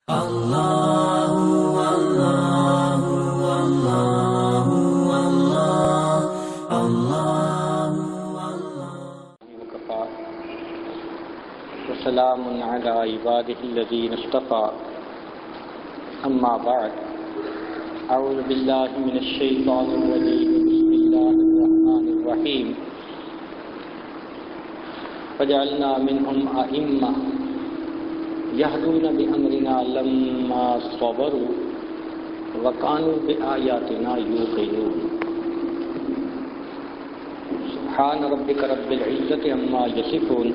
وسلام على عباده الذين اصطفى أما بعد أعوذ بالله من الشيطان الرجيم بسم الله الرحمن الرحيم وجعلنا منهم أئمة يهدون بأمرنا لما صبروا وكانوا بآياتنا يوقنون سبحان ربك رب العزة عما يصفون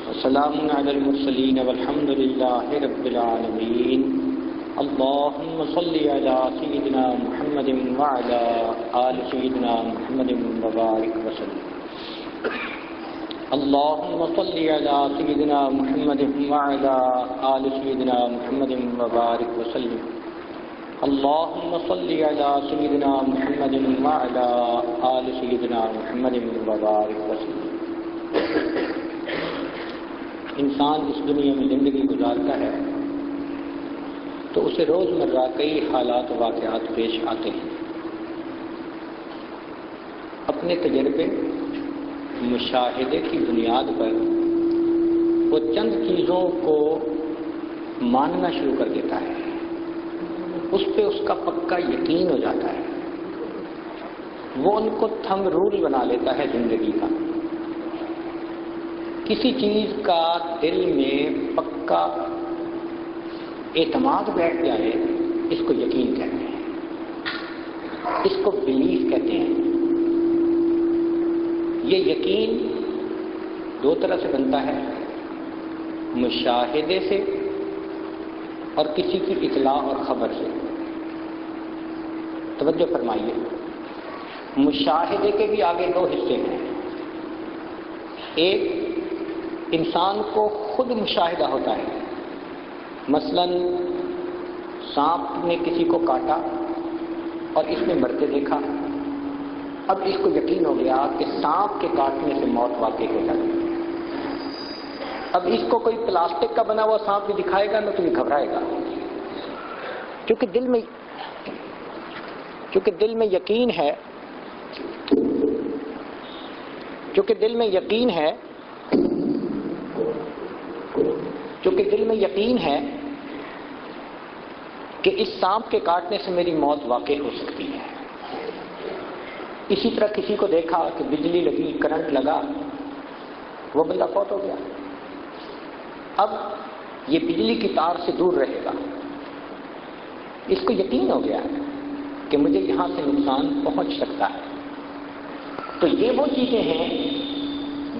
وسلام على المرسلين والحمد لله رب العالمين اللهم صل على سيدنا محمد وعلى آل سيدنا محمد وبارك وسلم اللهم صل على سيدنا محمد وعلى آل سيدنا محمد وبارك وسلم اللهم صل على سيدنا محمد وعلى آل سيدنا محمد وبارك وسلم. انسان اس دنیا میں زندگی گزارتا ہے تو اسے روزمرہ کئی حالات و واقعات پیش آتے ہیں. اپنے تجربے مشاہدے کی بنیاد پر وہ چند چیزوں کو ماننا شروع کر دیتا ہے، اس پہ اس کا پکا یقین ہو جاتا ہے، وہ ان کو تھم رول بنا لیتا ہے زندگی کا. کسی چیز کا دل میں پکا اعتماد بیٹھ جائے اس کو یقین کہتے ہیں، اس کو بلیف کہتے ہیں. یہ یقین دو طرح سے بنتا ہے، مشاہدے سے اور کسی کی اطلاع اور خبر سے. توجہ فرمائیے، مشاہدے کے بھی آگے دو حصے ہیں. ایک انسان کو خود مشاہدہ ہوتا ہے، مثلا سانپ نے کسی کو کاٹا اور اس نے مرتے دیکھا. اب اس کو یقین ہو گیا کہ سانپ کے کاٹنے سے موت واقع ہو جاتی ہے. اب اس کو کوئی پلاسٹک کا بنا ہوا سانپ بھی دکھائے گا نہ تو یہ گھبرائے گا، کیونکہ دل میں یقین ہے، چونکہ دل میں یقین ہے کہ اس سانپ کے کاٹنے سے میری موت واقع ہو سکتی ہے. اسی طرح کسی کو دیکھا کہ بجلی لگی، کرنٹ لگا، وہ بندہ فوت ہو گیا. اب یہ بجلی کی تار سے دور رہے گا، اس کو یقین ہو گیا کہ مجھے یہاں سے نقصان پہنچ سکتا ہے. تو یہ وہ چیزیں ہیں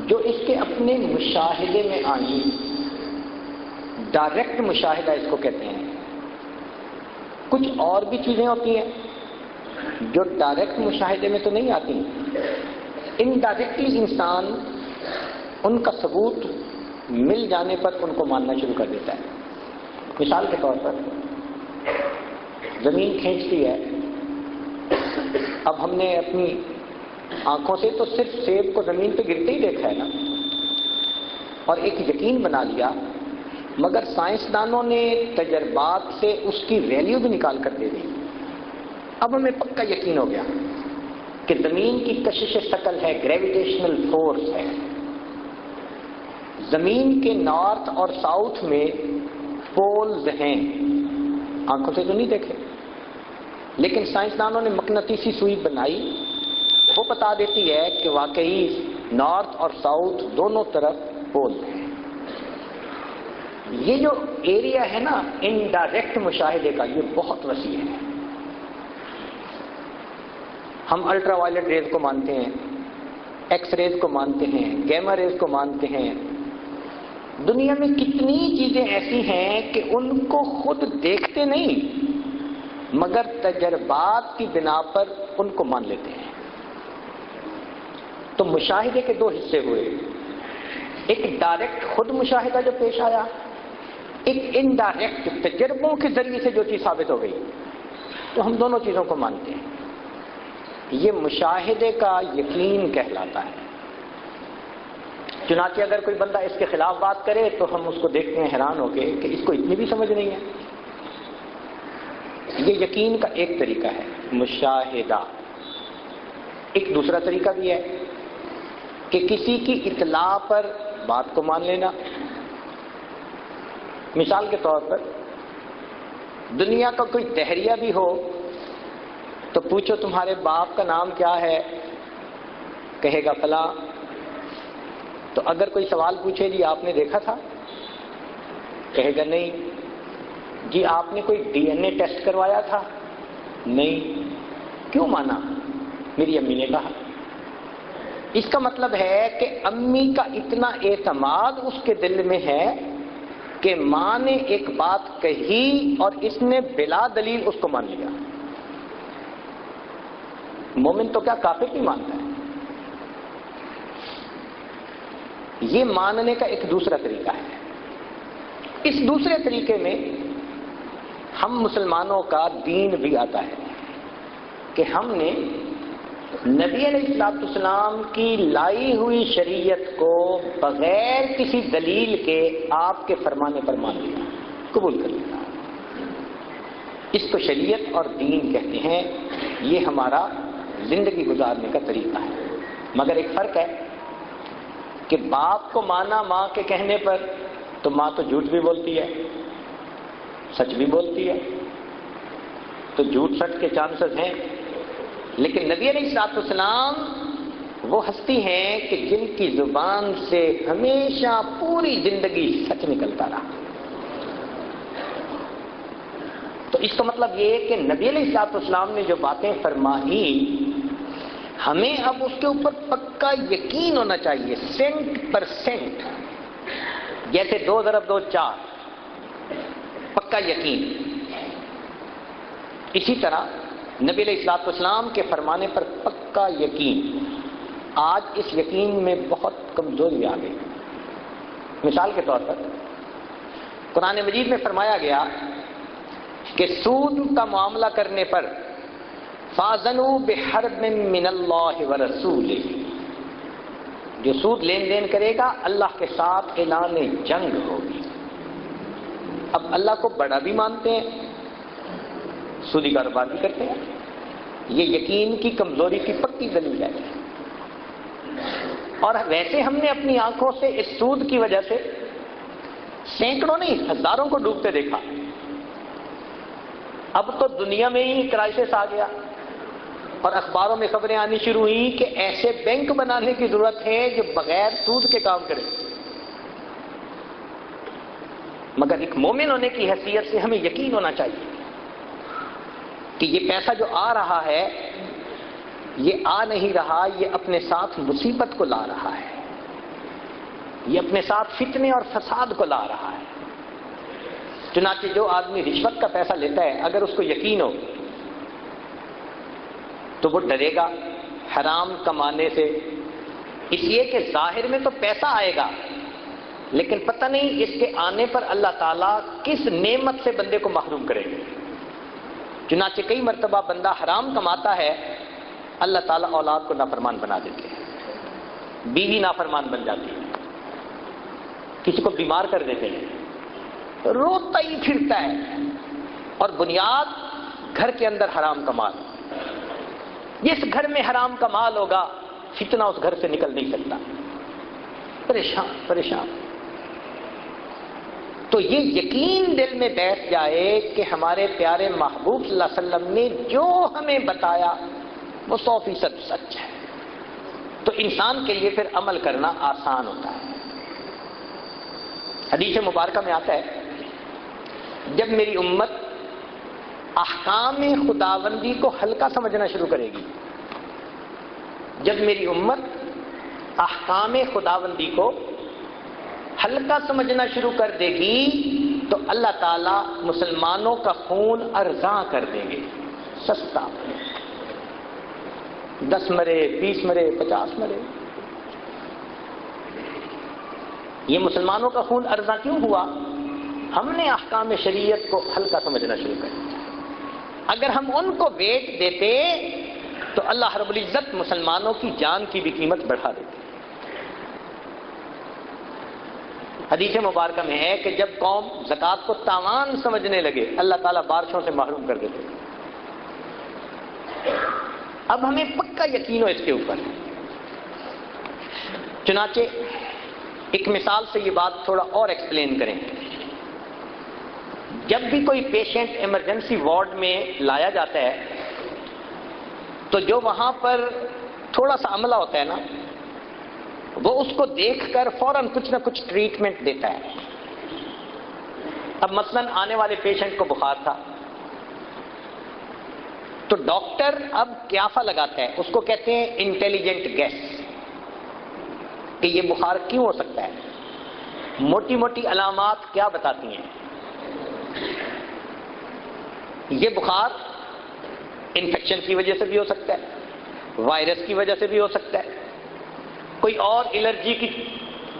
جو اس کے اپنے مشاہدے میں آئیں. ڈائریکٹ مشاہدہ اس کو کہتے ہیں. کچھ اور بھی چیزیں ہوتی ہیں جو ڈائریکٹ مشاہدے میں تو نہیں آتی، انڈائریکٹلی انسان ان کا ثبوت مل جانے پر ان کو ماننا شروع کر دیتا ہے. مثال کے طور پر زمین کھینچتی ہے. اب ہم نے اپنی آنکھوں سے تو صرف سیب کو زمین پہ گرتے ہی دیکھا ہے نا، اور ایک یقین بنا لیا، مگر سائنسدانوں نے تجربات سے اس کی ویلیو بھی نکال کر دے دی. اب ہمیں پکا یقین ہو گیا کہ زمین کی کشش ثقل ہے، گریویٹیشنل فورس ہے. زمین کے نارتھ اور ساؤتھ میں پولز ہیں، آنکھوں سے تو نہیں دیکھے، لیکن سائنسدانوں نے مقناطیسی سوئی بنائی، وہ بتا دیتی ہے کہ واقعی نارتھ اور ساؤتھ دونوں طرف پول ہیں. یہ جو ایریا ہے نا انڈائریکٹ مشاہدے کا، یہ بہت وسیع ہے. ہم الٹرا وائلٹ ریز کو مانتے ہیں، ایکس ریز کو مانتے ہیں، گیما ریز کو مانتے ہیں. دنیا میں کتنی چیزیں ایسی ہیں کہ ان کو خود دیکھتے نہیں مگر تجربات کی بنا پر ان کو مان لیتے ہیں. تو مشاہدے کے دو حصے ہوئے، ایک ڈائریکٹ خود مشاہدہ جو پیش آیا، ایک انڈائریکٹ تجربوں کے ذریعے سے جو چیز ثابت ہو گئی. تو ہم دونوں چیزوں کو مانتے ہیں. یہ مشاہدے کا یقین کہلاتا ہے. چنانچہ اگر کوئی بندہ اس کے خلاف بات کرے تو ہم اس کو دیکھتے ہیں حیران ہو کے کہ اس کو اتنی بھی سمجھ نہیں ہے۔ یہ یقین کا ایک طریقہ ہے، مشاہدہ۔ ایک دوسرا طریقہ بھی ہے کہ کسی کی اطلاع پر بات کو مان لینا۔ مثال کے طور پر دنیا کا کوئی دہریہ بھی ہو تو پوچھو تمہارے باپ کا نام کیا ہے، کہے گا فلاں۔ تو اگر کوئی سوال پوچھے جی آپ نے دیکھا تھا، کہے گا نہیں۔ جی آپ نے کوئی ڈی این اے ٹیسٹ کروایا تھا، نہیں۔ کیوں مانا؟ میری امی نے کہا۔ اس کا مطلب ہے کہ امی کا اتنا اعتماد اس کے دل میں ہے کہ ماں نے ایک بات کہی اور اس نے بلا دلیل اس کو مان لیا۔ مومن تو کیا کافر نہیں مانتا ہے۔ یہ ماننے کا ایک دوسرا طریقہ ہے۔ اس دوسرے طریقے میں ہم مسلمانوں کا دین بھی آتا ہے کہ ہم نے نبی علیہ السلام کی لائی ہوئی شریعت کو بغیر کسی دلیل کے آپ کے فرمانے پر مان لیا، قبول کر لیا۔ اس کو شریعت اور دین کہتے ہیں۔ یہ ہمارا زندگی گزارنے کا طریقہ ہے۔ مگر ایک فرق ہے کہ باپ کو مانا ماں کے کہنے پر، تو ماں تو جھوٹ بھی بولتی ہے، سچ بھی بولتی ہے، تو جھوٹ سچ کے چانسز ہیں۔ لیکن نبی علیہ السلام وہ ہستی ہیں کہ جن کی زبان سے ہمیشہ پوری زندگی سچ نکلتا رہا۔ تو اس کا مطلب یہ کہ نبی علیہ السلام نے جو باتیں فرمائی، ہمیں اب اس کے اوپر پکا یقین ہونا چاہیے، 100%۔ جیسے 2 + 2 = 4، پکا یقین۔ اسی طرح نبی علیہ السلام کے فرمانے پر پکا یقین۔ آج اس یقین میں بہت کمزوری آ گئی۔ مثال کے طور پر قرآن مجید میں فرمایا گیا کہ سود کا معاملہ کرنے پر فَأَذَنُوا بِحَرْبٍ مِّنَ اللَّهِ وَرَسُولِهِ، جو سود لین دین کرے گا اللہ کے ساتھ اعلان جنگ ہوگی۔ اب اللہ کو بڑا بھی مانتے ہیں، سودی کاروبار بھی کرتے ہیں۔ یہ یقین کی کمزوری کی پکی دلیل ہے۔ اور ویسے ہم نے اپنی آنکھوں سے اس سود کی وجہ سے سینکڑوں نہیں ہزاروں کو ڈوبتے دیکھا۔ اب تو دنیا میں ہی کرائسس آ گیا اور اخباروں میں خبریں آنی شروع ہوئی کہ ایسے بینک بنانے کی ضرورت ہے جو بغیر سود کے کام کرے۔ مگر ایک مومن ہونے کی حیثیت سے ہمیں یقین ہونا چاہیے کہ یہ پیسہ جو آ رہا ہے، یہ آ نہیں رہا، یہ اپنے ساتھ مصیبت کو لا رہا ہے، یہ اپنے ساتھ فتنے اور فساد کو لا رہا ہے۔ چنانچہ جو آدمی رشوت کا پیسہ لیتا ہے، اگر اس کو یقین ہو تو وہ ڈرے گا حرام کمانے سے، اس لیے کہ ظاہر میں تو پیسہ آئے گا لیکن پتہ نہیں اس کے آنے پر اللہ تعالیٰ کس نعمت سے بندے کو محروم کرے گا۔ چنانچہ کئی مرتبہ بندہ حرام کماتا ہے، اللہ تعالیٰ اولاد کو نافرمان بنا دیتے ہیں، بیوی نافرمان بن جاتی ہے، کسی کو بیمار کر دیتے ہیں، روتا ہی پھرتا ہے، اور بنیاد گھر کے اندر حرام کا مال۔ جس گھر میں حرام کا مال ہوگا فتنہ اس گھر سے نکل نہیں سکتا، پریشان پریشان۔ تو یہ یقین دل میں بیٹھ جائے کہ ہمارے پیارے محبوب صلی اللہ علیہ وسلم نے جو ہمیں بتایا وہ 100% سچ ہے، تو انسان کے لیے پھر عمل کرنا آسان ہوتا ہے۔ حدیث مبارکہ میں آتا ہے جب میری امت احکام خداوندی کو ہلکا سمجھنا شروع کرے گی، جب میری امت احکام خداوندی کو ہلکا سمجھنا شروع کر دے گی تو اللہ تعالیٰ مسلمانوں کا خون ارزاں کر دیں گے، سستا، 10 مرے 20 مرے 50 مرے۔ یہ مسلمانوں کا خون ارزاں کیوں ہوا؟ ہم نے احکام شریعت کو ہلکا سمجھنا شروع کر دیا۔ اگر ہم ان کو ویٹ دیتے تو اللہ رب العزت مسلمانوں کی جان کی بھی قیمت بڑھا دیتے۔ حدیث مبارکہ میں ہے کہ جب قوم زکوٰۃ کو تاوان سمجھنے لگے اللہ تعالیٰ بارشوں سے محروم کر دیتے. اب ہمیں پکا یقین ہو اس کے اوپر. چنانچہ ایک مثال سے یہ بات تھوڑا اور ایکسپلین کریں. جب بھی کوئی پیشنٹ ایمرجنسی وارڈ میں لایا جاتا ہے تو جو وہاں پر تھوڑا سا عملہ ہوتا ہے نا، وہ اس کو دیکھ کر فوراً کچھ نہ کچھ ٹریٹمنٹ دیتا ہے. اب مثلاً آنے والے پیشنٹ کو بخار تھا تو ڈاکٹر اب قیافہ لگاتا ہے، اس کو کہتے ہیں انٹیلیجنٹ گیس، کہ یہ بخار کیوں ہو سکتا ہے. موٹی موٹی علامات کیا بتاتی ہیں؟ یہ بخار انفیکشن کی وجہ سے بھی ہو سکتا ہے، وائرس کی وجہ سے بھی ہو سکتا ہے، کوئی اور الرجی کی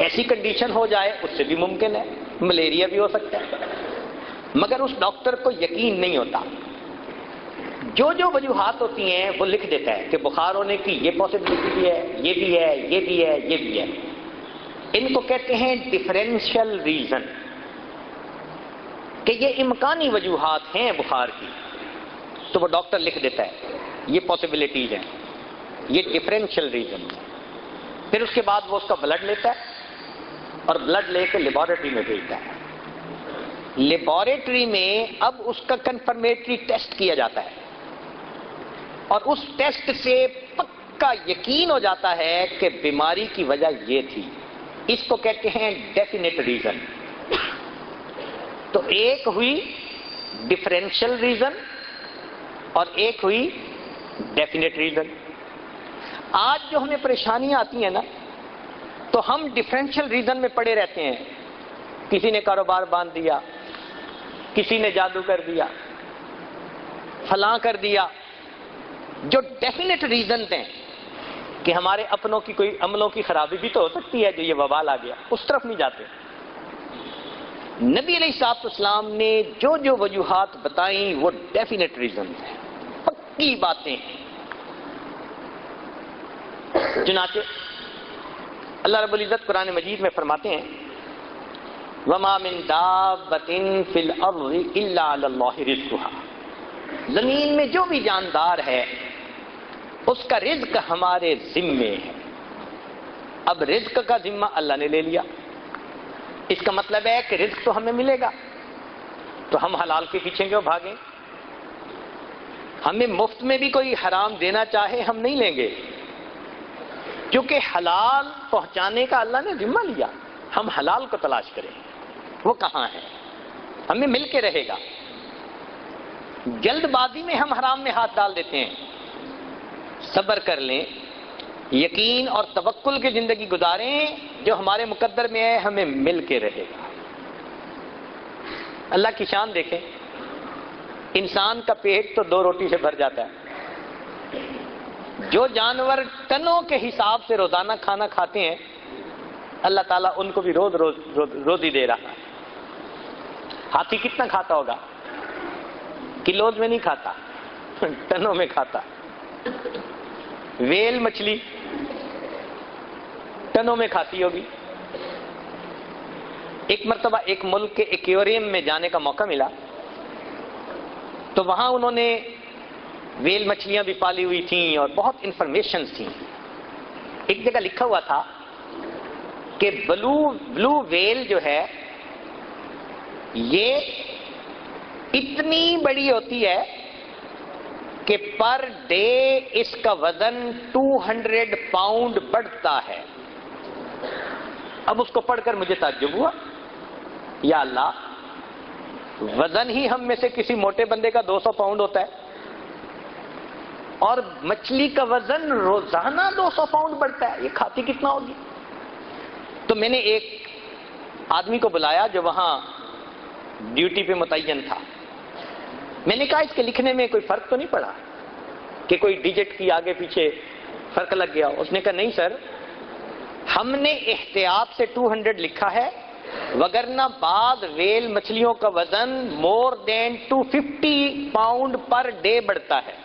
ایسی کنڈیشن ہو جائے اس سے بھی ممکن ہے، ملیریا بھی ہو سکتا ہے. مگر اس ڈاکٹر کو یقین نہیں ہوتا. جو جو وجوہات ہوتی ہیں وہ لکھ دیتا ہے کہ بخار ہونے کی یہ پاسبلٹی بھی ہے، یہ بھی ہے، یہ بھی ہے، یہ بھی ہے. ان کو کہتے ہیں ڈفرینشیل ریزن، کہ یہ امکانی وجوہات ہیں بخار کی. تو وہ ڈاکٹر لکھ دیتا ہے یہ پاسبلٹیز ہیں، یہ ڈفرینشیل ریزن. پھر اس کے بعد وہ اس کا بلڈ لیتا ہے اور بلڈ لے کے لیبارٹری میں بھیجتا ہے. لیبارٹری میں اب اس کا کنفرمیٹری ٹیسٹ کیا جاتا ہے اور اس ٹیسٹ سے پکا یقین ہو جاتا ہے کہ بیماری کی وجہ یہ تھی. اس کو کہتے ہیں ڈیفینیٹ ریزن. تو ایک ہوئی ڈفرینشیل ریزن اور ایک ہوئی ڈیفینیٹ ریزن. آج جو ہمیں پریشانیاں آتی ہیں نا تو ہم ڈفرینشیل ریزن میں پڑے رہتے ہیں. کسی نے کاروبار باندھ دیا، کسی نے جادو کر دیا، فلاں کر دیا. جو ڈیفینیٹ ریزن ہیں کہ ہمارے اپنوں کی کوئی عملوں کی خرابی بھی تو ہو سکتی ہے جو یہ وبال آ گیا، اس طرف نہیں جاتے. نبی علیہ الصلوۃ والسلام نے جو جو وجوہات بتائیں وہ ڈیفینیٹ ریزن ہیں، پکی باتیں ہیں. چنانچہ اللہ رب العزت قرآن مجید میں فرماتے ہیں وَمَا مِن دَابَّةٍ فِي الْأَرْضِ إِلَّا عَلَى اللَّهِ رِزْقُهَا. زمین میں جو بھی جاندار ہے اس کا رزق ہمارے ذمے ہے. اب رزق کا ذمہ اللہ نے لے لیا. اس کا مطلب ہے کہ رزق تو ہمیں ملے گا، تو ہم حلال کے پیچھے کیوں بھاگیں؟ ہمیں مفت میں بھی کوئی حرام دینا چاہے ہم نہیں لیں گے، کیونکہ حلال پہنچانے کا اللہ نے ذمہ لیا. ہم حلال کو تلاش کریں، وہ کہاں ہے؟ ہمیں مل کے رہے گا. جلد بازی میں ہم حرام میں ہاتھ ڈال دیتے ہیں. صبر کر لیں، یقین اور توکل کی زندگی گزاریں. جو ہمارے مقدر میں ہے ہمیں مل کے رہے گا. اللہ کی شان دیکھیں، انسان کا پیٹ تو 2 روٹی سے بھر جاتا ہے. جو جانور ٹنوں کے حساب سے روزانہ کھانا کھاتے ہیں اللہ تعالیٰ ان کو بھی روزی دے رہا ہے. ہاتھی کتنا کھاتا ہوگا؟ کلوز میں نہیں کھاتا، ٹنوں میں کھاتا. ویل مچھلی ٹنوں میں کھاتی ہوگی. ایک مرتبہ ایک ملک کے ایکویریم میں جانے کا موقع ملا تو وہاں انہوں نے ویل مچھلیاں بھی پالی ہوئی تھیں اور بہت انفارمیشنز تھیں. ایک جگہ لکھا ہوا تھا کہ بلو ویل جو ہے یہ اتنی بڑی ہوتی ہے کہ پر ڈے اس کا وزن 200 پاؤنڈ بڑھتا ہے. اب اس کو پڑھ کر مجھے تعجب ہوا، یا اللہ، وزن ہی ہم میں سے کسی موٹے بندے کا 200 پاؤنڈ ہوتا ہے اور مچھلی کا وزن روزانہ 200 پاؤنڈ بڑھتا ہے. یہ کھاتی کتنا ہوگی؟ تو میں نے ایک آدمی کو بلایا جو وہاں ڈیوٹی پہ متعین تھا. میں نے کہا اس کے لکھنے میں کوئی فرق تو نہیں پڑا کہ کوئی ڈیجٹ کی آگے پیچھے فرق لگ گیا؟ اس نے کہا نہیں سر، ہم نے احتیاط سے 200 لکھا ہے، وگرنہ بعض ویل مچھلیوں کا وزن مور دین 250 پاؤنڈ پر ڈے بڑھتا ہے.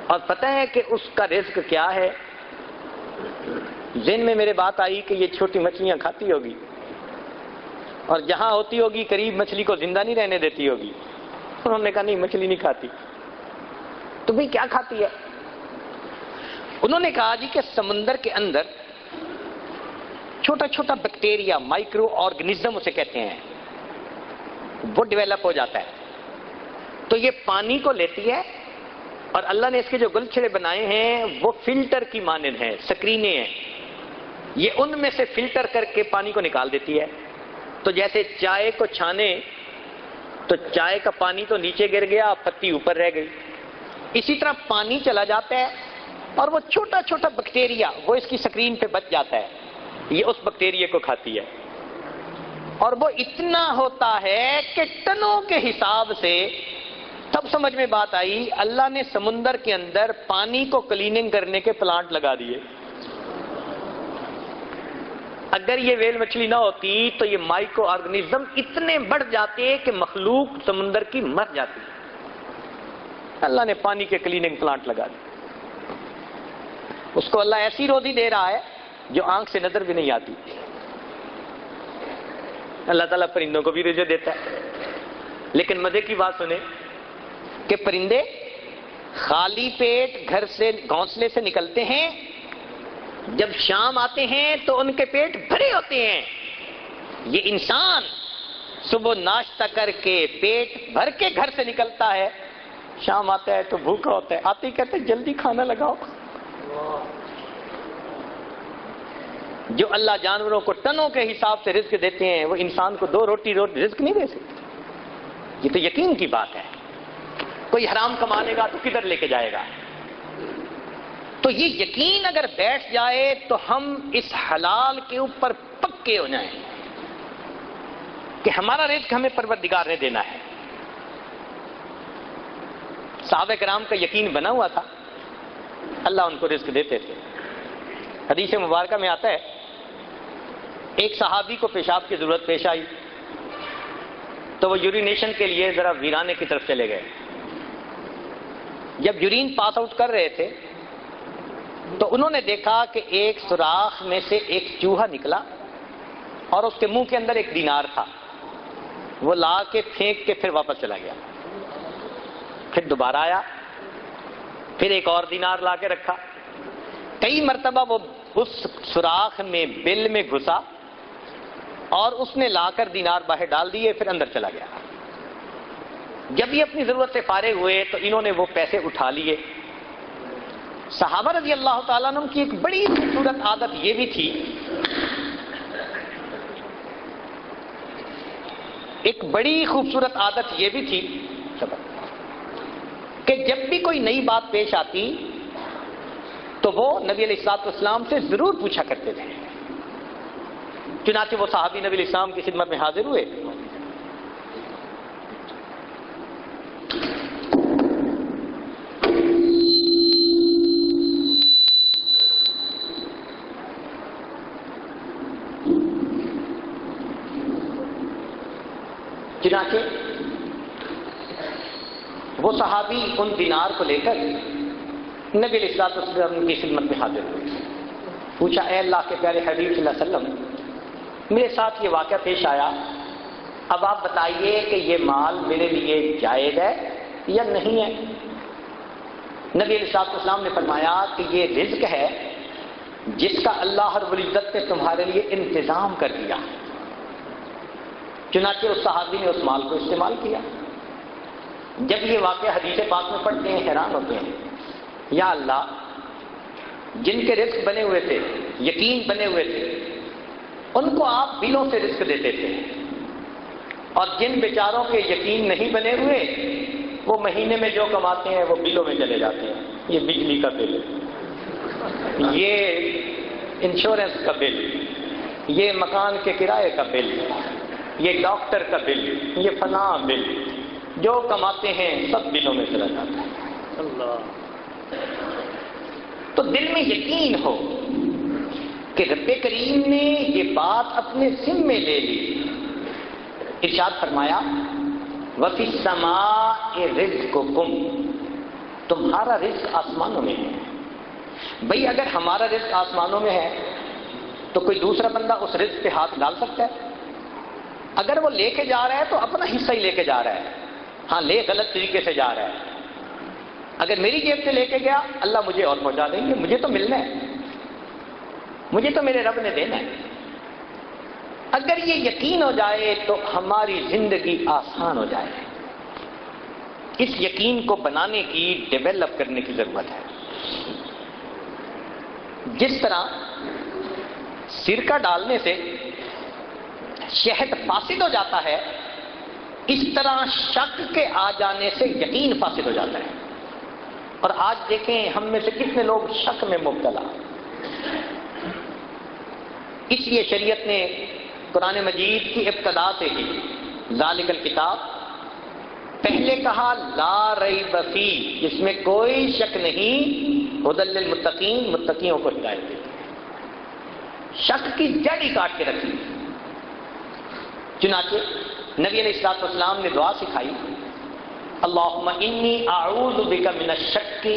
اور پتہ ہے کہ اس کا رزق کیا ہے؟ ذہن میں میرے بات آئی کہ یہ چھوٹی مچھلیاں کھاتی ہوگی اور جہاں ہوتی ہوگی قریب مچھلی کو زندہ نہیں رہنے دیتی ہوگی. انہوں نے کہا نہیں مچھلی نہیں کھاتی. تو بھئی کیا کھاتی ہے؟ انہوں نے کہا جی کہ سمندر کے اندر چھوٹا چھوٹا بیکٹیریا، مائکرو آرگنزم اسے کہتے ہیں، وہ ڈیولپ ہو جاتا ہے. تو یہ پانی کو لیتی ہے اور اللہ نے اس کے جو گلچھڑے بنائے ہیں وہ فلٹر کی مانند ہیں، سکرینے ہیں. یہ ان میں سے فلٹر کر کے پانی کو نکال دیتی ہے. تو جیسے چائے کو چھانے تو چائے کا پانی تو نیچے گر گیا، پتی اوپر رہ گئی. اسی طرح پانی چلا جاتا ہے اور وہ چھوٹا چھوٹا بیکٹیریا وہ اس کی سکرین پہ بچ جاتا ہے. یہ اس بیکٹیریا کو کھاتی ہے اور وہ اتنا ہوتا ہے کہ ٹنوں کے حساب سے. تب سمجھ میں بات آئی اللہ نے سمندر کے اندر پانی کو کلیننگ کرنے کے پلانٹ لگا دیے. اگر یہ ویل مچھلی نہ ہوتی تو یہ مائکرو آرگنزم اتنے بڑھ جاتے کہ مخلوق سمندر کی مر جاتی. اللہ نے پانی کے کلیننگ پلانٹ لگا دیے. اس کو اللہ ایسی روزی دے رہا ہے جو آنکھ سے نظر بھی نہیں آتی. اللہ تعالیٰ پرندوں کو بھی رزق دیتا ہے. لیکن مزے کی بات سنیں کہ پرندے خالی پیٹ گھر سے گھونسلے سے نکلتے ہیں، جب شام آتے ہیں تو ان کے پیٹ بھرے ہوتے ہیں. یہ انسان صبح ناشتہ کر کے پیٹ بھر کے گھر سے نکلتا ہے، شام آتا ہے تو بھوکا ہوتا ہے. آتے ہی کہتے ہیں جلدی کھانا لگاؤ. جو اللہ جانوروں کو ٹنوں کے حساب سے رزق دیتے ہیں وہ انسان کو 2 روٹی رزق نہیں دے سکتے. یہ تو یقین کی بات ہے. کوئی حرام کما لے گا تو کدھر لے کے جائے گا؟ تو یہ یقین اگر بیٹھ جائے تو ہم اس حلال کے اوپر پکے ہو جائیں کہ ہمارا رزق ہمیں پروردگار نے دینا ہے. صحابہ کرام کا یقین بنا ہوا تھا، اللہ ان کو رزق دیتے تھے. حدیث مبارکہ میں آتا ہے ایک صحابی کو پیشاب کی ضرورت پیش آئی تو وہ یورینیشن کے لیے ذرا ویرانے کی طرف چلے گئے. جب یورین پاس آؤٹ کر رہے تھے تو انہوں نے دیکھا کہ ایک سوراخ میں سے ایک چوہا نکلا اور اس کے منہ کے اندر ایک دینار تھا. وہ لا کے پھینک کے پھر واپس چلا گیا. پھر دوبارہ آیا، پھر ایک اور دینار لا کے رکھا. کئی مرتبہ وہ اس سوراخ میں بل میں گھسا اور اس نے لا کر دینار باہر ڈال دیے، پھر اندر چلا گیا. جب یہ اپنی ضرورت سے فارغ ہوئے تو انہوں نے وہ پیسے اٹھا لیے. صحابہ رضی اللہ تعالیٰ عنہ کی ایک بڑی خوبصورت عادت یہ بھی تھی، کہ جب بھی کوئی نئی بات پیش آتی تو وہ نبی علیہ الصلوۃ والسلام سے ضرور پوچھا کرتے تھے. چنانچہ وہ صحابی نبی علیہ السلام کی خدمت میں حاضر ہوئے. چنانچہ وہ صحابی ان دینار کو لے کر نبی علیہ الصلوۃ والسلام کی خدمت میں حاضر ہوئے. پوچھا اے اللہ کے پیارے حبیب صلی اللہ علیہ وسلم، میرے ساتھ یہ واقعہ پیش آیا، اب آپ بتائیے کہ یہ مال میرے لیے جائز ہے یا نہیں ہے؟ نبی علیہ الصلوۃ والسلام نے فرمایا کہ یہ رزق ہے جس کا اللہ رب العزت نے تمہارے لیے انتظام کر دیا. چنانچہ اس صحابی نے اس مال کو استعمال کیا. جب یہ واقعہ حدیث پاک میں پڑھتے ہیں حیران ہوتے ہیں، یا اللہ جن کے رزق بنے ہوئے تھے، یقین بنے ہوئے تھے، ان کو آپ بلوں سے رزق دیتے تھے، اور جن بیچاروں کے یقین نہیں بنے ہوئے وہ مہینے میں جو کماتے ہیں وہ بلوں میں چلے جاتے ہیں. یہ بجلی کا بل، یہ انشورنس کا بل، یہ مکان کے کرائے کا بل، یہ ڈاکٹر کا بل، یہ فلاں بل، جو کماتے ہیں سب بلوں میں چلا جاتا ہے. اللہ. تو دل میں یقین ہو کہ رب کریم نے یہ بات اپنے ذمے لے لی. ارشاد فرمایا وَفِي السَّمَاءِ رِزْقُكُمْ، تمہارا رزق آسمانوں میں ہے. بھئی اگر ہمارا رزق آسمانوں میں ہے تو کوئی دوسرا بندہ اس رزق پہ ہاتھ ڈال سکتا ہے؟ اگر وہ لے کے جا رہا ہے تو اپنا حصہ ہی لے کے جا رہا ہے، ہاں لے غلط طریقے سے جا رہا ہے۔ اگر میری جیب سے لے کے گیا، اللہ مجھے اور پہنچا دیں گے، مجھے تو ملنا ہے، مجھے تو میرے رب نے دینا ہے۔ اگر یہ یقین ہو جائے تو ہماری زندگی آسان ہو جائے۔ اس یقین کو بنانے کی، ڈیولپ کرنے کی ضرورت ہے۔ جس طرح سرکہ ڈالنے سے شہد فاسد ہو جاتا ہے، اس طرح شک کے آ جانے سے یقین فاسد ہو جاتا ہے۔ اور آج دیکھیں ہم میں سے کتنے لوگ شک میں مبتلا۔ اس لیے شریعت نے قرآن مجید کی ابتدا سے ہی ذالک الکتاب پہلے کہا لا ریب فیہ، جس میں کوئی شک نہیں، ھدی للمتقین، متقیوں کو ہدایت دیتی ہے۔ شک کی جڑ ہی کاٹ کے رکھی۔ چنانچہ نبی علیہ الصلوۃ والسلام نے دعا سکھائی، اللہم انی اعوذ بک من الشک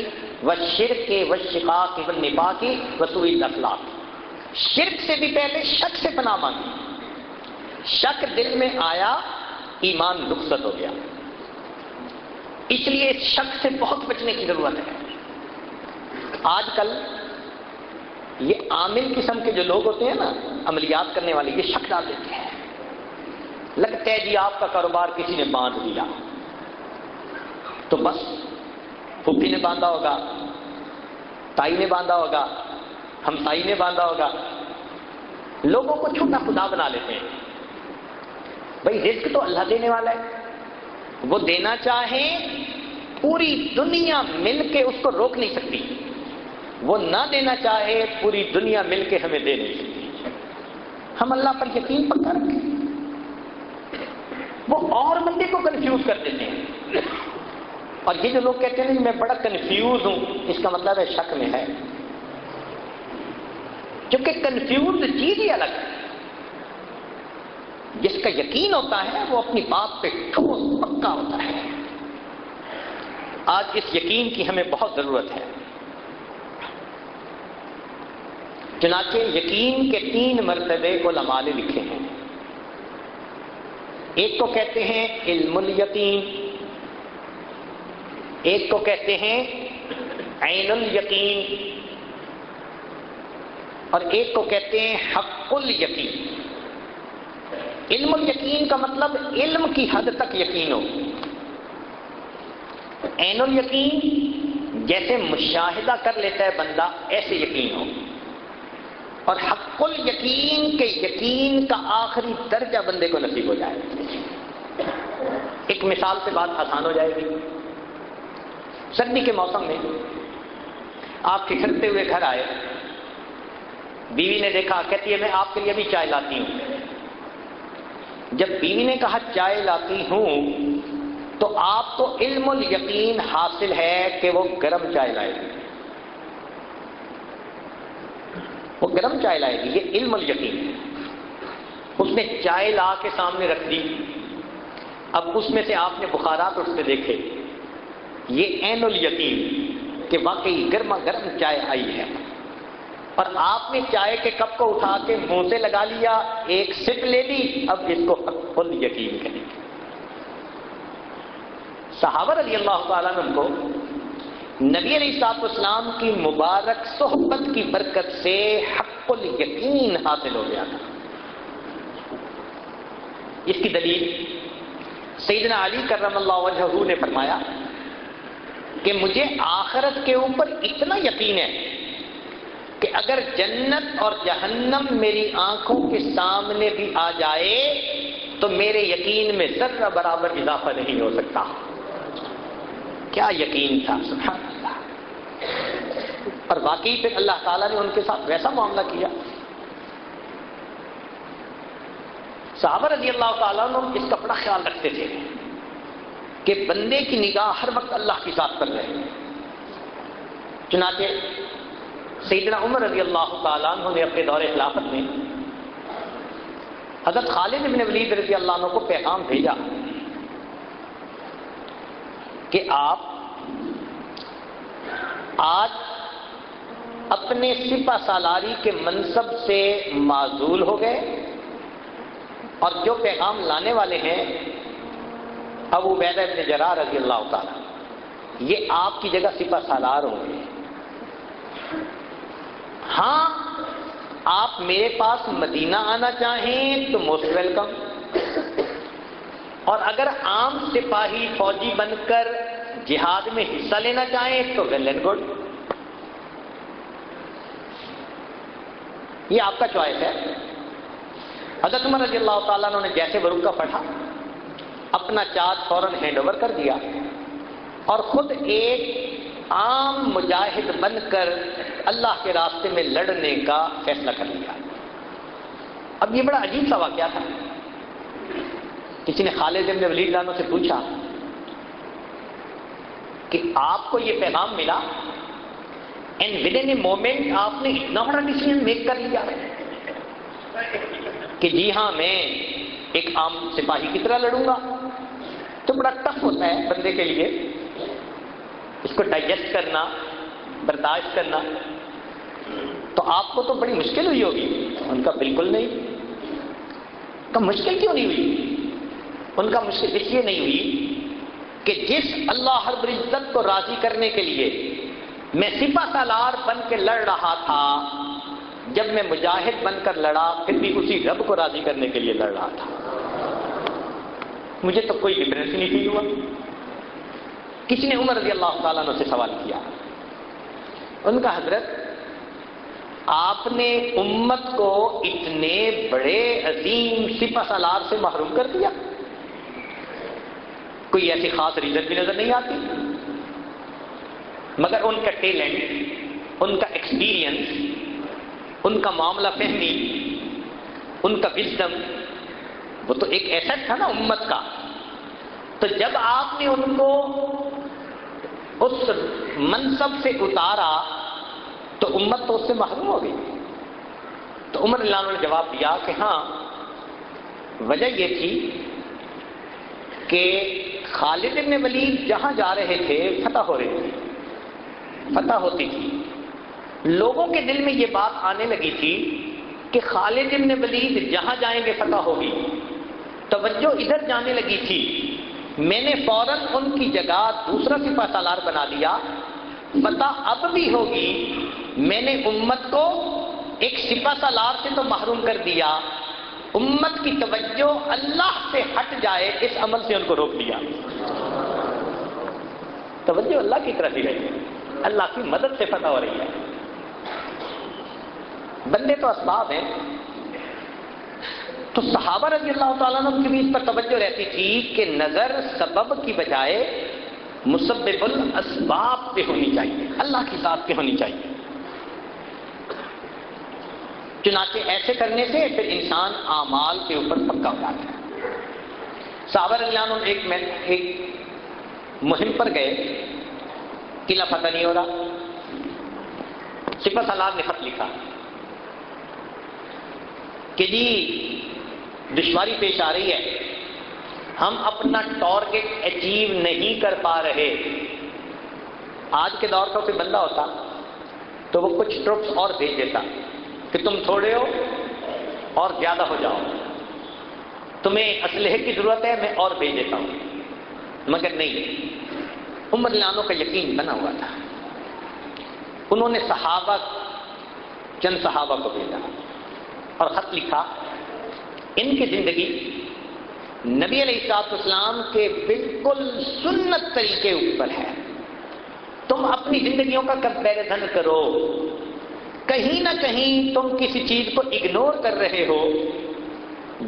والشرک والشقاق والنفاق وسوء الاخلاق۔ شرک سے بھی پہلے شک سے پناہ مانگی۔ شک دل میں آیا، ایمان رخصت ہو گیا۔ اس لیے اس شک سے بہت بچنے کی ضرورت ہے۔ آج کل یہ عامل قسم کے جو لوگ ہوتے ہیں نا، عملیات کرنے والے، یہ شک ڈال دیتے ہیں۔ لگتا ہے جی آپ کا کاروبار کسی نے باندھ دیا، تو بس پھوپھی نے باندھا ہوگا، تائی نے باندھا ہوگا، ہمسائی نے باندھا ہوگا۔ لوگوں کو چھوٹا خدا بنا لیتے ہیں۔ بھائی رزق تو اللہ دینے والا ہے، وہ دینا چاہے پوری دنیا مل کے اس کو روک نہیں سکتی، وہ نہ دینا چاہے پوری دنیا مل کے ہمیں دے نہیں سکتی۔ ہم اللہ پر یقین پکا رکھیں۔ وہ اور بندے کو کنفیوز کر دیتے ہیں۔ اور یہ جو لوگ کہتے ہیں میں بڑا کنفیوز ہوں، اس کا مطلب ہے شک میں ہے، کیونکہ کنفیوز چیز ہی الگ ہے۔ جس کا یقین ہوتا ہے وہ اپنی بات پہ ٹھوس پکا ہوتا ہے۔ آج اس یقین کی ہمیں بہت ضرورت ہے۔ چنانچہ یقین کے 3 مرتبے علماء نے لکھے ہیں۔ ایک کو کہتے ہیں علم الیقین، ایک کو کہتے ہیں عین الیقین، اور ایک کو کہتے ہیں حق الیقین۔ علم الیقین کا مطلب علم کی حد تک یقین ہو۔ عین الیقین جیسے مشاہدہ کر لیتا ہے بندہ، ایسے یقین ہو۔ اور حق الیقین کے یقین کا آخری درجہ بندے کو نصیب ہو جائے۔ ایک مثال سے بات آسان ہو جائے گی۔ سردی کے موسم میں آپ ٹھٹھرتے ہوئے گھر آئے، بیوی نے دیکھا، کہتی ہے میں آپ کے لیے بھی چائے لاتی ہوں۔ جب بیوی نے کہا چائے لاتی ہوں، تو آپ کو علم الیقین حاصل ہے کہ وہ گرم چائے لائے گی، وہ گرم چائے لائے گی، یہ علم الیقین ہے۔ اس نے چائے لا کے سامنے رکھ دی، اب اس میں سے آپ نے بخارات اٹھتے دیکھے، یہ عین الیقین کہ واقعی گرما گرم چائے آئی ہے۔ اور آپ نے چائے کے کپ کو اٹھا کے منہ سے لگا لیا، ایک سپ لے لی، اب اس کو حق الیقین کہیں گے۔ صحابہ رضی اللہ تعالیٰ عنہ کو نبی علیہ الصلوۃ والسلام کی مبارک صحبت کی برکت سے حق الیقین حاصل ہو گیا تھا۔ اس کی دلیل سیدنا علی کرم اللہ وجہہ نے فرمایا کہ مجھے آخرت کے اوپر اتنا یقین ہے کہ اگر جنت اور جہنم میری آنکھوں کے سامنے بھی آ جائے تو میرے یقین میں ذرہ برابر اضافہ نہیں ہو سکتا۔ کیا یقین تھا، سبحان اللہ۔ اور واقعی پھر اللہ تعالیٰ نے ان کے ساتھ ویسا معاملہ کیا۔ صحابہ رضی اللہ تعالیٰ عنہ اس کا بڑا خیال رکھتے تھے کہ بندے کی نگاہ ہر وقت اللہ کی ذات پر رہے۔ چنانچہ سیدنا عمر رضی اللہ تعالیٰ عنہ نے اپنے دور خلافت میں حضرت خالد بن ولید رضی اللہ عنہ کو پیغام بھیجا کہ آپ آج اپنے سپہ سالاری کے منصب سے معزول ہو گئے، اور جو پیغام لانے والے ہیں ابو عبیدہ بن جراح رضی اللہ تعالیٰ، یہ آپ کی جگہ سپہ سالار ہوں گے۔ ہاں آپ میرے پاس مدینہ آنا چاہیں تو موسٹ ویلکم، اور اگر عام سپاہی فوجی بن کر جہاد میں حصہ لینا چاہیں تو ویل اینڈ گڈ، یہ آپ کا چوائس ہے۔ حضرت عمر رضی اللہ تعالیٰ عنہ نے جیسے ورقہ پڑھا اپنا چارج فوراً ہینڈ اوور کر دیا اور خود ایک عام مجاہد بن کر اللہ کے راستے میں لڑنے کا فیصلہ کر لیا۔ اب یہ بڑا عجیب سا واقعہ تھا۔ کسی نے خالد بن ولید عنہ سے پوچھا کہ آپ کو یہ پیغام ملا and with in a moment آپ نے اتنا بڑا ڈیسیژن میک کر لیا کہ جی ہاں میں ایک عام سپاہی کی طرح لڑوں گا، تو بڑا ٹف ہوتا ہے بندے کے لیے اس کو ڈائجسٹ کرنا، برداشت کرنا۔ تو آپ کو تو بڑی مشکل ہوئی ہوگی۔ ان کا بالکل نہیں۔ تو مشکل کیوں نہیں ہوئی؟ ان کا مشکل اس لیے نہیں ہوئی کہ جس اللہ رب العزت کو راضی کرنے کے لیے میں سپہ سالار بن کے لڑ رہا تھا، جب میں مجاہد بن کر لڑا پھر بھی اسی رب کو راضی کرنے کے لیے لڑ رہا تھا۔ مجھے تو کوئی ڈفرینس نہیں فیل ہوا۔ کسی نے عمر رضی اللہ تعالیٰ عنہ سے سوال کیا، ان کا حضرت آپ نے امت کو اتنے بڑے عظیم سپہ سالار سے محروم کر دیا، کوئی ایسی خاص ریزن بھی نظر نہیں آتی، مگر ان کا ٹیلنٹ، ان کا ایکسپیرینس، ان کا معاملہ فہمی، ان کا وزڈم، وہ تو ایک ایسٹ تھا نا امت کا۔ تو جب آپ نے ان کو اس منصب سے اتارا تو امت تو اس سے محروم ہو گئی۔ تو عمر رضی اللہ عنہ نے جواب دیا کہ ہاں، وجہ یہ تھی کہ خالد بن ولید جہاں جا رہے تھے فتح ہو رہی تھی، فتح ہوتی تھی، لوگوں کے دل میں یہ بات آنے لگی تھی کہ خالد بن ولید جہاں جائیں گے فتح ہوگی، توجہ ادھر جانے لگی تھی۔ میں نے فوراً ان کی جگہ دوسرا سپہ سالار بنا دیا، فتح اب بھی ہوگی، میں نے امت کو ایک سپہ سالار سے تو محروم کر دیا، امت کی توجہ اللہ سے ہٹ جائے اس عمل سے ان کو روک دیا۔ توجہ اللہ کی طرف ہی رہی ہے، اللہ کی مدد سے فتح ہو رہی ہے۔ بندے تو اسباب ہیں۔ تو صحابہ رضی اللہ تعالیٰ عنہ کی بھی اس پر توجہ رہتی تھی کہ نظر سبب کی بجائے مسبب الاسباب پہ ہونی چاہیے، اللہ کی ذات پہ ہونی چاہیے۔ چنانچہ ایسے کرنے سے پھر انسان اعمال کے اوپر پکا ہو جاتا ہے۔ صحابہ رضی اللہ عنہ ایک مہم پر گئے، قلعہ فتح نہیں ہو رہا، سپہ سالار نے خط لکھا کہ جی دشواری پیش آ رہی ہے، ہم اپنا ٹارگٹ اچیو نہیں کر پا رہے۔ آج کے دور کا کوئی بندہ ہوتا تو وہ کچھ ٹروپس اور بھیج دیتا کہ تم تھوڑے ہو اور زیادہ ہو جاؤ، تمہیں اسلحے کی ضرورت ہے میں اور بھیج دیتا ہوں، مگر نہیں، عمر رضی اللہ عنہ کا یقین بنا ہوا تھا۔ انہوں نے چند صحابہ کو بھیجا اور خط لکھا، ان کی زندگی نبی علیہ السلام کے بالکل سنت طریقے اوپر ہے، تم اپنی زندگیوں کا کمپیریزن کرو، کہیں نہ کہیں تم کسی چیز کو اگنور کر رہے ہو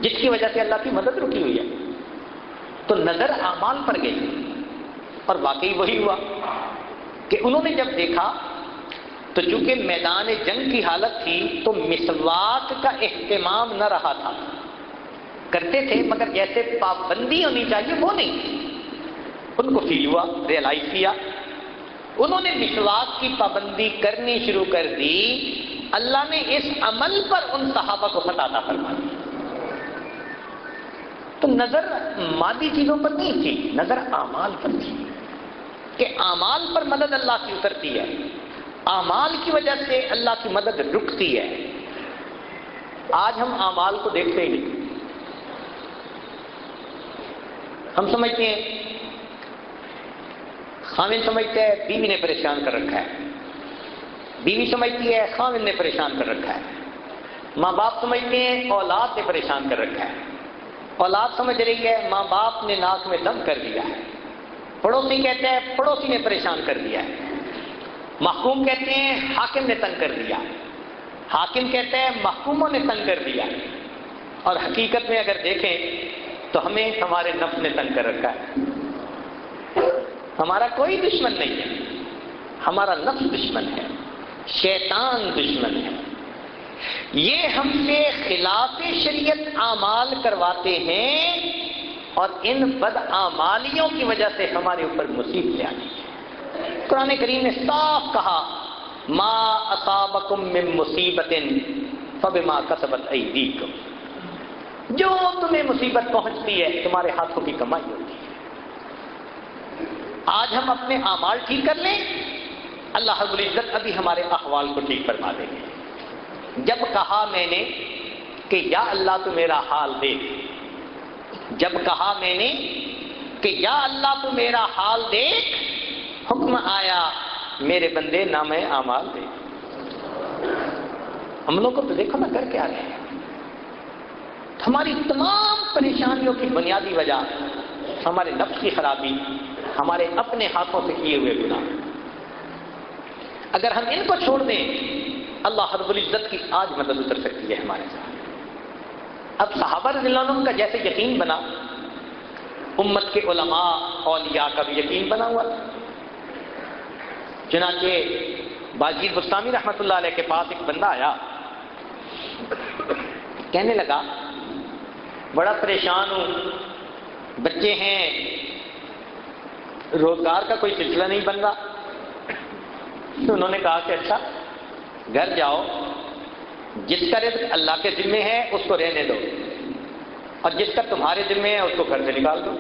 جس کی وجہ سے اللہ کی مدد رکی ہوئی ہے۔ تو نظر اعمال پر گئی اور واقعی وہی ہوا کہ انہوں نے جب دیکھا تو چونکہ میدان جنگ کی حالت تھی تو مسواک کا اہتمام نہ رہا تھا، کرتے تھے مگر جیسے پابندی ہونی چاہیے وہ نہیں تھی۔ ان کو فیل ہوا، ریئلائز کیا، انہوں نے مسواک کی پابندی کرنی شروع کر دی، اللہ نے اس عمل پر ان صحابہ کو فتح عطا فرما دی۔ تو نظر مادی چیزوں پر نہیں تھی، نظر اعمال پر تھی کہ اعمال پر مدد اللہ کی اترتی ہے۔ اعمال کی وجہ سے اللہ کی مدد رکتی ہے۔ آج ہم اعمال کو دیکھتے ہی نہیں۔ ہم سمجھتے ہیں، خاوند سمجھتا ہے بیوی نے پریشان کر رکھا ہے، بیوی سمجھتی ہے خاوند نے پریشان کر رکھا ہے، ماں باپ سمجھتے ہیں اولاد نے پریشان کر رکھا ہے، اولاد سمجھ رہی ہے ماں باپ نے ناک میں دم کر دیا ہے، پڑوسی کہتے ہیں پڑوسی نے پریشان کر دیا ہے، محکوم کہتے ہیں حاکم نے تنگ کر دیا، حاکم کہتے ہیں محکوموں نے تنگ کر دیا۔ اور حقیقت میں اگر دیکھیں تو ہمیں ہمارے نفس نے تنگ کر رکھا ہے۔ ہمارا کوئی دشمن نہیں ہے، ہمارا نفس دشمن ہے، شیطان دشمن ہے۔ یہ ہم سے خلاف شریعت اعمال کرواتے ہیں اور ان بد اعمالیوں کی وجہ سے ہمارے اوپر مصیبتیں آتی ہیں۔ قرآن کریم نے صاف کہا ما اصابکم من مصیبت فبما کسبت ایدیکم، جو تمہیں مصیبت پہنچتی ہے تمہارے ہاتھوں کی کمائی ہوتی ہے۔ آج ہم اپنے اعمال ٹھیک کر لیں، اللہ رب العزت ابھی ہمارے احوال کو ٹھیک فرما دیں گے۔ جب کہا میں نے کہ یا اللہ تو میرا حال دیکھ، جب کہا میں نے کہ یا اللہ تو میرا حال دیکھ، حکم آیا میرے بندے نامہ اعمال دے۔ ہم لوگ کو تو دیکھو نا کر کے آ رہے ہیں۔ ہماری تمام پریشانیوں کی بنیادی وجہ ہمارے نفس کی خرابی، ہمارے اپنے ہاتھوں سے کیے ہوئے گناہ۔ اگر ہم ان کو چھوڑ دیں اللہ رب العزت کی آج مدد اتر سکتی ہے ہمارے ساتھ۔ اب صحابہ رضی اللہ عنہم کا جیسے یقین بنا، امت کے علماء اولیاء کا بھی یقین بنا ہوا۔ چنانچہ باجیر بستامی رحمۃ اللہ علیہ کے پاس ایک بندہ آیا، کہنے لگا بڑا پریشان ہوں، بچے ہیں، روزگار کا کوئی سلسلہ نہیں بن رہا۔ تو انہوں نے کہا کہ اچھا گھر جاؤ، جس کا رزق اللہ کے ذمے ہے اس کو رہنے دو، اور جس کا تمہارے ذمے ہے اس کو گھر سے نکال دو۔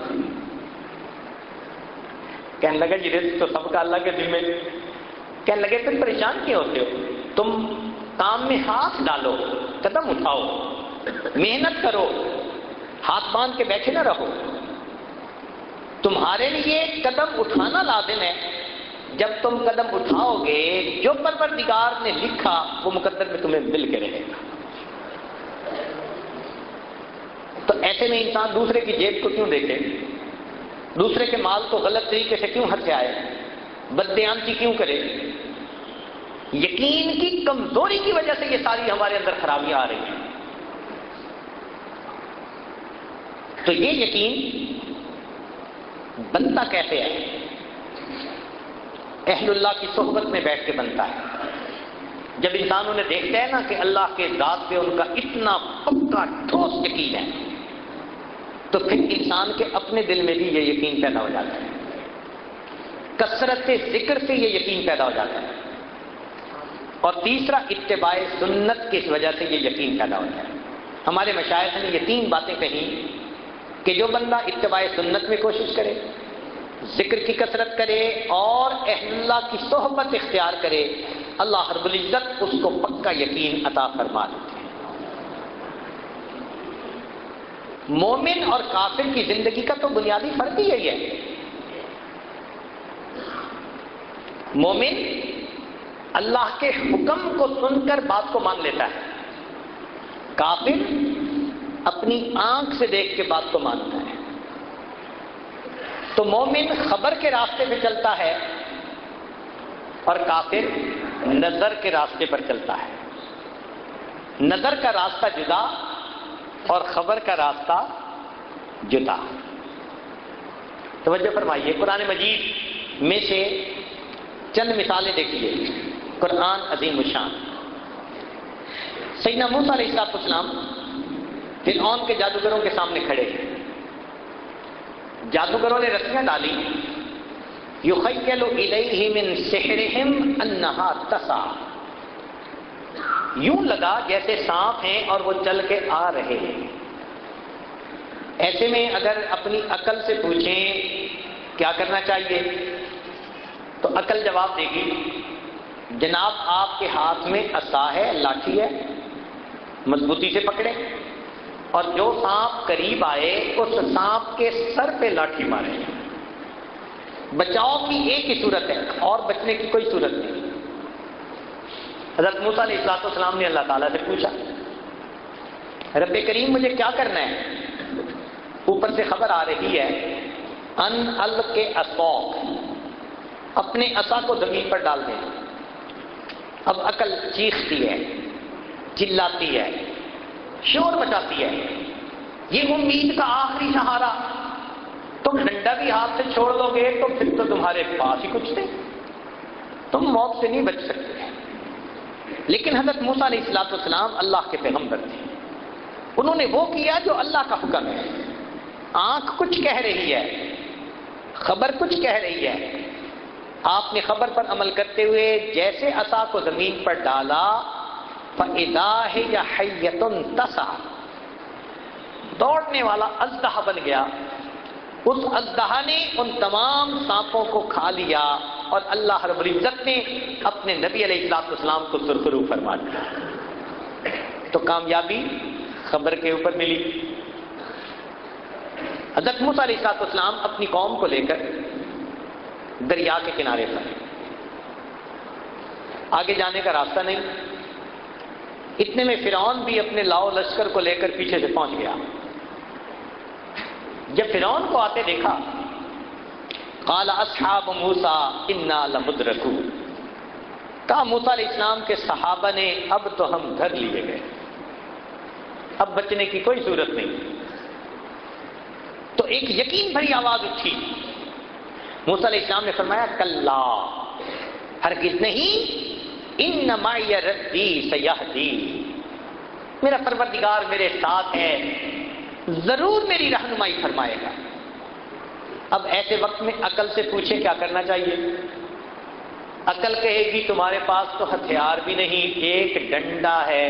کہنے لگا یہ رزق تو سب کا اللہ کے ذمے۔ کہنے لگے تم پریشان کیوں ہوتے ہو؟ تم کام میں ہاتھ ڈالو، قدم اٹھاؤ، محنت کرو، ہاتھ باندھ کے بیٹھے نہ رہو۔ تمہارے لیے قدم اٹھانا لازم ہے۔ جب تم قدم اٹھاؤ گے جو پروردگار نے لکھا وہ مقدر میں تمہیں مل کے رہے گا۔ تو ایسے میں انسان دوسرے کی جیب کو کیوں دیکھے، دوسرے کے مال کو غلط طریقے سے کیوں ہتھے آئے، بددیانتی کیوں کرے؟ یقین کی کمزوری کی وجہ سے یہ ساری ہمارے اندر خرابیاں آ رہی ہیں۔ تو یہ یقین بنتا کیسے ہے؟ اہل اللہ کی صحبت میں بیٹھ کے بنتا ہے۔ جب انسان انہیں دیکھتا ہے نا کہ اللہ کے ذات پہ ان کا اتنا پکا ٹھوس یقین ہے، تو پھر انسان کے اپنے دل میں بھی یہ یقین پیدا ہو جاتا ہے، کثرت ذکر سے یہ یقین پیدا ہو جاتا ہے۔ اور تیسرا اتباع سنت کی وجہ سے یہ یقین پیدا ہوتا ہے۔ ہمارے مشائخ نے یہ تین باتیں کہیں کہ جو بندہ اتباع سنت میں کوشش کرے، ذکر کی کثرت کرے اور اہل اللہ کی صحبت اختیار کرے، اللہ رب العزت اس کو پکا یقین عطا فرما دیتے ہیں۔ مومن اور کافر کی زندگی کا تو بنیادی فرق ہی یہی ہے۔ مومن اللہ کے حکم کو سن کر بات کو مان لیتا ہے، کافر اپنی آنکھ سے دیکھ کے بات کو مانتا ہے۔ تو مومن خبر کے راستے پہ چلتا ہے اور کافر نظر کے راستے پر چلتا ہے۔ نظر کا راستہ جدا اور خبر کا راستہ جدا۔ توجہ فرمائیے، قرآن مجید میں سے چند مثالیں دیکھیے۔ قرآن عظیم الشان، سیدنا موسیٰ علیہ السلام فرعون کے جادوگروں کے سامنے کھڑے ہیں۔ جادوگروں نے رسیاں ڈالی، یخیل الیہ من سحرہم انہا تسعی، یوں لگا جیسے سانپ ہیں اور وہ چل کے آ رہے ہیں۔ ایسے میں اگر اپنی عقل سے پوچھیں کیا کرنا چاہیے تو عقل جواب دے گی جناب آپ کے ہاتھ میں عصا ہے، لاٹھی ہے، مضبوطی سے پکڑے اور جو سانپ قریب آئے اس سانپ کے سر پہ لاٹھی مارے۔ بچاؤ کی ایک ہی صورت ہے اور بچنے کی کوئی صورت نہیں۔ حضرت موسیٰ علیہ السلام نے اللہ تعالیٰ سے پوچھا رب کریم مجھے کیا کرنا ہے؟ اوپر سے خبر آ رہی ہے ان الق عصاک، اپنے عصا کو زمین پر ڈال دیں۔ اب عقل چیختی ہے، چلاتی ہے، شور مچاتی ہے، یہ امید کا آخری سہارا، تم ڈنڈا بھی ہاتھ سے چھوڑ دو گے تو پھر تو تمہارے پاس ہی کچھ تھے، تم موت سے نہیں بچ سکتے۔ لیکن حضرت موسیٰ علیہ السلام اللہ کے پیغمبر تھے، انہوں نے وہ کیا جو اللہ کا حکم ہے۔ آنکھ کچھ کہہ رہی ہے، خبر کچھ کہہ رہی ہے، آپ نے خبر پر عمل کرتے ہوئے جیسے عصا کو زمین پر ڈالا فَإِذَا هِيَ حَيَّةٌ تَسْعَىٰ، دوڑنے والا اژدہا بن گیا۔ اس اژدہا نے ان تمام سانپوں کو کھا لیا اور اللہ رب العزت نے اپنے نبی علیہ السلام کو سرخرو فرما دیا۔ تو کامیابی خبر کے اوپر ملی۔ حضرت موسیٰ علیہ السلام اپنی قوم کو لے کر دریا کے کنارے پر، آگے جانے کا راستہ نہیں، اتنے میں فرعون بھی اپنے لاؤ لشکر کو لے کر پیچھے سے پہنچ گیا۔ جب فرعون کو آتے دیکھا قال اصحاب موسیٰ انا لمدرکون، کہا موسیٰ علیہ السلام کے صحابہ نے اب تو ہم دھر لیے گئے، اب بچنے کی کوئی صورت نہیں۔ تو ایک یقین بھری آواز اٹھی، موسیٰ علیہ السلام نے فرمایا کلا، ہرگز نہیں، ان معی ربی سیہدی، میرا پروردگار میرے ساتھ ہے، ضرور میری رہنمائی فرمائے گا۔ اب ایسے وقت میں عقل سے پوچھے کیا کرنا چاہیے؟ عقل کہے گی تمہارے پاس تو ہتھیار بھی نہیں، ایک ڈنڈا ہے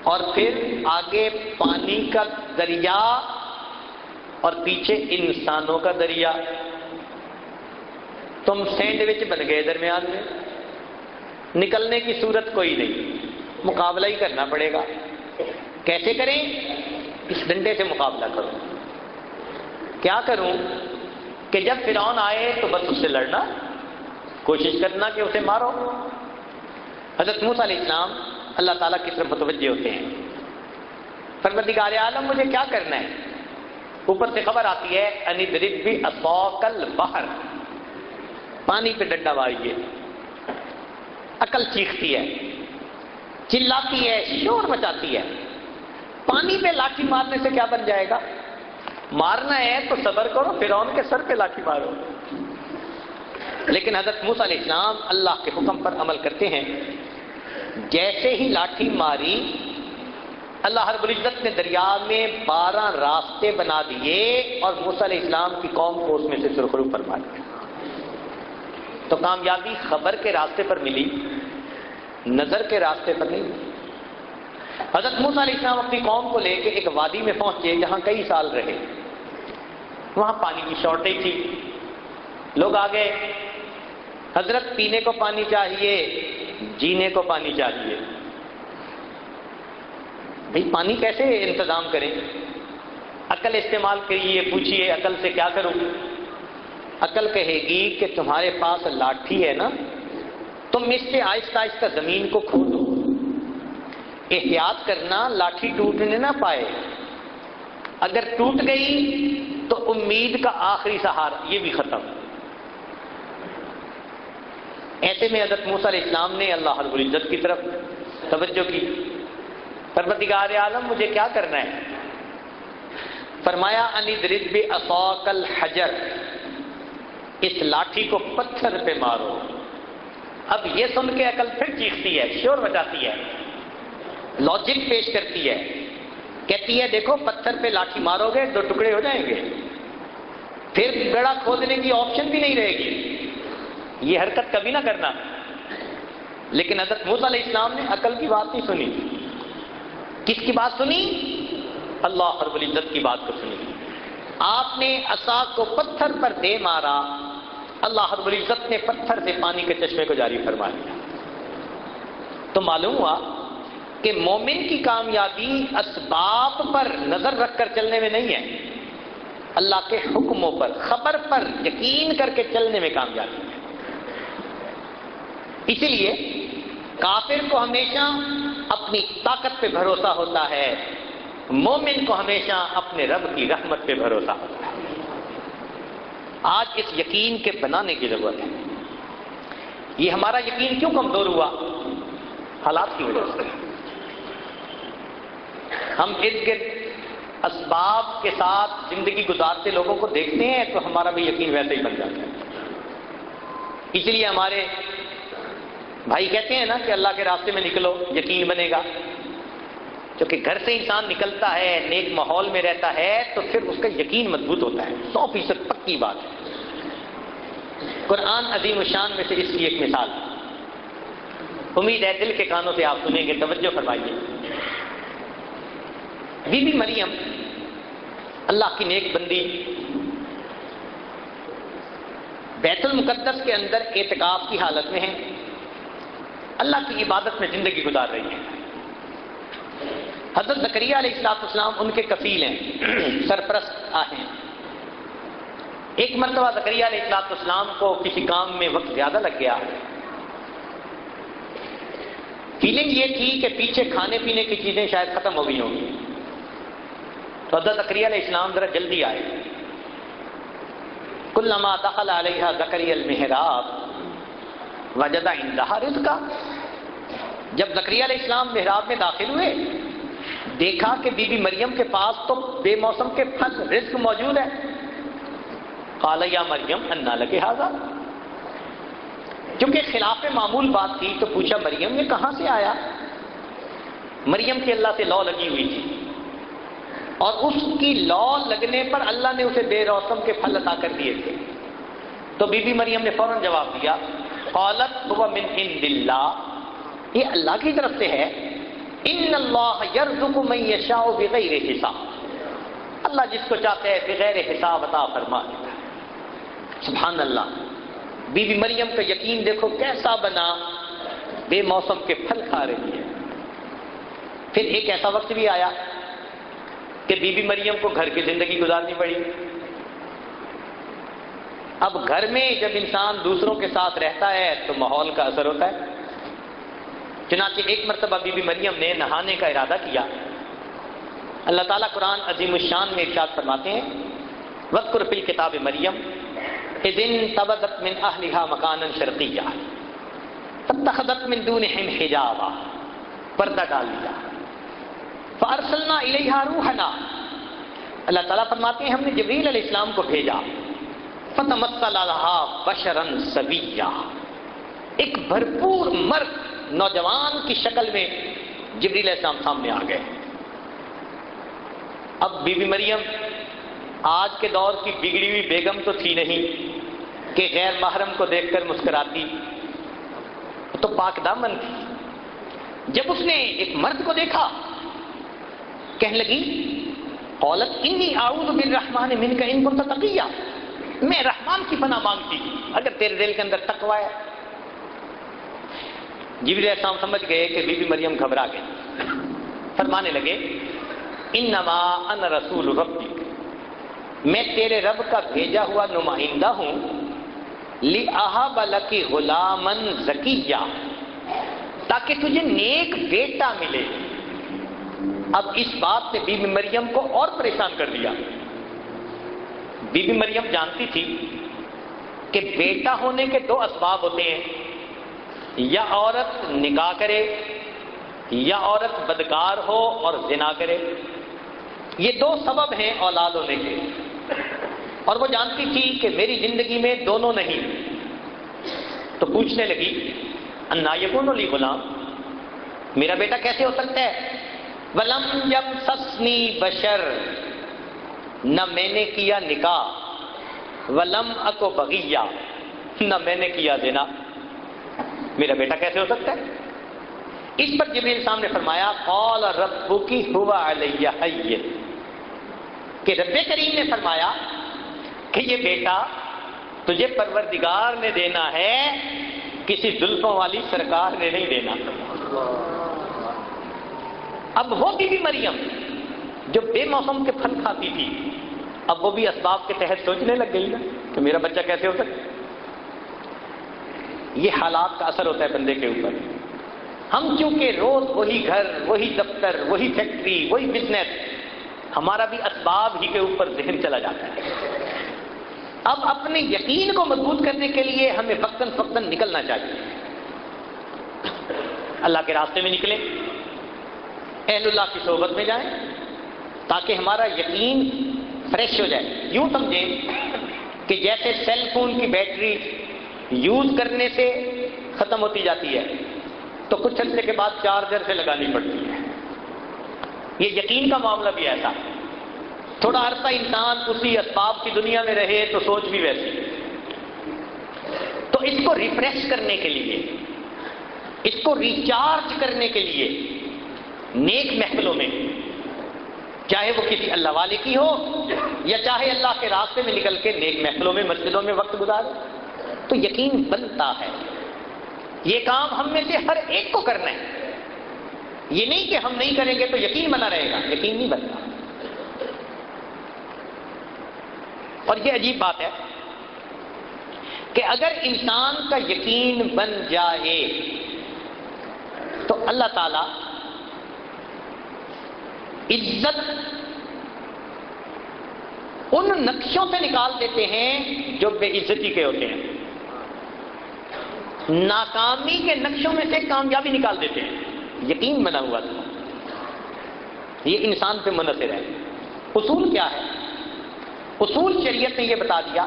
اور پھر آگے پانی کا دریا اور پیچھے انسانوں کا دریا، تم سینڈوچ بن گئے درمیان میں، نکلنے کی صورت کوئی نہیں، مقابلہ ہی کرنا پڑے گا۔ کیسے کریں؟ اس ڈنڈے سے مقابلہ کرو۔ کیا کروں کہ جب فرعون آئے تو بس اس سے لڑنا، کوشش کرنا کہ اسے مارو۔ حضرت موسیٰ علیہ السلام اللہ تعالیٰ کی طرف متوجہ ہوتے ہیں، پروردگار عالم مجھے کیا کرنا ہے؟ اوپر سے خبر آتی ہے ان اضرب بعصاک البحر، پانی پہ ڈنڈا ماریے۔ عقل چیختی ہے، چلاتی ہے، شور مچاتی ہے، پانی پہ لاٹھی مارنے سے کیا بن جائے گا؟ مارنا ہے تو صبر کرو، فرعون کے سر پہ لاٹھی مارو۔ لیکن حضرت موسیٰ علیہ السلام اللہ کے حکم پر عمل کرتے ہیں، جیسے ہی لاٹھی ماری اللہ رب العزت نے دریا میں 12 راستے بنا دیے اور موسیٰ علیہ السلام کی قوم کو اس میں سے سرخرو فرما دیا۔ تو کامیابی خبر کے راستے پر ملی، نظر کے راستے پر نہیں۔ حضرت موسیٰ علیہ السلام اپنی قوم کو لے کے ایک وادی میں پہنچے جہاں کئی سال رہے، وہاں پانی کی شارٹیج تھی، لوگ آ گئے، حضرت پینے کو پانی چاہیے، جینے کو پانی چاہیے، بھئی پانی کیسے انتظام کریں؟ عقل استعمال کریے، پوچھیے عقل سے کیا کروں؟ عقل کہے گی کہ تمہارے پاس لاٹھی ہے نا، تم اس سے آہستہ آہستہ زمین کو کھودو، احتیاط کرنا لاٹھی ٹوٹنے نہ پائے، اگر ٹوٹ گئی تو امید کا آخری سہارا یہ بھی ختم۔ ایسے میں حضرت موسیٰ علیہ السلام نے اللہ رب العزت کی طرف توجہ کی، پروردگار عالم مجھے کیا کرنا ہے؟ فرمایا ان اضرب بعصاک الحجر، اس لاٹھی کو پتھر پہ مارو۔ اب یہ سن کے عقل پھر چیختی ہے، شور مچاتی ہے، لاجک پیش کرتی ہے، کہتی ہے دیکھو پتھر پہ لاٹھی مارو گے 2 ٹکڑے ہو جائیں گے، پھر گڑھا کھودنے کی آپشن بھی نہیں رہے گی، یہ حرکت کبھی نہ کرنا۔ لیکن حضرت موسیٰ علیہ السلام نے عقل کی بات نہیں سنی، کس کی بات سنی؟ اللہ رب العزت کی بات کو سنی۔ آپ نے عصا کو پتھر پر دے مارا، اللہ رب العزت نے پتھر سے پانی کے چشمے کو جاری فرما دیا۔ تو معلوم ہوا کہ مومن کی کامیابی اسباب پر نظر رکھ کر چلنے میں نہیں ہے، اللہ کے حکموں پر، خبر پر یقین کر کے چلنے میں کامیابی ہے۔ اسی لیے کافر کو ہمیشہ اپنی طاقت پہ بھروسہ ہوتا ہے، مومن کو ہمیشہ اپنے رب کی رحمت پہ بھروسہ ہوتا ہے۔ آج اس یقین کے بنانے کی ضرورت ہے۔ یہ ہمارا یقین کیوں کمزور ہوا؟ حالات کی وجہ سے۔ ہم ارد گرد اسباب کے ساتھ زندگی گزارتے لوگوں کو دیکھتے ہیں تو ہمارا بھی یقین ویسے ہی بن جاتا ہے۔ اس لیے ہمارے بھائی کہتے ہیں نا کہ اللہ کے راستے میں نکلو یقین بنے گا۔ کیونکہ گھر سے انسان نکلتا ہے، نیک ماحول میں رہتا ہے تو پھر اس کا یقین مضبوط ہوتا ہے، 100% پکی بات ہے۔ قرآن عظیم الشان میں سے اس کی ایک مثال، امید ہے دل کے کانوں سے آپ سنیں گے، توجہ فرمائیے۔ بی بی مریم اللہ کی نیک بندی بیت المقدس کے اندر اعتکاف کی حالت میں ہے، اللہ کی عبادت میں زندگی گزار رہی ہے۔ حضرت زکریا علیہ السلام ان کے کفیل ہیں، سرپرست ہیں۔ ایک مرتبہ زکریا علیہ السلام کو کسی کام میں وقت زیادہ لگ گیا، فیلنگ یہ تھی کہ پیچھے کھانے پینے کی چیزیں شاید ختم ہو گئی ہوں گی، تو حضرت زکریا علیہ السلام ذرا جلدی آئے۔ کلما دخل علیہا زکریا المحراب وجد عندہا رزقا، جب زکریا علیہ السلام محراب میں داخل ہوئے دیکھا کہ بی بی مریم کے پاس تو بے موسم کے پھل رزق موجود ہے۔ قال یا مریم انا لک ھذا، کیونکہ خلاف معمول بات تھی تو پوچھا مریم یہ کہاں سے آیا؟ مریم کی اللہ سے لو لگی ہوئی تھی، اور اس کی لو لگنے پر اللہ نے اسے بے موسم کے پھل عطا کر دیے تھے۔ تو بی بی مریم نے فوراً جواب دیا، قالت هو من عند اللہ، یہ اللہ کی طرف سے ہے، ان اللہ یرزق من یشاء بغیر حساب، اللہ جس کو چاہتے ہے بغیر حساب عطا فرما دیتا ہے۔ سبحان اللہ، بی بی مریم کا یقین دیکھو کیسا بنا، بے موسم کے پھل کھا رہی ہے۔ پھر ایک ایسا وقت بھی آیا کہ بی بی مریم کو گھر کی زندگی گزارنی پڑی۔ اب گھر میں جب انسان دوسروں کے ساتھ رہتا ہے تو ماحول کا اثر ہوتا ہے۔ چنانچہ ایک مرتبہ بی بی مریم نے نہانے کا ارادہ کیا۔ اللہ تعالیٰ قرآن عظیم الشان میں ارشاد فرماتے ہیں، وَاذْكُرْ فِي الْكِتَابِ مَرْيَمَ إِذِ انتبذت من أهلها مكانا شرقيا فاتخذت من دونهم حجابا، پردہ ڈال دیا، فارسلنا الیہا روحنا، اللہ تعالیٰ فرماتے ہیں ہم نے جبریل علیہ السلام کو بھیجا، فتمثل لها بشرا سویا، ایک بھرپور مرد نوجوان کی شکل میں جبریل علیہ السلام سامنے آ گئے۔ اب بی بی مریم آج کے دور کی بگڑی ہوئی بیگم تو تھی نہیں کہ غیر محرم کو دیکھ کر مسکراتی، تو پاک دامن تھی۔ جب اس نے ایک مرد کو دیکھا کہنے لگی، قالت انی اعوذ بالرحمن منک ان کنت تقیا، میں رحمان کی پناہ مانگتی اگر تیرے دل کے اندر تقوی ہے۔ جبریل علیہ السلام سمجھ گئے کہ بی بی مریم گھبرا گئی، فرمانے لگے انما انا رسول ربی، میں تیرے رب کا بھیجا ہوا نمائندہ ہوں، لِأَهَبَ لَكِ غُلَامًا زَكِيًّا، تاکہ تجھے نیک بیٹا ملے۔ اب اس بات نے بی بی مریم کو اور پریشان کر دیا۔ بی بی مریم جانتی تھی کہ بیٹا ہونے کے دو اسباب ہوتے ہیں، یا عورت نکاح کرے یا عورت بدکار ہو اور زنا کرے، یہ دو سبب ہیں اولاد ہونے کے، اور وہ جانتی تھی کہ میری زندگی میں دونوں نہیں۔ تو پوچھنے لگی انا یکون لی غلام، میرا بیٹا کیسے ہو سکتا ہے؟ ولم یمسسنی بشر، نہ میں نے کیا نکاح، ولم اکو بغیہ، نہ میں نے کیا زنا، میرا بیٹا کیسے ہو سکتا ہے؟ اس پر جبریل السلام نے فرمایا قال ربک هو علی ہین، کہ رب کریم نے فرمایا کہ یہ بیٹا تجھے پروردگار نے دینا ہے، کسی زلفوں والی سرکار نے نہیں دینا۔ اب وہ بی بی مریم جو بے موسم کے پھل کھاتی تھی، اب وہ بھی اسباب کے تحت سوچنے لگ گئی نا کہ میرا بچہ کیسے ہو سکتا۔ یہ حالات کا اثر ہوتا ہے بندے کے اوپر۔ ہم چونکہ روز وہی گھر، وہی دفتر، وہی فیکٹری، وہی بزنس، ہمارا بھی اسباب ہی کے اوپر ذہن چلا جاتا ہے۔ اب اپنے یقین کو مضبوط کرنے کے لیے ہمیں وقتاً فوقتاً نکلنا چاہیے، اللہ کے راستے میں نکلیں، اہل اللہ کی صحبت میں جائیں تاکہ ہمارا یقین فریش ہو جائے۔ یوں سمجھیں کہ جیسے سیل فون کی بیٹری یوز کرنے سے ختم ہوتی جاتی ہے تو کچھ عرصے کے بعد چارجر سے لگانی پڑتی ہے، یہ یقین کا معاملہ بھی ایسا۔ تھوڑا عرصہ انسان اسی اسباب کی دنیا میں رہے تو سوچ بھی ویسی۔ تو اس کو ریفریش کرنے کے لیے، اس کو ریچارج کرنے کے لیے نیک محفلوں میں، چاہے وہ کسی اللہ والے کی ہو یا چاہے اللہ کے راستے میں نکل کے نیک محفلوں میں، مسجدوں میں وقت گزارے، تو یقین بنتا ہے۔ یہ کام ہم میں سے ہر ایک کو کرنا ہے، یہ نہیں کہ ہم نہیں کریں گے تو یقین بنا رہے گا، یقین نہیں بنتا۔ اور یہ عجیب بات ہے کہ اگر انسان کا یقین بن جائے تو اللہ تعالی عزت ان نقشوں سے نکال دیتے ہیں جو بے عزتی کے ہوتے ہیں، ناکامی کے نقشوں میں سے کامیابی نکال دیتے ہیں۔ یقین بنا ہوا تھا، یہ انسان پہ منحصر ہے۔ اصول کیا ہے؟ اصول شریعت نے یہ بتا دیا،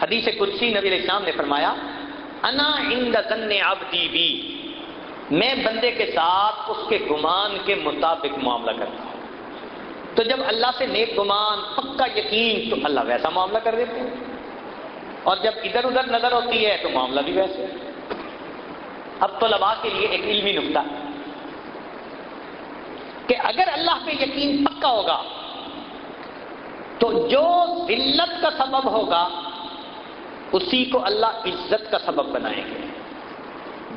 حدیث قدسی نبی علیہ السلام نے فرمایا، انا عند ظن عبدی بی، میں بندے کے ساتھ اس کے گمان کے مطابق معاملہ کرتا ہوں۔ تو جب اللہ سے نیک گمان، پکا یقین، تو اللہ ویسا معاملہ کر دیتے ہیں، اور جب ادھر ادھر نظر ہوتی ہے تو معاملہ بھی ویسے۔ اب طلباء کے لیے ایک علمی نکتہ کہ اگر اللہ پہ یقین پکا ہوگا تو جو ذلت کا سبب ہوگا اسی کو اللہ عزت کا سبب بنائیں گے،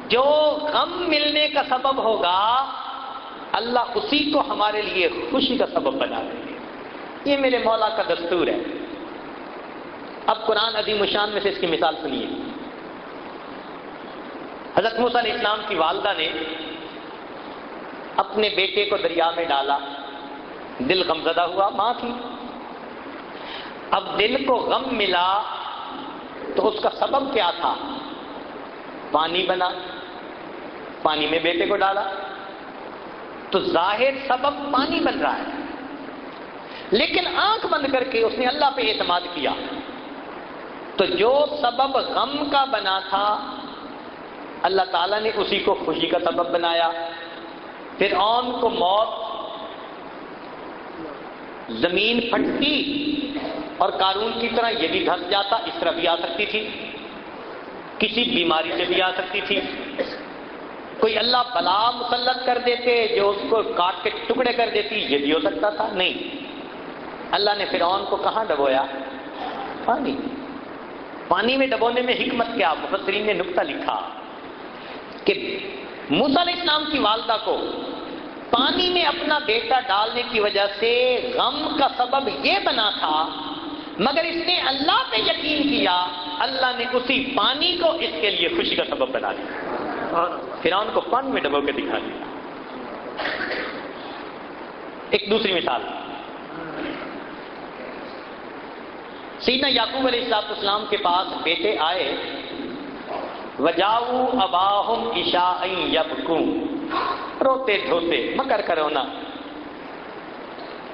جو غم ملنے کا سبب ہوگا اللہ اسی کو ہمارے لیے خوشی کا سبب بنا دیں گے۔ یہ میرے مولا کا دستور ہے۔ اب قرآن عظیم الشان میں سے اس کی مثال سنیے۔ حضرت موسیٰ علیہ السلام کی والدہ نے اپنے بیٹے کو دریا میں ڈالا، دل غمزدہ ہوا، ماں تھی، اب دل کو غم ملا تو اس کا سبب کیا تھا؟ پانی بنا، پانی میں بیٹے کو ڈالا تو ظاہر سبب پانی بن رہا ہے، لیکن آنکھ بند کر کے اس نے اللہ پہ اعتماد کیا تو جو سبب غم کا بنا تھا اللہ تعالیٰ نے اسی کو خوشی کا سبب بنایا۔ فرعون کو موت، زمین پھٹتی اور قارون کی طرح یہ بھی دھس جاتا، اس طرح بھی آ سکتی تھی، کسی بیماری سے بھی آ سکتی تھی، کوئی اللہ بلا مسلط کر دیتے جو اس کو کاٹ کے ٹکڑے کر دیتی، یہ بھی ہو سکتا تھا۔ نہیں، اللہ نے فرعون کو کہاں ڈبویا؟ پانی۔ پانی میں ڈبونے میں حکمت کیا؟ مفسرین نے نکتہ لکھا کہ موسیٰ علیہ السلام کی والدہ کو پانی میں اپنا بیٹا ڈالنے کی وجہ سے غم کا سبب یہ بنا تھا، مگر اس نے اللہ پہ یقین کیا، اللہ نے اسی پانی کو اس کے لیے خوشی کا سبب بنا دیا، فرعون کو پانی میں ڈبو کے دکھا دیا۔ ایک دوسری مثال، سیدنا یعقوب علیہ السلام کے پاس بیٹے آئے، وجاؤ اباہم عشاء یبکون، روتے دھوتے مکر کرونا،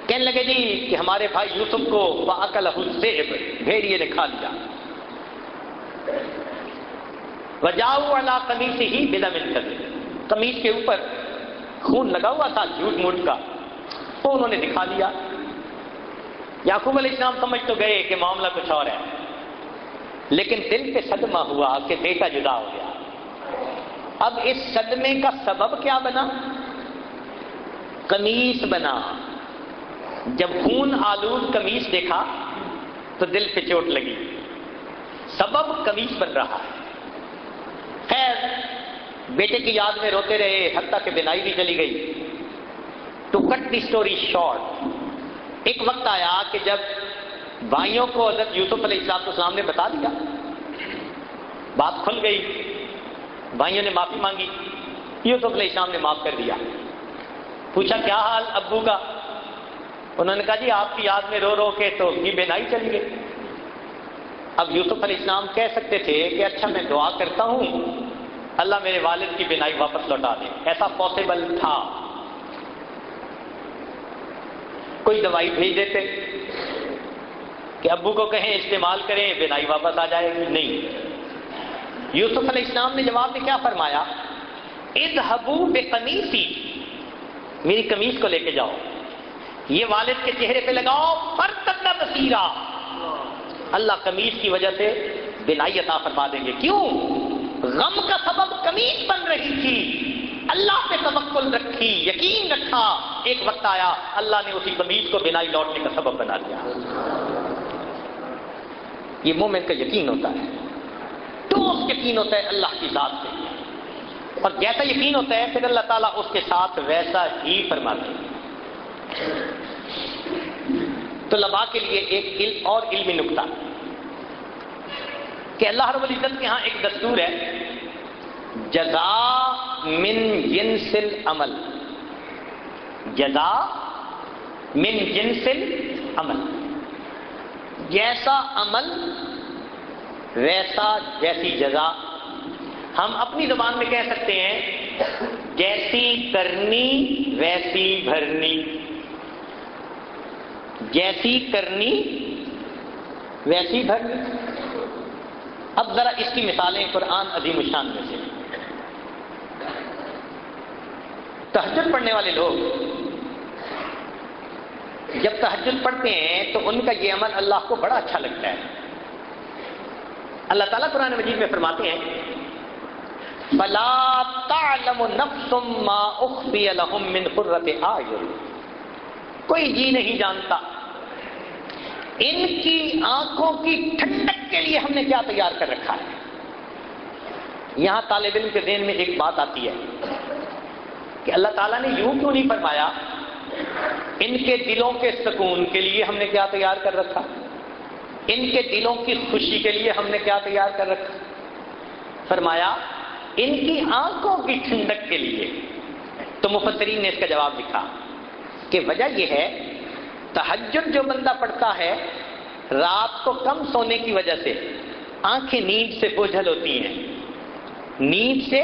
کہنے لگے جی کہ ہمارے بھائی یوسف کو فاکلہ الذئب، بھیڑیے نے کھا لیا۔ وجاؤ علی قمیصہ بدم کذب، قمیص کے اوپر خون لگا ہوا تھا جھوٹ موٹ کا، تو انہوں نے دکھا دیا۔ یعقوب علیہ السلام سمجھ تو گئے کہ معاملہ کچھ اور ہے، لیکن دل پہ صدمہ ہوا کہ بیٹا جدا ہو گیا۔ اب اس صدمے کا سبب کیا بنا؟ قمیص بنا۔ جب خون آلود قمیص دیکھا تو دل پہ چوٹ لگی، سبب قمیص بن رہا ہے۔ خیر بیٹے کی یاد میں روتے رہے، حتیٰ کہ بینائی بھی چلی گئی۔ To cut the story short, ایک وقت آیا کہ جب بھائیوں کو حضرت یوسف علیہ السلام نے بتا دیا، بات کھل گئی، بھائیوں نے معافی مانگی، یوسف علیہ السلام نے معاف کر دیا۔ پوچھا کیا حال ابو کا؟ انہوں نے کہا جی آپ کی یاد میں رو رو کے تو یہ بینائی چلی گئی۔ اب یوسف علیہ السلام کہہ سکتے تھے کہ اچھا میں دعا کرتا ہوں اللہ میرے والد کی بینائی واپس لوٹا دے، ایسا پاسبل تھا، کوئی دوائی بھیج دیتے کہ ابو کو کہیں استعمال کریں بینائی واپس آ جائے گی، نہیں۔ یوسف علیہ السلام نے جواب میں کیا فرمایا؟ اذهبوا بقمیصی، میری قمیص کو لے کے جاؤ، یہ والد کے چہرے پہ لگاؤ، فرتد بصیرا، اللہ قمیص کی وجہ سے بینائی عطا فرما دیں گے۔ کیوں؟ غم کا سبب قمیص بن رہی تھی، اللہ پہ توکل رکھی، یقین رکھا، ایک وقت آیا اللہ نے اسی قمیص کو بینائی لوٹنے کا سبب بنا دیا۔ یہ مومن کا یقین ہوتا ہے، ٹھوس یقین ہوتا ہے اللہ کی ذات سے، اور جیسا یقین ہوتا ہے پھر اللہ تعالیٰ اس کے ساتھ ویسا ہی فرماتے ہیں۔ طلباء کے لیے ایک اور علمی نکتہ کہ اللہ رب العزت کے ہاں ایک دستور ہے، جزاء من جنس العمل، جزاء من جنس العمل، جیسا عمل جیسی جزا۔ ہم اپنی زبان میں کہہ سکتے ہیں جیسی کرنی ویسی بھرنی، جیسی کرنی ویسی بھرنی۔ اب ذرا اس کی مثالیں قرآن عظیم الشان میں سے۔ تہجد پڑھنے والے لوگ جب تہجد پڑھتے ہیں تو ان کا یہ عمل اللہ کو بڑا اچھا لگتا ہے۔ اللہ تعالیٰ قرآن مجید میں فرماتے ہیں فَلَا تَعْلَمُ نَفْسٌ مَّا أُخْفِيَ لَهُم مِّن قُرَّةِ أَعْيُنٍ، کوئی جی نہیں جانتا ان کی آنکھوں کی ٹھنڈک کے لیے ہم نے کیا تیار کر رکھا ہے۔ یہاں طالب علم کے ذہن میں ایک بات آتی ہے کہ اللہ تعالیٰ نے یوں کیوں نہیں فرمایا ان کے دلوں کے سکون کے لیے ہم نے کیا تیار کر رکھا، ان کے دلوں کی خوشی کے لیے ہم نے کیا تیار کر رکھا؟ فرمایا ان کی آنکھوں کی ٹھنڈک کے لیے۔ تو مفسرین نے اس کا جواب لکھا کہ وجہ یہ ہے تہجد جو بندہ پڑھتا ہے رات کو کم سونے کی وجہ سے آنکھیں نیند سے بوجھل ہوتی ہیں، نیند سے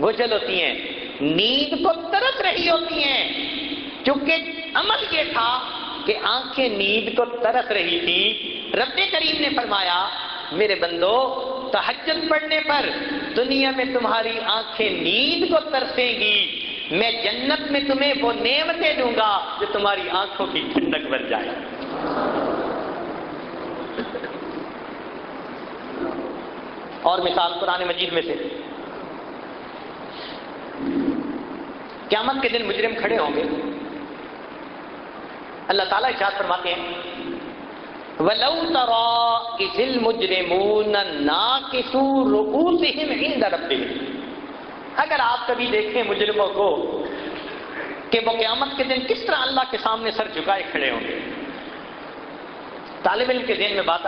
بوجھل ہوتی ہیں، نیند کو ترس رہی ہوتی ہیں، چونکہ عمل یہ تھا کہ آنکھیں نیند کو ترس رہی تھی۔ رب کریم نے فرمایا میرے بندو تہجد پڑھنے پر دنیا میں تمہاری آنکھیں نیند کو ترسیں گی، میں جنت میں تمہیں وہ نعمتیں دوں گا جو تمہاری آنکھوں کی ٹھنڈک بن جائے۔ اور مثال قرآن مجید میں سے، قیامت کے دن مجرم کھڑے ہوں گے، اللہ تعالیٰ ارشاد فرماتے ہیں وَلَوْ تَرَىٰ إِذِ الْمُجْرِمُونَ نَاكِسُو رُءُوسِهِمْ عِندَ رَبِّهِمْ، اگر آپ کبھی دیکھیں مجرموں کو کہ وہ قیامت کے دن کس طرح اللہ کے سامنے سر جھکائے کھڑے ہوں گے۔ طالب علم کے ذہن میں بات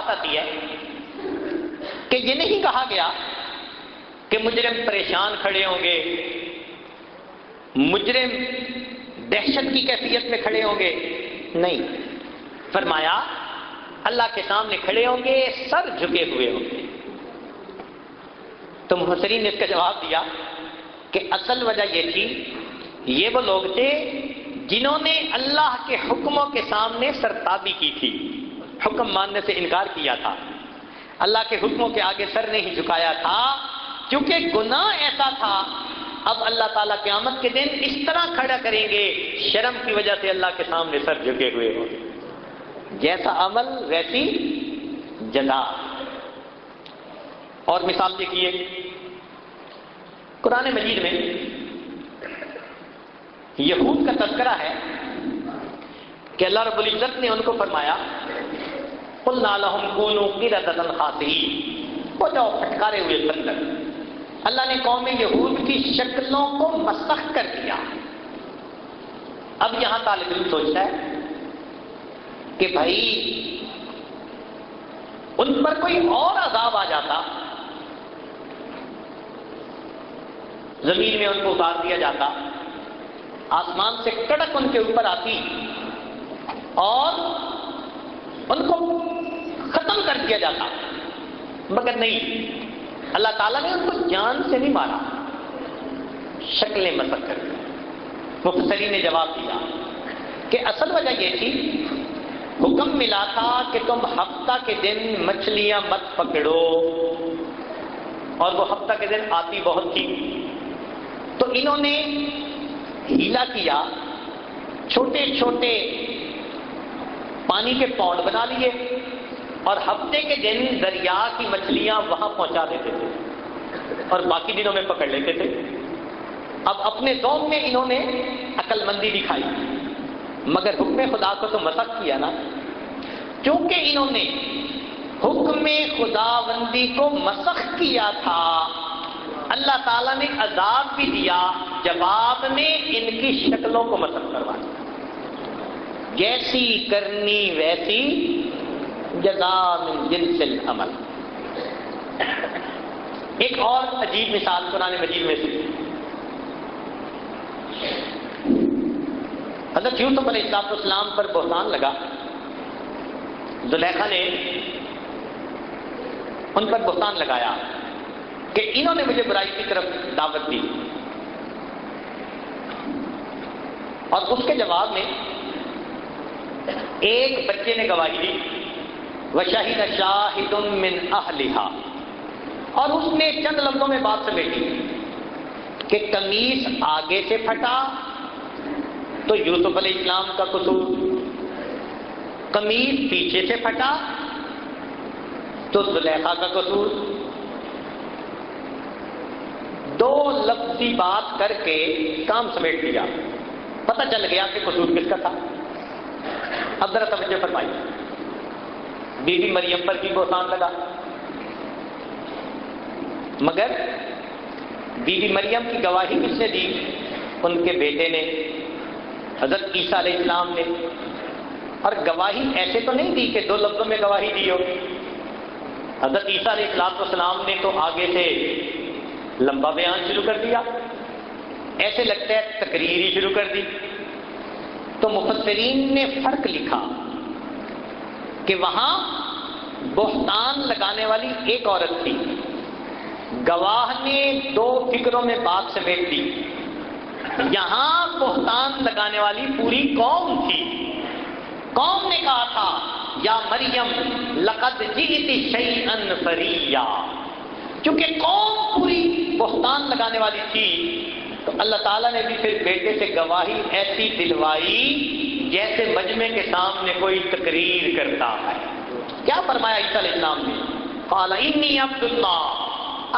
آتی ہے کہ یہ نہیں کہا گیا کہ مجرم پریشان کھڑے ہوں گے، مجرم دہشت کی کیفیت میں کھڑے ہوں گے، نہیں، فرمایا اللہ کے سامنے کھڑے ہوں گے سر جھکے ہوئے ہوں گے۔ تو مفسرین نے اس کا جواب دیا کہ اصل وجہ یہ تھی یہ وہ لوگ تھے جنہوں نے اللہ کے حکموں کے سامنے سرتابی کی تھی، حکم ماننے سے انکار کیا تھا، اللہ کے حکموں کے آگے سر نہیں جھکایا تھا، کیونکہ گناہ ایسا تھا۔ اب اللہ تعالیٰ قیامت کے دن اس طرح کھڑا کریں گے شرم کی وجہ سے اللہ کے سامنے سر جھکے ہوئے ہوں گے، جیسا عمل ویسی جزا۔ اور مثال دیکھیے قرآن مجید میں یہود کا تذکرہ ہے کہ اللہ رب العزت نے ان کو فرمایا قلنا لهم كونوا قردة خاسئين، وہ جاؤ پھٹکارے ہوئے بندر۔ اللہ نے قوم یہود کی شکلوں کو مسخ کر دیا۔ اب یہاں طالب علم سوچتا ہے کہ بھائی ان پر کوئی اور عذاب آ جاتا، زمین میں ان کو اتار دیا جاتا، آسمان سے کڑک ان کے اوپر آتی اور ان کو ختم کر دیا جاتا، مگر نہیں، اللہ تعالیٰ نے ان کو جان سے نہیں مارا، شکلیں مسخ کر دی۔ مفسرین نے جواب دیا کہ اصل وجہ یہ تھی، حکم ملا تھا کہ تم ہفتہ کے دن مچھلیاں مت پکڑو، اور وہ ہفتہ کے دن آتی بہت تھی، تو انہوں نے ہیلا کیا، چھوٹے چھوٹے پانی کے پونڈ بنا لیے اور ہفتے کے دن دریا کی مچھلیاں وہاں پہنچا دیتے تھے اور باقی دنوں میں پکڑ لیتے تھے۔ اب اپنے ذوق میں انہوں نے عقل مندی دکھائی، مگر حکم خدا کو تو مسخ کیا نا۔ کیونکہ انہوں نے حکم خداوندی کو مسخ کیا تھا، اللہ تعالیٰ نے عذاب بھی دیا، جواب میں ان کی شکلوں کو مسخ کروا دیا۔ جیسی کرنی ویسی جزا من جنس العمل۔ ایک اور عجیب مثال قرآن مجید میں سے، حضرت یوسف علیہ السلام پر بہتان لگا، زلیخا نے ان پر بہتان لگایا کہ انہوں نے مجھے برائی کی طرف دعوت دی، اور اس کے جواب میں ایک بچے نے گواہی دی، وَشَهِدَ شَاهِدٌ مِّنْ أَهْلِهَا، اور اس نے چند لفظوں میں بات سمیٹی کہ قمیص آگے سے پھٹا تو یوسف علیہ السلام کا قصور، قمیص پیچھے سے پھٹا تو زلیخا کا قصور۔ دو لفظی بات کر کے کام سمیٹ دیا، پتہ چل گیا کہ قصور کس کا تھا۔ اب ذرا توجہ فرمائیے، بی بی مریم پر بھی بہتان لگا، مگر بی بی مریم کی گواہی کس نے دی؟ ان کے بیٹے نے، حضرت عیسیٰ علیہ السلام نے۔ اور گواہی ایسے تو نہیں دی کہ دو لفظوں میں گواہی دی ہو، حضرت عیسیٰ علیہ السلام نے تو آگے سے لمبا بیان شروع کر دیا، ایسے لگتا ہے تقریر ہی شروع کر دی۔ تو مفسرین نے فرق لکھا کہ وہاں بہتان لگانے والی ایک عورت تھی، گواہ نے دو فکروں میں بات سمیٹ دی، یہاں بہتان لگانے والی پوری قوم تھی۔ قوم نے کہا تھا یا مریم لقد جئت شیئا فریا، کیونکہ قوم پوری بہتان لگانے والی تھی، تو اللہ تعالیٰ نے بھی پھر بیٹے سے گواہی ایسی دلوائی جیسے مجمع کے سامنے کوئی تقریر کرتا ہے۔ کیا فرمایا عیسیٰ علیہ السلام نے؟ قال انی عبد اللہ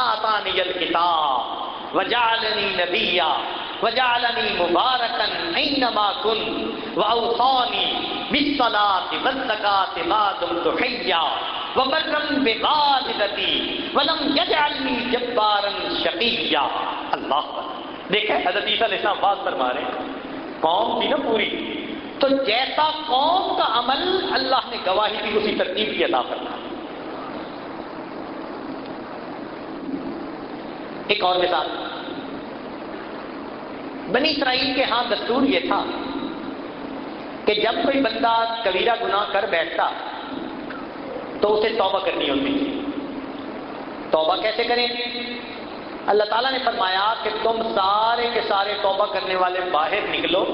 آتانی الکتاب وجعلنی نبیا وجعلنی مبارکا اینما کنت واوصانی بالصلاۃ والزکاۃ ما دمت حیا وبرا بوالدتی ولم یجعلنی جبارا شقیا۔ اللہ دیکھیں حضرت عیسیٰ علیہ السلام بات فرما رہے ہیں، قوم تھی نا پوری، تو جیسا قوم کا عمل اللہ نے گواہی دی اسی ترتیب کی عطا فرما۔ ایک اور مثال، بنی اسرائیل کے ہاں دستور یہ تھا کہ جب کوئی بندہ کبیرہ گناہ کر بیٹھتا تو اسے توبہ کرنی ہوتی تھی۔ توبہ کیسے کریں؟ اللہ تعالیٰ نے فرمایا کہ تم سارے کے سارے توبہ کرنے والے باہر نکلو،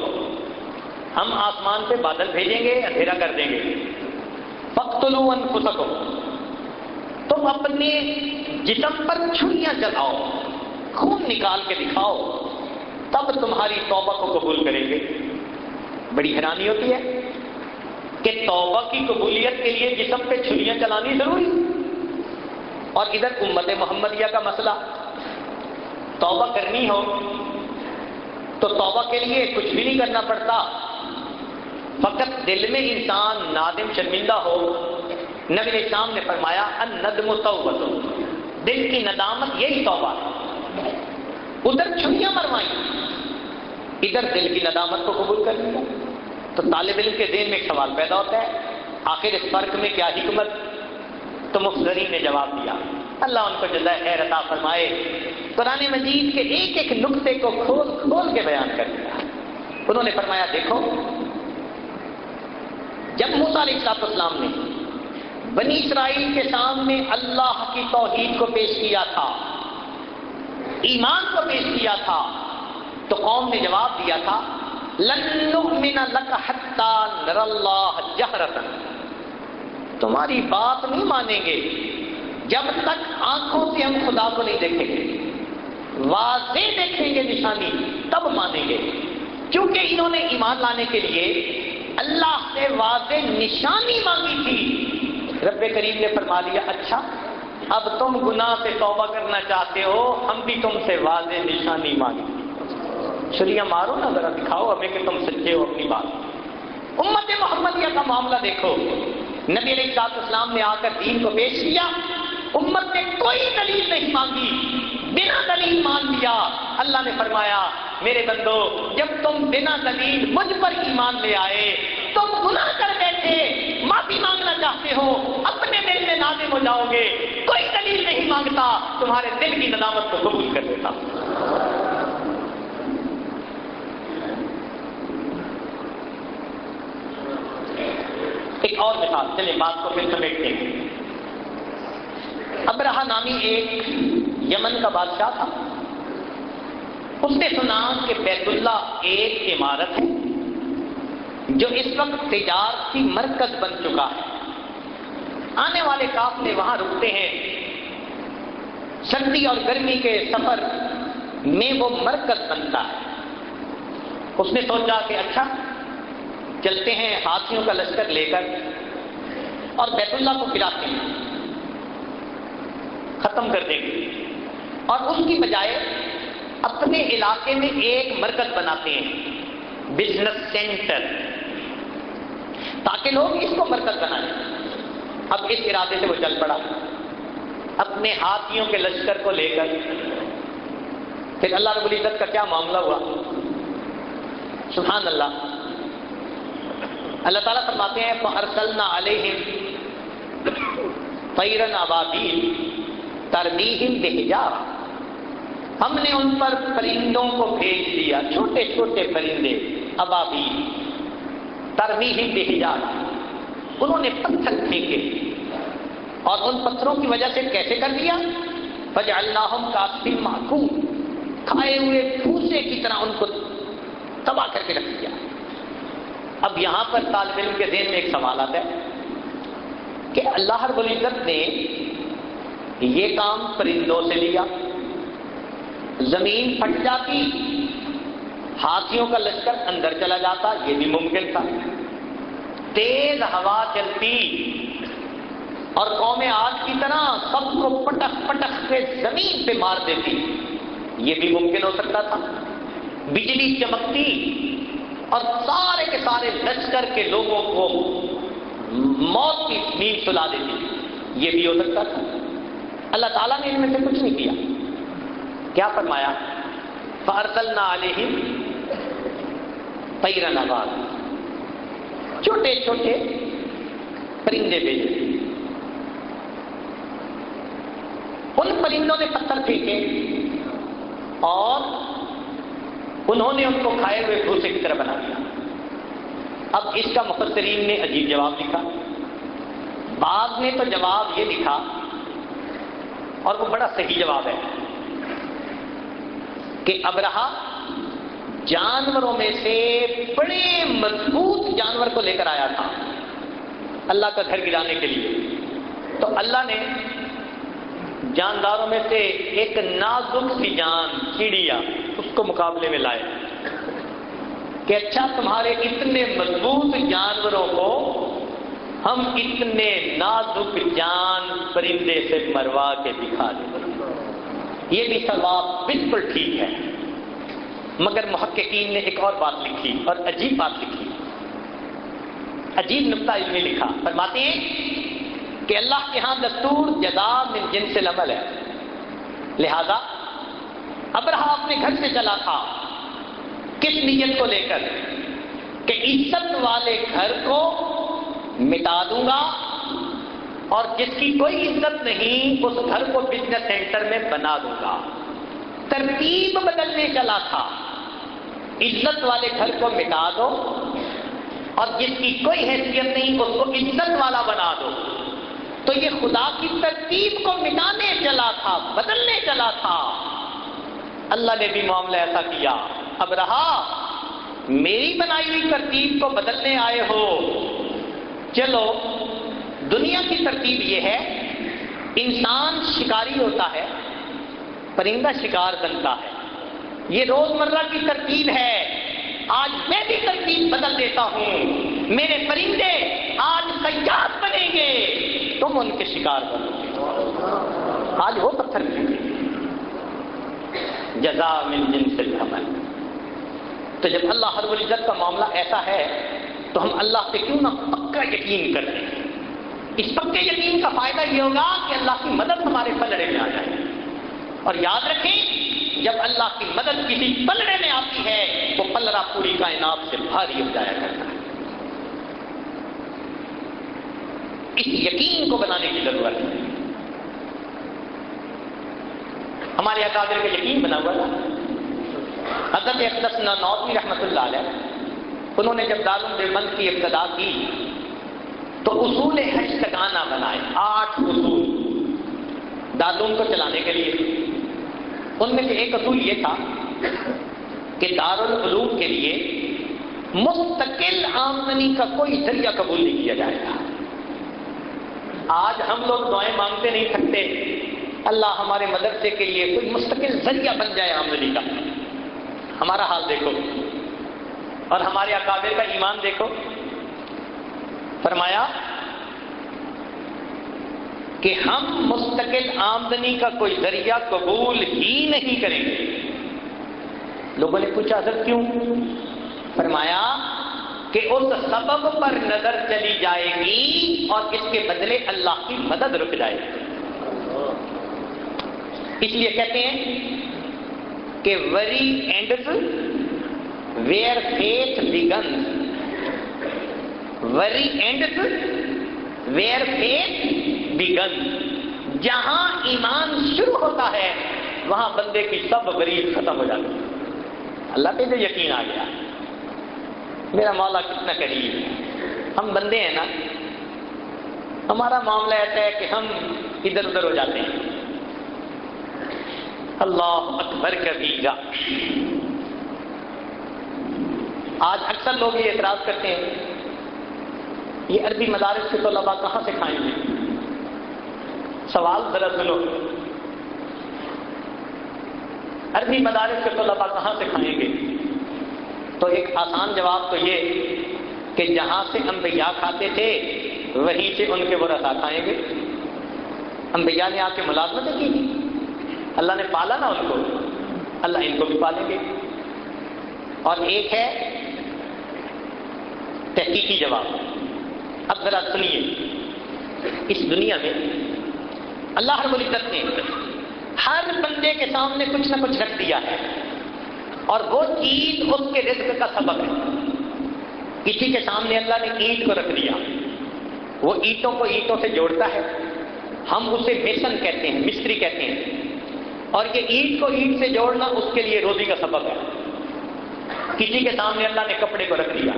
ہم آسمان پہ بادل بھیجیں گے، اندھیرا کر دیں گے۔ فَاقْتُلُوا أَنفُسَكُمْ، تم اپنے جسم پر چھریاں چلاؤ، خون نکال کے دکھاؤ، تب تمہاری توبہ کو قبول کریں گے۔ بڑی حیرانی ہوتی ہے کہ توبہ کی قبولیت کے لیے جسم پہ چھریاں چلانی ضروری، اور ادھر امت محمدیہ کا مسئلہ، توبہ کرنی ہو تو توبہ کے لیے کچھ بھی نہیں کرنا پڑتا، فقط دل میں انسان نادم شرمندہ ہو۔ نبی علیہ السلام نے فرمایا الندم توبۃ، دل کی ندامت یہی توبہ ہے۔ ادھر چھریاں مروائی، ادھر دل کی ندامت کو قبول کر لیا۔ تو طالب علم کے ذہن میں ایک سوال پیدا ہوتا ہے، آخر اس فرق میں کیا حکمت؟ تو مفسرین نے جواب دیا، اللہ ان کو جزائے خیر عطا فرمائے، قرآن مجید کے ایک ایک نقطے کو کھول کھول کے بیان کر دیا۔ انہوں نے فرمایا دیکھو، جب موسیٰ علیہ السلام نے بنی اسرائیل کے سامنے اللہ کی توحید کو پیش کیا تھا، ایمان کو پیش کیا تھا، تو قوم نے جواب دیا تھا لن نؤمن لک حتی نری اللہ جہرۃ، تمہاری بات نہیں مانیں گے جب تک آنکھوں سے ہم خدا کو نہیں دیکھیں گے، واضح دیکھیں گے نشانی تب مانیں گے۔ کیونکہ انہوں نے ایمان لانے کے لیے اللہ سے واضح نشانی مانگی تھی، رب کریم نے فرما دیا اچھا اب تم گناہ سے توبہ کرنا چاہتے ہو، ہم بھی تم سے واضح نشانی مانگیں، چھریاں مارو نا ذرا، دکھاؤ ہمیں کہ تم سچے ہو اپنی بات۔ امت محمدیہ کا معاملہ دیکھو، نبی علیہ السلام نے آ کر دین کو پیش کیا، امت نے کوئی دلیل نہیں مانگی، بنا دلیل مان لیا۔ اللہ نے فرمایا میرے بندو جب تم بنا دلیل مجھ پر ایمان لے آئے، تم گناہ کر بیٹھے، معافی مانگنا چاہتے ہو، اپنے دل میں نادم ہو جاؤ گے، کوئی دلیل نہیں مانگتا، تمہارے دل کی ندامت کو قبول کر دیتا۔ ایک اور مثال، چلیں بات کو پھر سمیٹتے ہیں۔ ابرہہ نامی ایک یمن کا بادشاہ تھا، اس نے سنا کہ بیت اللہ ایک عمارت ہے جو اس وقت تجارتی مرکز بن چکا ہے، آنے والے قافلے وہاں رکتے ہیں، سردی اور گرمی کے سفر میں وہ مرکز بنتا ہے۔ اس نے سوچا کہ اچھا چلتے ہیں ہاتھیوں کا لشکر لے کر اور بیت اللہ کو گراتے ہیں، ختم کر دیں گے، اور اس کی بجائے اپنے علاقے میں ایک مرکز بناتے ہیں، بزنس سینٹر، تاکہ لوگ اس کو مرکز بنائیں۔ اب اس ارادے سے وہ چل پڑا اپنے ہاتھیوں کے لشکر کو لے کر۔ پھر اللہ رب العزت کا کیا معاملہ ہوا، سبحان اللہ۔ اللہ تعالیٰ فرماتے ہیں فَأَرْسَلْنَا عَلَيْهِمْ طَيْرًا أَبَابِيلَ تَرْمِيهِمْ بِحِجَارَةٍ، ہم نے ان پر پرندوں کو بھیج دیا، چھوٹے چھوٹے پرندے، ابابیل، ترمیہم بحجارہ، انہوں نے پتھر پھینکے، اور ان پتھروں کی وجہ سے کیسے کر دیا، فجعلناہم کعصف مأکول، کھائے ہوئے پھوسے کی طرح ان کو تباہ کر کے رکھ دیا۔ اب یہاں پر طالب علم کے ذہن میں ایک سوال آتا ہے کہ اللہ رب العزت نے یہ کام پرندوں سے لیا، زمین پھٹ جاتی، ہاتھیوں کا لشکر اندر چلا جاتا، یہ بھی ممکن تھا، تیز ہوا چلتی اور قوم عاد کی طرح سب کو پٹخ پٹخ کے زمین پہ مار دیتی، یہ بھی ممکن ہو سکتا تھا، بجلی چمکتی اور سارے کے سارے لشکر کے لوگوں کو موت کی نیند سلا دیتی، یہ بھی ہو سکتا تھا۔ اللہ تعالیٰ نے ان میں سے کچھ نہیں کیا، کیا فرمایا فَأَرْسَلْنَا عَلَيْهِمْ طَيْرًا أَبَابِيلَ، چھوٹے چھوٹے پرندے بھیجے، ان پرندوں نے پتھر پھینکے اور انہوں نے ان کو کھائے ہوئے بھوسے کی طرح بنا دیا۔ اب اس کا مفسرین نے عجیب جواب لکھا، بعض نے تو جواب یہ لکھا اور وہ بڑا صحیح جواب ہے کہ ابرہہ جانوروں میں سے بڑے مضبوط جانور کو لے کر آیا تھا اللہ کا گھر گرانے کے لیے، تو اللہ نے جانداروں میں سے ایک نازک سی جان چڑیا اس کو مقابلے میں لائے کہ اچھا تمہارے اتنے مضبوط جانوروں کو ہم اتنے نازک جان پرندے سے مروا کے دکھا دیں، یہ بھی ثواب بالکل ٹھیک ہے۔ مگر محققین نے ایک اور بات لکھی اور عجیب بات لکھی، عجیب نقطہ علمی لکھا۔ فرماتے ہیں کہ اللہ کے ہاں دستور جزاء من جنس العمل ہے، لہذا ابرہہ اپنے گھر سے چلا تھا کس نیت کو لے کر کہ عزت والے گھر کو مٹا دوں گا اور جس کی کوئی عزت نہیں اس گھر کو بزنس سینٹر میں بنا دوں گا۔ ترتیب بدلنے چلا تھا، عزت والے گھر کو مٹا دو اور جس کی کوئی حیثیت نہیں اس کو عزت والا بنا دو۔ تو یہ خدا کی ترتیب کو مٹانے چلا تھا، بدلنے چلا تھا۔ اللہ نے بھی معاملہ ایسا کیا، اب رہا میری بنائی ہوئی ترتیب کو بدلنے آئے ہو، چلو دنیا کی ترتیب یہ ہے، انسان شکاری ہوتا ہے، پرندہ شکار بنتا ہے، یہ روزمرہ کی ترتیب ہے۔ آج میں بھی ترتیب بدل دیتا ہوں، میرے پرندے آج صیاد بنیں گے، تم ان کے شکار بنو گے، آج وہ پتھر ملیں گے۔ جزاء من جنس العمل۔ تو جب اللہ رب العزت کا معاملہ ایسا ہے تو ہم اللہ پہ کیوں نہ پکا یقین کرتے ہیں۔ اس پکے یقین کا فائدہ یہ ہوگا کہ اللہ کی مدد ہمارے پلڑے میں آ جائے، اور یاد رکھیں جب اللہ کی مدد کسی پلڑے میں آتی ہے وہ پلڑا پوری کائنات سے بھاری ہو جایا کرتا ہے۔ اس یقین کو بنانے کی ضرورت ہے۔ ہمارے اکابر کا یقین بنا ہوا تھا۔ حضرت اقدس نانوتوی رحمۃ اللہ علیہ، انہوں نے جب دارالعلوم دیوبند کی ابتدا کی تو اصول ہشتگانہ بنائے، 8 اصول دارالعلوم کو چلانے کے لیے۔ ان میں سے ایک اصول یہ تھا کہ دارالعلوم کے لیے مستقل آمدنی کا کوئی ذریعہ قبول نہیں کیا جائے گا۔ آج ہم لوگ دعائیں مانگتے نہیں تھکتے، اللہ ہمارے مدرسے کے لیے کوئی مستقل ذریعہ بن جائے آمدنی کا۔ ہمارا حال دیکھو اور ہمارے اکابر کا ایمان دیکھو۔ فرمایا کہ ہم مستقل آمدنی کا کوئی ذریعہ قبول ہی نہیں کریں گے۔ لوگوں نے پوچھا حضرت کیوں؟ فرمایا کہ اس سبب پر نظر چلی جائے گی اور اس کے بدلے اللہ کی مدد رک جائے گی۔ اس لیے کہتے ہیں کہ وری اینڈز ویئر فیتھ بگنز، وری اینڈز ویئر فیتھ بگنز، جہاں ایمان شروع ہوتا ہے وہاں بندے کی سب غریب ختم ہو جاتی ہے۔ اللہ پہ جو یقین آ گیا میرا مولا کتنا قریب ہے۔ ہم بندے ہیں نا، ہمارا معاملہ ایسا ہے کہ ہم ادھر ادھر ہو جاتے ہیں۔ اللہ اکبر کبیرہ۔ آج اکثر لوگ یہ اعتراض کرتے ہیں یہ عربی مدارس کے طلباء کہاں سے کھائیں گے؟ سوال ذرا سنو، عربی مدارس کے طلباء کہاں سے کھائیں گے؟ تو ایک آسان جواب تو یہ کہ جہاں سے انبیاء کھاتے تھے وہیں سے ان کے ورثاء کھائیں گے۔ انبیاء نے آ کے ملازمتیں کی، اللہ نے پالا نا ان کو، اللہ ان کو بھی پالیں گے۔ اور ایک ہے تحقیقی جواب۔ اب ذرا سنیے، اس دنیا میں اللہ رب العزت نے ہر بندے کے سامنے کچھ نہ کچھ رکھ دیا ہے، اور وہ چیز اس کے رزق کا سبب ہے۔ کسی کے سامنے اللہ نے اینٹ کو رکھ دیا، وہ اینٹوں کو اینٹوں سے جوڑتا ہے، ہم اسے میسن کہتے ہیں، مستری کہتے ہیں، اور یہ اینٹ کو اینٹ سے جوڑنا اس کے لیے روزی کا سبب ہے۔ کسی کے سامنے اللہ نے کپڑے کو رکھ دیا،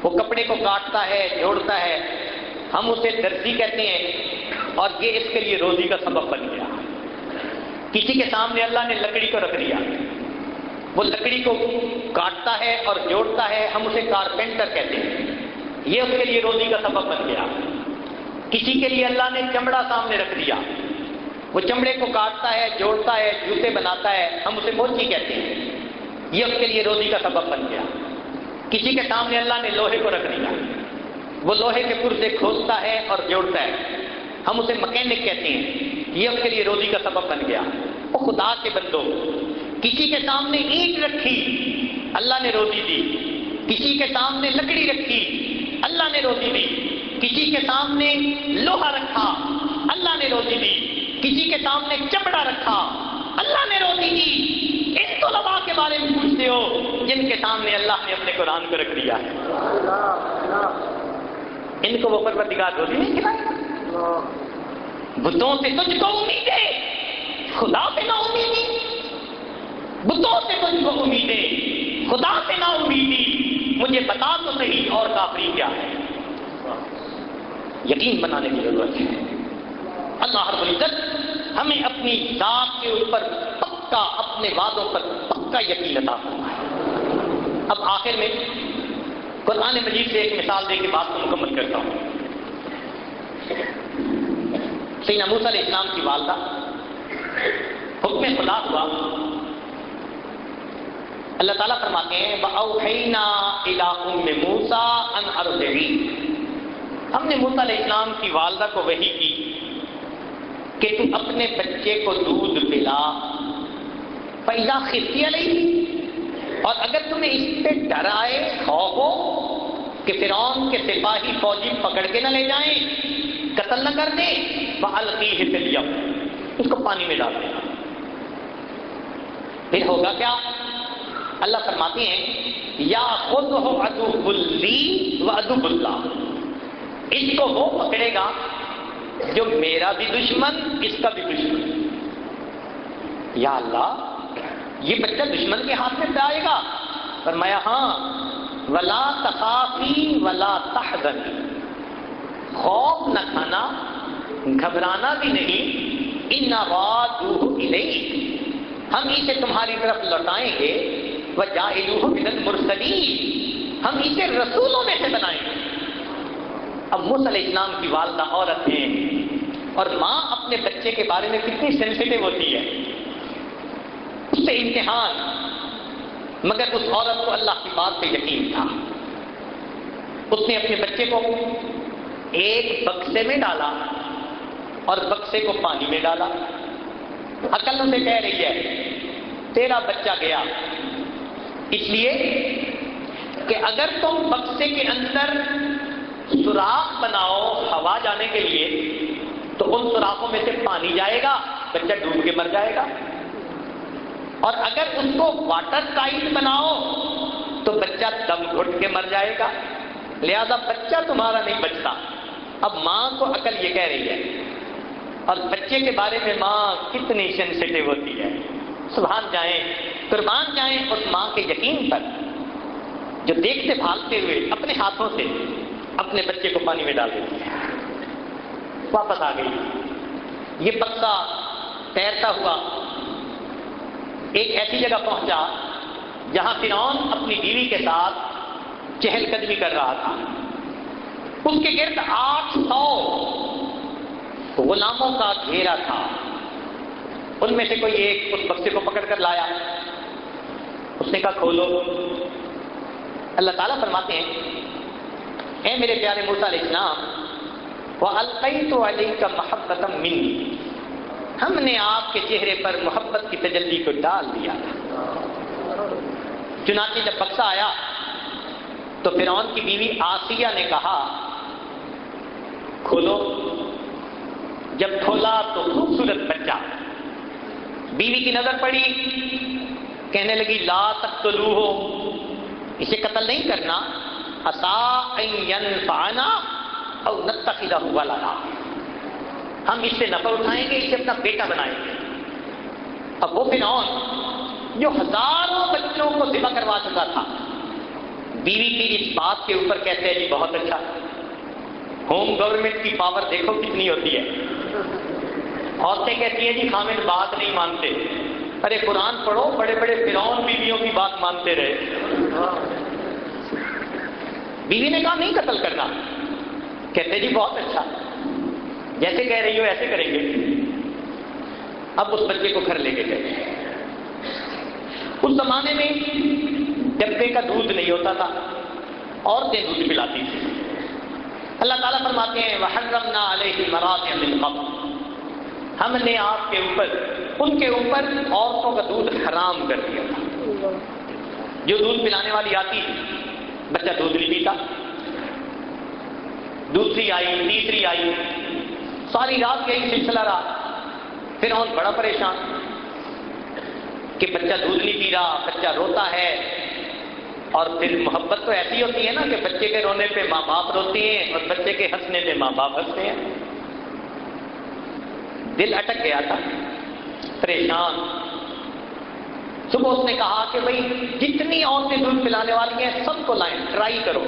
وہ کپڑے کو کاٹتا ہے، جوڑتا ہے، ہم اسے درزی کہتے ہیں، اور یہ اس کے لیے روزی کا سبب بن گیا۔ کسی کے سامنے اللہ نے لکڑی کو رکھ دیا، وہ لکڑی کو کاٹتا ہے اور جوڑتا ہے، ہم اسے کارپینٹر کہتے ہیں، یہ اس کے لیے روزی کا سبب بن گیا۔ کسی کے لیے اللہ نے چمڑا سامنے رکھ دیا، وہ چمڑے کو کاٹتا ہے، جوڑتا ہے، جوتے بناتا ہے، ہم اسے موچی کہتے ہیں، یہ اس کے لیے روزی کا سبب بن گیا۔ کسی کے سامنے اللہ نے لوہے کو رکھ دیا، وہ لوہے کے پرزے کھولتا ہے اور جوڑتا ہے، ہم اسے مکینک کہتے ہیں، یہ اس کے لیے روزی کا سبب بن گیا۔ وہ خدا کے بندو، کسی کے سامنے اینٹ رکھی، اللہ نے روزی دی. کسی کے سامنے لکڑی رکھی، اللہ نے روزی دی. کسی کے سامنے لوہا رکھا، اللہ نے روزی دی. کسی کے سامنے چمڑا رکھا، اللہ نے روزی دی. ان طلباء کے بارے میں پوچھتے ہو جن کے سامنے اللہ نے اپنے قرآن کو رکھ دیا ہے. ان کو وہ پروردگار روزی نہیں کھلائے گا؟ بتوں سے تجھ کو امیدیں، خدا سے نہ امیدی. بتوں سے تجھ کو امیدیں، خدا سے نہ امیدی. مجھے بتا تو صحیح اور کافری کیا ہے. یقین بنانے کی ضرورت ہے. اللہ رب العزت ہمیں اپنی ذات کے اوپر پکا، اپنے وعدوں پر پکا یقین عطا فرمائے. اب آخر میں قرآن مجید سے ایک مثال دے کے بات کو مکمل کرتا ہوں. سیدنا موسیٰ علیہ السلام کی والدہ، حکم خدا ہوا، اللہ تعالیٰ فرماتے ہیں وَأَوْحَيْنَا إِلَىٰ أُمِّ مُوسَىٰ أَنْ أَرْضِعِيهِ. ہم نے موسیٰ علیہ السلام کی والدہ کو وحی کی کہ تم اپنے بچے کو دودھ پلا. فَإِذَا خِفْتِ عَلَيْهِ، اور اگر تمہیں اس پہ ڈر آئے، خوف ہو کہ فرعون کے سپاہی فوجی پکڑ کے نہ لے جائیں، قتل نہ کر دیں، فَأَلْقِيهِ فِي الْيَمِّ، اس کو پانی میں ڈال دینا. پھر ہوگا کیا؟ اللہ فرماتے ہیں یا خُذْهُ عَدُوٌّ لِّي وَعَدُوٌّ لَّهُ، اس کو وہ پکڑے گا جو میرا بھی دشمن، اس کا بھی دشمن. یا اللہ، یہ بچہ دشمن کے ہاتھ میں آئے گا؟ فرمایا ہاں. وَلَا تَخَافِي وَلَا تَحْزَنِي، خوف نہ کھانا، گھبرانا بھی نہیں. إِنَّ رَادُوهُ إِلَيْكِ، ہم اسے تمہاری طرف لوٹائیں گے. وَجَاعِلُوهُ مِنَ الْمُرْسَلِينَ، ہم اسے رسولوں میں سے بنائیں گے. اب موسیٰ علیہ السلام کی والدہ عورت ہیں، اور ماں اپنے بچے کے بارے میں کتنی سینسیٹیو ہوتی ہے، اس سے امتحان. مگر اس عورت کو اللہ کی بات پہ یقین تھا. اس نے اپنے بچے کو ایک بکسے میں ڈالا اور بکسے کو پانی میں ڈالا. عقل اسے کہہ رہی ہے تیرا بچہ گیا، اس لیے کہ اگر تم بکسے کے اندر سوراخ بناؤ ہوا جانے کے لیے تو ان سوراخوں میں سے پانی جائے گا، بچہ ڈوب کے مر جائے گا. اور اگر اس کو واٹر ٹائٹ بناؤ تو بچہ دم گھٹ کے مر جائے گا. لہذا بچہ تمہارا نہیں بچتا. اب ماں کو عقل یہ کہہ رہی ہے، اور بچے کے بارے میں ماں کتنی سینسیٹیو ہوتی ہے. سبحان جائیں، قربان جائیں اس ماں کے یقین پر جو دیکھتے بھالتے ہوئے اپنے ہاتھوں سے اپنے بچے کو پانی میں ڈال دیتی ہے. واپس آ گئی. یہ بکسا تیرتا ہوا ایک ایسی جگہ پہنچا جہاں فرعون اپنی بیوی کے ساتھ چہل قدمی کر رہا تھا. اس کے گرد 800 غلاموں کا گھیرا تھا. ان میں سے کوئی ایک اس بکسے کو پکڑ کر لایا. اس نے کہا کھولو. اللہ تعالیٰ فرماتے ہیں اے میرے پیارے موسیٰ علیہ السلام وَأَلْقَيْتُ عَلَيْكَ مَحَبَّةً مِّنِّي، ہم نے آپ کے چہرے پر محبت کی تجلی کو ڈال دیا تھا. چنانچہ جب بکسا آیا تو فرعون کی بیوی آسیہ نے کہا کھولو. جب کھولا تو خوبصورت بچہ. بیوی کی نظر پڑی، کہنے لگی لا تقتلوہ، اسے قتل نہیں کرنا. عسیٰ ان ینفعنا او نتخذہ ولدا، ہم اس سے نفع اٹھائیں گے، اسے اپنا بیٹا بنائیں گے. اب وہ فرعون جو ہزاروں بچوں کو ذبح کروا چکا تھا، بیوی کی اس بات کے اوپر کہتے ہیں جی بہت اچھا. ہوم گورنمنٹ کی پاور دیکھو کتنی ہوتی ہے. عورتیں کہتی ہیں جی خامد بات نہیں مانتے. ارے قرآن پڑھو، بڑے بڑے فرعون بیویوں کی بات مانتے رہے. بیوی نے کہا نہیں قتل کرنا. کہتے جی بہت اچھا، جیسے کہہ رہی ہو ایسے کریں گے. اب اس بچے کو گھر لے کے گئے. اس زمانے میں ڈبے کا دودھ نہیں ہوتا تھا، عورتیں دودھ پلاتی تھیں. اللہ تعالیٰ فرماتے ہیں وَحَرَّمْنَا عَلَيْهِ الْمَرَاضِعَ مِنْ قَبْلُ، ہم نے آپ کے اوپر ان کے اوپر عورتوں کا دودھ حرام کر دیا تھا. جو دودھ پلانے والی آتی بچہ دودھ نہیں پیتا، دوسری آئی، تیسری آئی، ساری رات یہی سلسلہ رہا. فرعون بڑا پریشان کہ بچہ دودھ نہیں پی رہا، بچہ روتا ہے. اور پھر محبت تو ایسی ہوتی ہے نا کہ بچے کے رونے پہ ماں باپ روتے ہیں اور بچے کے ہنسنے پہ ماں باپ ہنستے ہیں. دل اٹک گیا تھا، پریشان. صبح اس نے کہا کہ بھئی جتنی عورتیں دودھ پلانے والی ہیں سب کو لائیں، ٹرائی کرو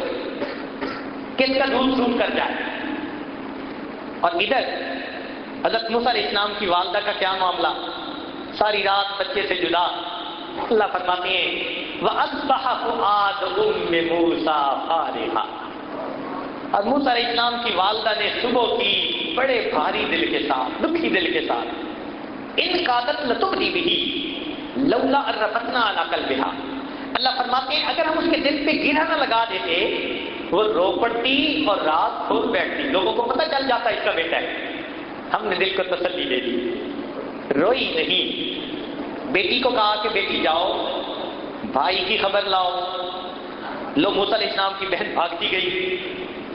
کس کا دودھ سوٹ کر جائے. اور ادھر حضرت موسیٰ علیہ السلام کی والدہ کا کیا معاملہ، ساری رات بچے سے جدا. اللہ فرماتے ہیں وَأَصْبَحَ فُؤَادُ أُمِّ مُوسَىٰ فَارِغًا. اور موسیٰ علیہ السلام کی والدہ نے صبح کی بڑے بھاری دل کے ساتھ، دکھی دل کے ساتھ، إِنْ كَادَتْ لَتُبْدِي بِهِ لَوْلَا أَن رَّبَطْنَا عَلَىٰ قَلْبِهَا. اللہ فرماتے ہیں اگر ہم اس کے دل پہ گرہ نہ لگا دیتے وہ رو پڑتی اور رات کھول بیٹھتی، لوگوں کو پتہ چل جاتا اس کا بیٹا ہے. ہم نے دل کو تسلی دے دی، روئی نہیں. بیٹی کو کہا کہ بیٹی جاؤ بھائی کی خبر لاؤ. لو موسیٰ علیہ السلام کی بہن بھاگتی گئی،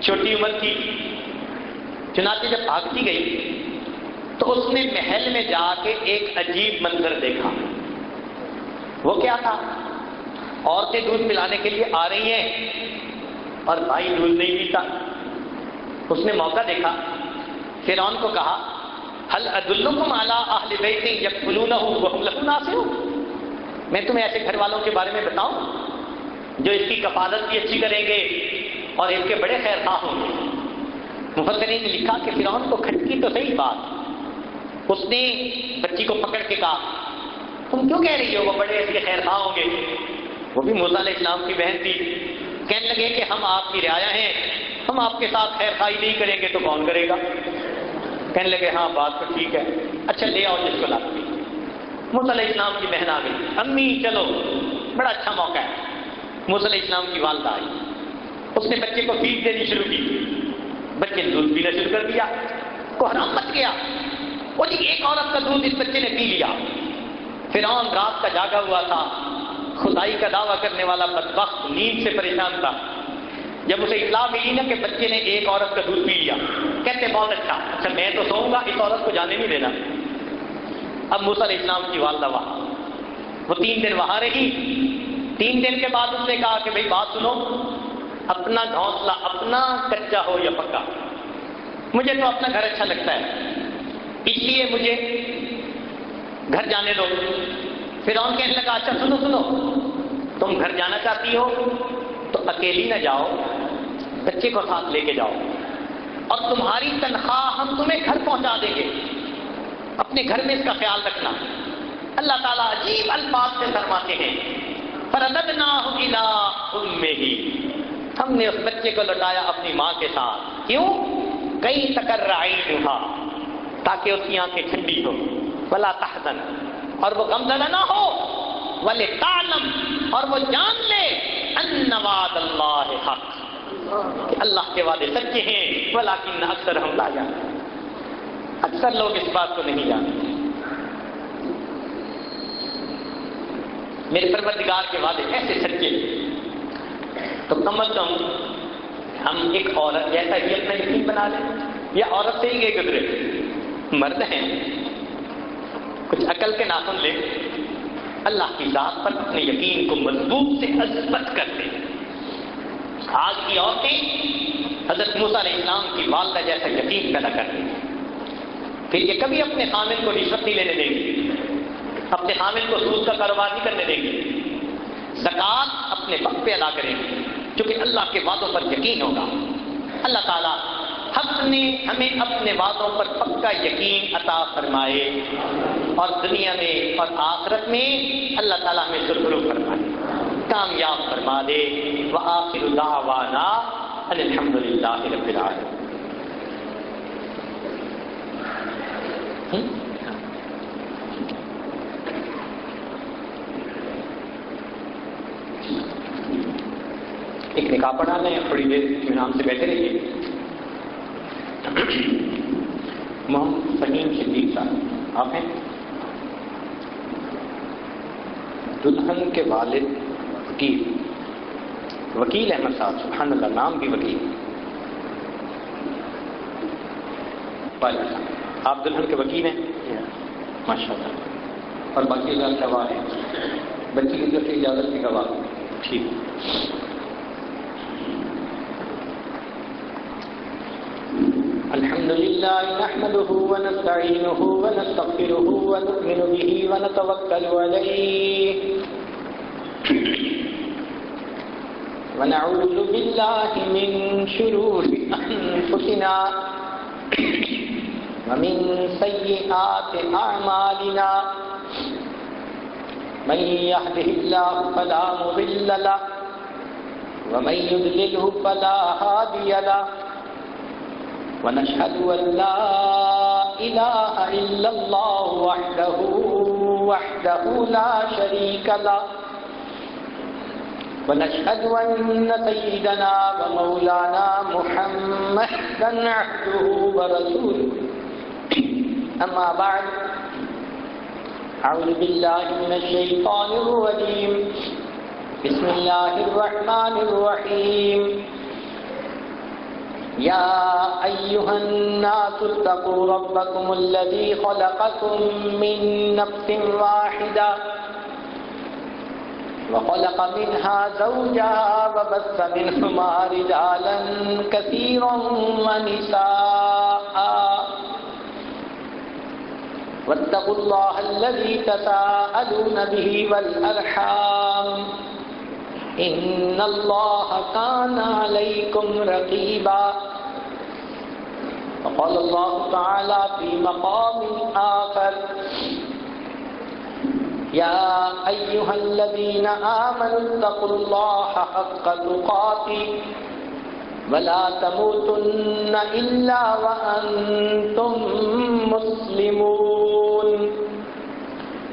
چھوٹی عمر کی. چنانچہ جب بھاگتی گئی تو اس نے محل میں جا کے ایک عجیب منظر دیکھا. وہ کیا تھا؟ عورتیں دودھ پلانے کے لیے آ رہی ہیں اور بھائی دودھ نہیں پیتا. اس نے موقع دیکھا، فرعون کو کہا هل ادلکم علی اہل بیت یکفلونہ وہم لہ ناصحون. میں تمہیں ایسے گھر والوں کے بارے میں بتاؤں جو اس کی کفالت بھی اچھی کریں گے اور اس کے بڑے خیر خواہ ہوں گے. مفسرین نے لکھا کہ فرعون کو کھٹکی تو صحیح بات. اس نے بچی کو پکڑ کے کہا تم کیوں کہہ رہی ہو وہ بڑے اس کے خیر خواہ ہوں گے؟ وہ بھی موسیٰ علیہ السلام کی بہن تھی. کہنے لگے کہ ہم آپ کی رعایا ہیں، ہم آپ کے ساتھ خیر خواہی نہیں کریں گے تو کون کرے گا؟ کہنے لگے ہاں بات تو ٹھیک ہے، اچھا لے آؤ جس کو لاتی. موسیٰ علیہ السلام کی بہن آ گئی، امی چلو بڑا اچھا موقع ہے. موسیٰ علیہ السلام کی والدہ آئی، اس نے بچے کو فیڈ دینی شروع کی. بچے نے دودھ پینا شروع کر دیا، کو حرام مت کیا. وہ جی ایک عورت کا دودھ اس بچے نے پی لیا. فرعون رات کا جاگا ہوا تھا، خدائی کا دعویٰ کرنے والا بدبخت نیند سے پریشان تھا. جب اسے اطلاع ملی نا کہ بچے نے ایک عورت کا دودھ پی لیا، کہتے بہت اچھا میں تو سوؤں گا، اس عورت کو جانے نہیں دینا. اب موسیٰ علیہ السلام کی والدہ وہاں، وہ 3 دن وہاں رہی. 3 دن کے بعد اس نے کہا کہ بھئی بات سنو، اپنا گھونسلہ اپنا کچا ہو یا پکا، مجھے تو اپنا گھر اچھا لگتا ہے، اس لیے مجھے گھر جانے دو. فرعون کہنے لگا اچھا سنو، تم گھر جانا چاہتی ہو تو اکیلی نہ جاؤ، بچے کو ساتھ لے کے جاؤ، اور تمہاری تنخواہ ہم تمہیں گھر پہنچا دیں گے، اپنے گھر میں اس کا خیال رکھنا. اللہ تعالیٰ عجیب الفاظ سے فرماتے ہیں فَرَدَدْنَاهُ إِلَىٰ أُمِّهِ. ہم نے اس بچے کو لوٹایا اپنی ماں کے ساتھ. کیوں؟ کئی تقرّ عَيْنُهَا، تاکہ اس کی آنکھیں ٹھنڈی ہو. وَلَا تَحْزَنْ، اور وہ غمزدہ نہ ہو. وَلِتَعْلَمْ، اور وہ جان لے أَنَّ وَعْدَ اللَّهِ حَقٌّ، کہ اللہ کے وعدے سچے ہیں. وَلَٰكِنَّ أَكْثَرَهُمْ لَا يَعْلَمُونَ، اکثر لوگ اس بات کو نہیں جانتے. میرے پروردگار کے وعدے ایسے سچے تو کم از کم ہم ایک عورت جیسا ہی اپنا یقین بنا لیں، یا عورت سے ہی گئے گزرے. مرد ہیں، کچھ عقل کے ناخن لیں، اللہ کی ذات پر اپنے یقین کو مضبوط سے اثبت کر دیں. آج کی عورتیں حضرت موسیٰ علیہ السلام کی والدہ جیسا یقین پیدا کر دیں. پھر یہ کبھی اپنے خامن کو رشوت نہیں لینے دیں گی، اپنے خامن کو سود کا کاروبار نہیں کرنے دیں گی. زکوٰۃ اپنے وقت پہ ادا کریں گے کیونکہ اللہ کے وعدوں پر یقین ہوگا. اللہ تعالیٰ ہمیں اپنے وعدوں پر پکا یقین عطا فرمائے، اور دنیا میں اور آخرت میں اللہ تعالیٰ ہمیں سرخرو فرمائے، کامیاب فرما دے. وآخر دعوانا ان الحمد للہ رب العالمین. ایک نکاح پڑھا لیں، تھوڑی دیر اطمینان سے بیٹھے رہیے. محمد فہیم صدیق صاحب آپ ہیں؟ دلہن کے والد وکیل احمد صاحب، سبحان اللہ، نام بھی وکیل. آپ دلہن کے وکیل ہیں ماشاء اللہ، اور باقی اللہ گواہ ہیں، بچی کی طرف سے اجازت کی گواہ. ٹھیک. الحمد لله نحمده ونستعينه ونستغفره ونؤمن به ونتوكل عليه ونعوذ بالله من شرور أنفسنا ومن سيئات أعمالنا من يهده الله فلا مضل له ومن يضلله فلا هادي له ونشهد أن لا إله إلا الله وحده لا شريك له ونشهد أن سيدنا ومولانا محمدا عبده ورسوله. أما بعد، أعوذ بالله من الشيطان الرجيم. بسم الله الرحمن الرحيم. يا أيها الناس اتقوا ربكم الذي خلقكم من نفس واحدة وخلق منها زوجها وبث منهما رجالا كثيرا ونساء واتقوا الله الذي تساءلون به والأرحام إن الله كان عليكم رقيبا. وقال الله تعالى في مقام آخر: يا أيها الذين آمنوا اتقوا الله حق تقاته ولا تموتن إلا وأنتم مسلمون.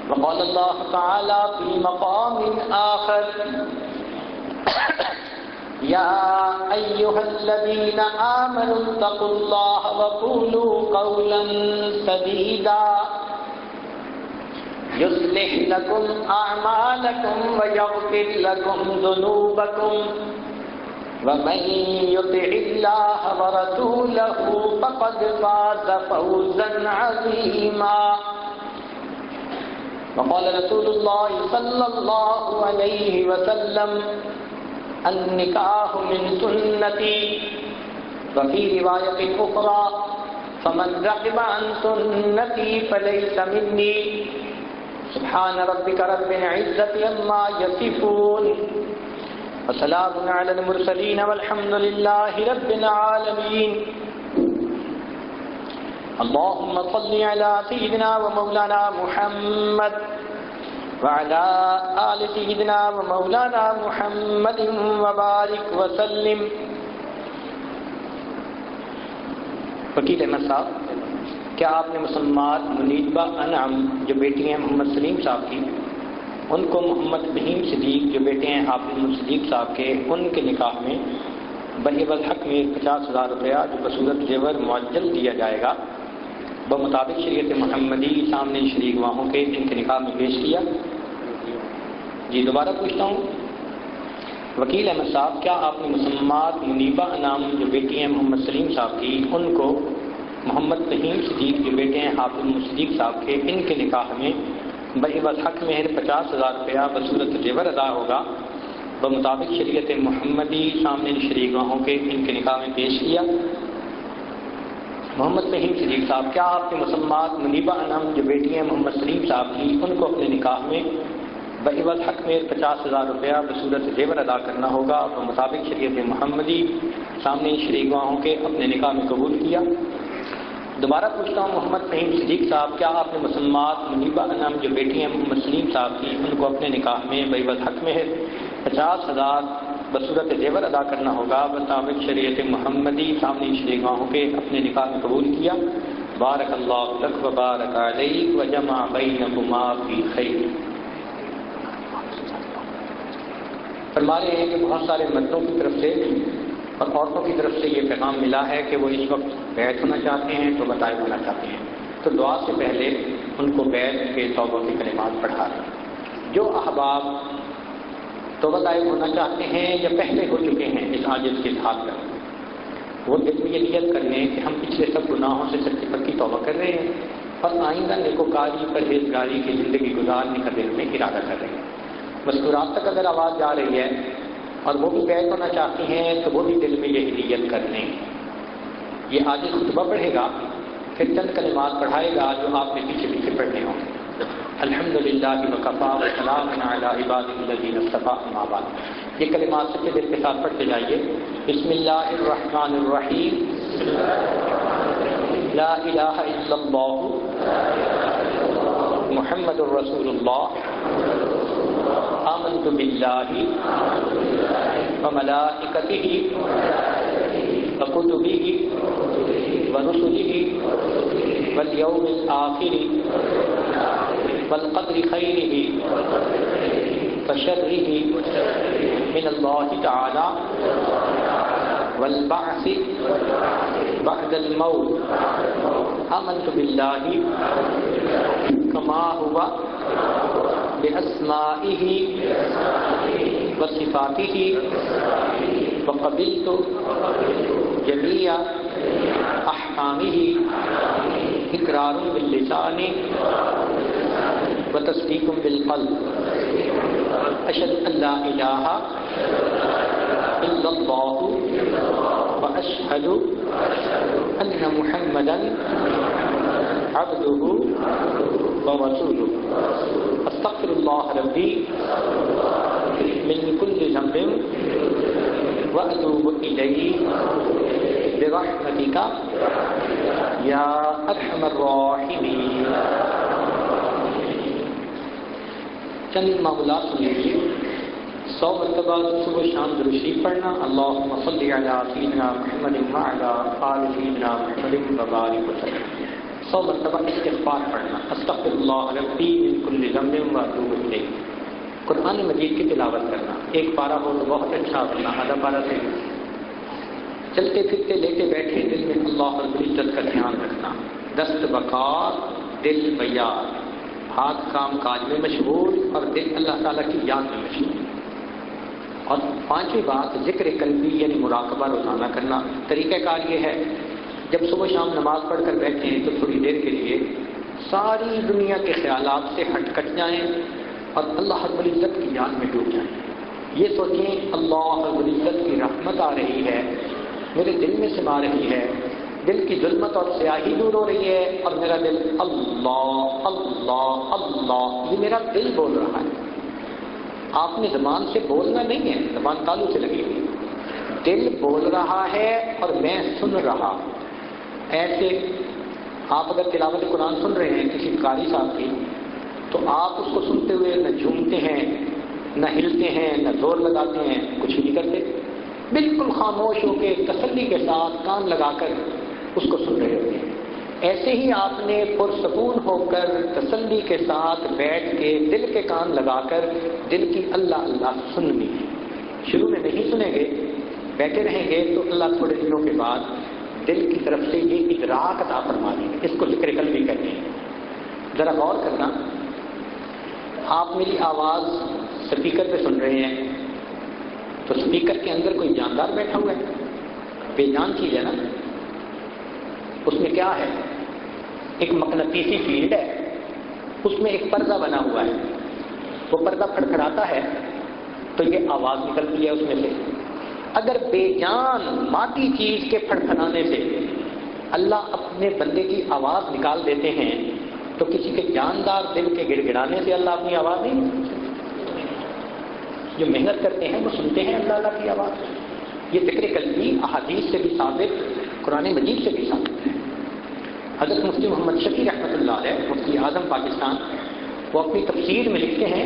وقال الله تعالى في مقام آخر: يا أيها الذين آمنوا اتقوا الله وقولوا قولا سديدا يصلح لكم أعمالكم ويغفر لكم ذنوبكم ومن يطع الله ورسوله فقد فاز فوزا عظيما. وقال رسول الله صلى الله عليه وسلم: النکاح من سنتی. وفي رواية أخرى: فمن رغب عن سنتی فليس مني. سبحان ربك رب العزة عما يصفون وسلام على المرسلين والحمد لله رب العالمين. اللهم صل على سيدنا ومولانا محمد وعلى آل سيدنا ومولانا محمد وبارك وسلم. وکیل احمد صاحب، کیا آپ نے مسلمات منیبہ انعم جو بیٹی ہیں محمد سلیم صاحب کی، ان کو محمد بہیم صدیق جو بیٹے ہیں حافظ صدیق صاحب کے، ان کے نکاح میں بعوض حق میں 50,000 روپیہ جو بصورت زیور معجل دیا جائے گا بمطابق شریعت محمدی سامنے شرعی گواہوں کے ان کے نکاح میں پیش کیا؟ جی دوبارہ پوچھتا ہوں، وکیل احمد صاحب، کیا آپ نے مسلمات منیبہ انعام جو بیٹی ہیں محمد سلیم صاحب کی، ان کو محمد بہیم صدیق جو بیٹے ہیں حافظ صدیق صاحب کے، ان کے نکاح میں بعوض حق مہر 50,000 روپیہ بصورت زیور ادا ہوگا بمطابق شریعت محمدی سامنے شرعی گواہوں کے ان کے نکاح میں پیش کیا؟ محمد بہیم صدیق صاحب، کیا آپ کے مسلمات منیبہ انعم جو بیٹی ہیں محمد سلیم صاحب کی، ان کو اپنے نکاح میں بعوض حق میں 50,000 روپیہ بصورت زیور ادا کرنا ہوگا بمطابق شریعت محمدی سامنے شرعی گواہوں کے اپنے نکاح میں قبول کیا؟ دوبارہ پوچھتا ہوں، محمد بہیم صدیق صاحب، کیا آپ نے مسلمات منیبہ انعم جو بیٹی ہیں محمد سلیم صاحب کی، ان کو اپنے نکاح میں بعوض حق میں 50,000 بصورت زیور ادا کرنا ہوگا بمطابق شریعت محمدی سامنے شرعی گواہوں کے اپنے نکاح میں قبول کیا؟ بارک اللہ لک و بارک علیک و جمع بینکما فی خیر. فرما رہے ہیں کہ بہت سارے مردوں کی طرف سے اور عورتوں کی طرف سے یہ پیغام ملا ہے کہ وہ اس وقت بیعت ہونا چاہتے ہیں تو بتائے ہونا چاہتے ہیں، تو دعا سے پہلے ان کو بیعت کے توبہ کے کلمات پڑھا رہے ہیں. جو احباب توبہ طائب ہونا چاہتے ہیں یا پہلے ہو چکے ہیں اس عاجز کے ساتھ کر، وہ دل میں یہ نیت کر لیں کہ ہم پچھلے سب گناہوں سے سچی پکی توبہ کر رہے ہیں اور آئندہ نیکوکاری پرہیزگاری کی زندگی گزارنے کا دل میں ارادہ کر رہے ہیں۔ مذکورات تک اگر آواز جا رہی ہے اور وہ بھی بیعت ہونا چاہتی ہیں تو وہ بھی دل میں یہی نیت کر لیں۔ یہ عاجز خطبہ پڑھے گا، پھر چند کلمات پڑھائے گا جو آپ نے پیچھے پیچھے پڑھنے ہوں گے۔ الحمدللہ وکفی وسلام علی عبادہ الذین اصطفی، اما بعد۔ یہ کلمات سچے دل کے ساتھ پڑھتے جائیے۔ بسم اللہ الرحمن الرحیم، لا الہ الا اللہ محمد الرسول اللہ، آمنت باللہ وملائکتہ وکتبہ ورسلہ والیوم الآخر والقدر خیرہ وشرہ من اللہ تعالی والبعث بعد الموت، آمنت باللہ کما ہوا بأسمائہ وصفاتہ وقبلت جمیع احکامہ اقرار باللسان وتصدیق بالقلب، اشہد ان لا الہ الا اللہ واشہد ان محمدا عبدہ ورسولہ، استغفر اللہ ربی من کل ذنب واتوب الیہ برحمتک یا ارحم الراحمین۔ چند معمولات سن لیجیے۔ 100 مرتبہ صبح شام درود شریف پڑھنا، اللہم صلی علی سیدنا محمد وعلی آل سیدنا محمد وبارک وسلم۔ 100 مرتبہ استغفار پڑھنا، استغفر اللہ ربی من کل ذنب واتوب الیہ۔ قرآن مجید کی تلاوت کرنا، ایک پارہ ہو تو بہت اچھا، ورنہ آدھا پارہ سے چلتے پھرتے لیتے بیٹھے دل میں اللہ رب العزت کا دھیان رکھنا، دست بکار دل بیار، ہاتھ کام کاج میں مشغول اور دل اللہ تعالیٰ کی یاد میں مشغول۔ اور 5ویں بات ذکر قلبی یعنی مراقبہ روزانہ کرنا۔ طریقہ کار یہ ہے، جب صبح شام نماز پڑھ کر بیٹھیں تو تھوڑی دیر کے لیے ساری دنیا کے خیالات سے ہٹ کٹ جائیں اور اللہ رب العزت کی یاد میں ڈوب جائیں۔ یہ سوچیں اللہ رب العزت کی رحمت آ رہی ہے، میرے دل میں سما رہی ہے، دل کی ظلمت اور سیاہی دور ہو رہی ہے اور میرا دل اللہ اللہ اللہ، یہ میرا دل بول رہا ہے۔ آپ نے زبان سے بولنا نہیں ہے، زبان تالو سے لگی ہوئی، دل بول رہا ہے اور میں سن رہا۔ ایسے آپ اگر تلاوت قرآن سن رہے ہیں کسی قاری صاحب کی، تو آپ اس کو سنتے ہوئے نہ جھومتے ہیں، نہ ہلتے ہیں، نہ زور لگاتے ہیں، کچھ نہیں کرتے، بالکل خاموش ہو کے تسلی کے ساتھ کان لگا کر اس کو سن رہے ہوتے ہیں۔ ایسے ہی آپ نے پرسکون ہو کر تسلی کے ساتھ بیٹھ کے دل کے کان لگا کر دل کی اللہ اللہ سننی ہے۔ شروع میں نہیں سنیں گے، بیٹھے رہیں گے تو اللہ تھوڑے دنوں کے بعد دل کی طرف سے یہ ادراک عطا فرما دیں گے۔ اس کو ذکر قلبی کہتے ہیں۔ ذرا غور کرنا، آپ میری آواز سپیکر پہ سن رہے ہیں تو سپیکر کے اندر کوئی جاندار بیٹھا ہوا ہے، بے جان چیز ہے نا، اس میں کیا ہے؟ ایک مقناطیسی فیلڈ ہے، اس میں ایک پردہ بنا ہوا ہے، وہ پردہ کھڑکھڑاتا ہے تو یہ آواز نکلتی ہے اس میں سے۔ اگر بے جان مادی چیز کے پھڑپھڑانے سے اللہ اپنے بندے کی آواز نکال دیتے ہیں تو کسی کے جاندار دل کے گڑ گڑانے سے اللہ اپنی آواز نہیں نکال سکتے۔ جو محنت کرتے ہیں وہ سنتے ہیں اللہ اللہ کی آواز۔ یہ ذکر قلبی احادیث سے بھی ثابت، قرآن مجید سے بھی ثابت ہے۔ حضرت مفتی محمد شفیع رحمۃ اللہ علیہ، مفتی اعظم پاکستان، وہ اپنی تفسیر میں لکھتے ہیں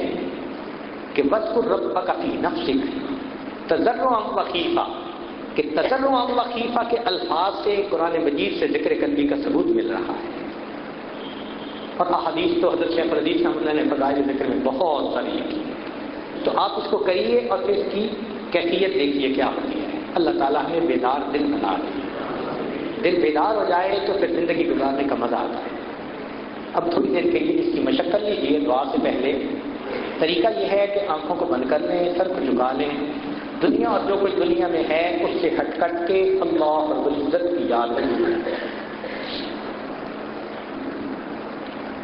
کہ وَاذْكُرْ رَبَّكَ فِي نَفْسِكَ تَضَرُّعًا وَخِيفَةً، کہ تضرعًا وخیفہ کے الفاظ سے قرآن مجید سے ذکر قلبی کا ثبوت مل رہا ہے۔ اور احادیث تو حضرت شیخ الحدیث رحمۃ اللہ نے فضائل ذکر میں بہت ساری لکھی، تو آپ اس کو کریے اور پھر اس کی کیفیت دیکھیے کیا ہوتی ہے۔ اللہ تعالیٰ ہمیں بیدار دل بنا دے، دل بیدار ہو جائے تو پھر زندگی گزارنے کا مزہ آتا ہے۔ اب تھوڑی دیر کے لیے اس کی مشقت لیجیے، دعا سے پہلے طریقہ یہ ہے کہ آنکھوں کو بند کر لیں، سر کو جھکا لیں، دنیا اور جو کچھ دنیا میں ہے اس سے ہٹ کٹ کے اللہ رب العزت کی یاد کریں۔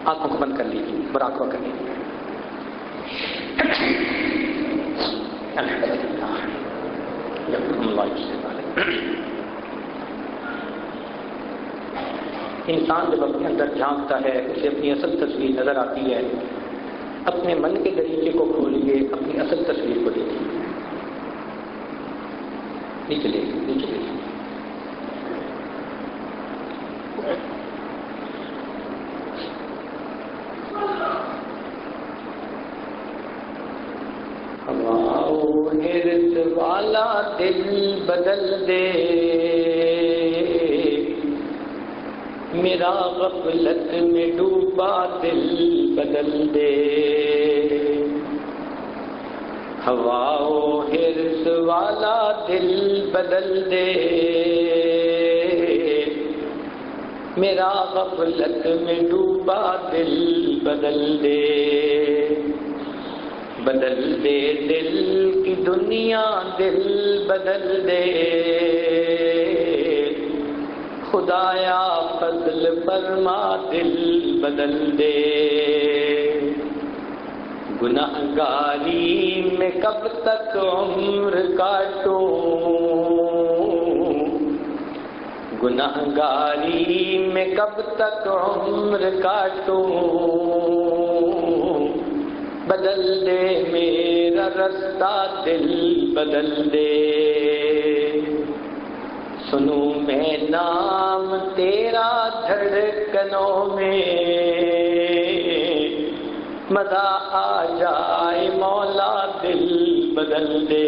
آنکھوں کو بند کر لیجیے، مراقبہ کر لیجیے۔ انسان جب اپنے اندر جھانکتا ہے اسے اپنی اصل تصویر نظر آتی ہے۔ اپنے من کے دریچے کو کھولیے، اپنی اصل تصویر کو دیکھیے۔ نیچے لے نیچے لے ہرس والا دل بدل دے، میرا غفلت میں ڈوبا دل بدل دے، ہوا و ہرس والا دل بدل دے، میرا غفلت میں ڈوبا دل بدل دے، بدل دے دل کی دنیا دل بدل دے، خدایا فضل فرما دل بدل دے، گنہگاری میں کب تک عمر کاٹوں، گنہگاری میں کب تک عمر کاٹوں، بدل دے میرا رستہ دل بدل دے، سنوں میں نام تیرا دھڑکنوں میں، مزہ آ جائے مولا دل بدل دے،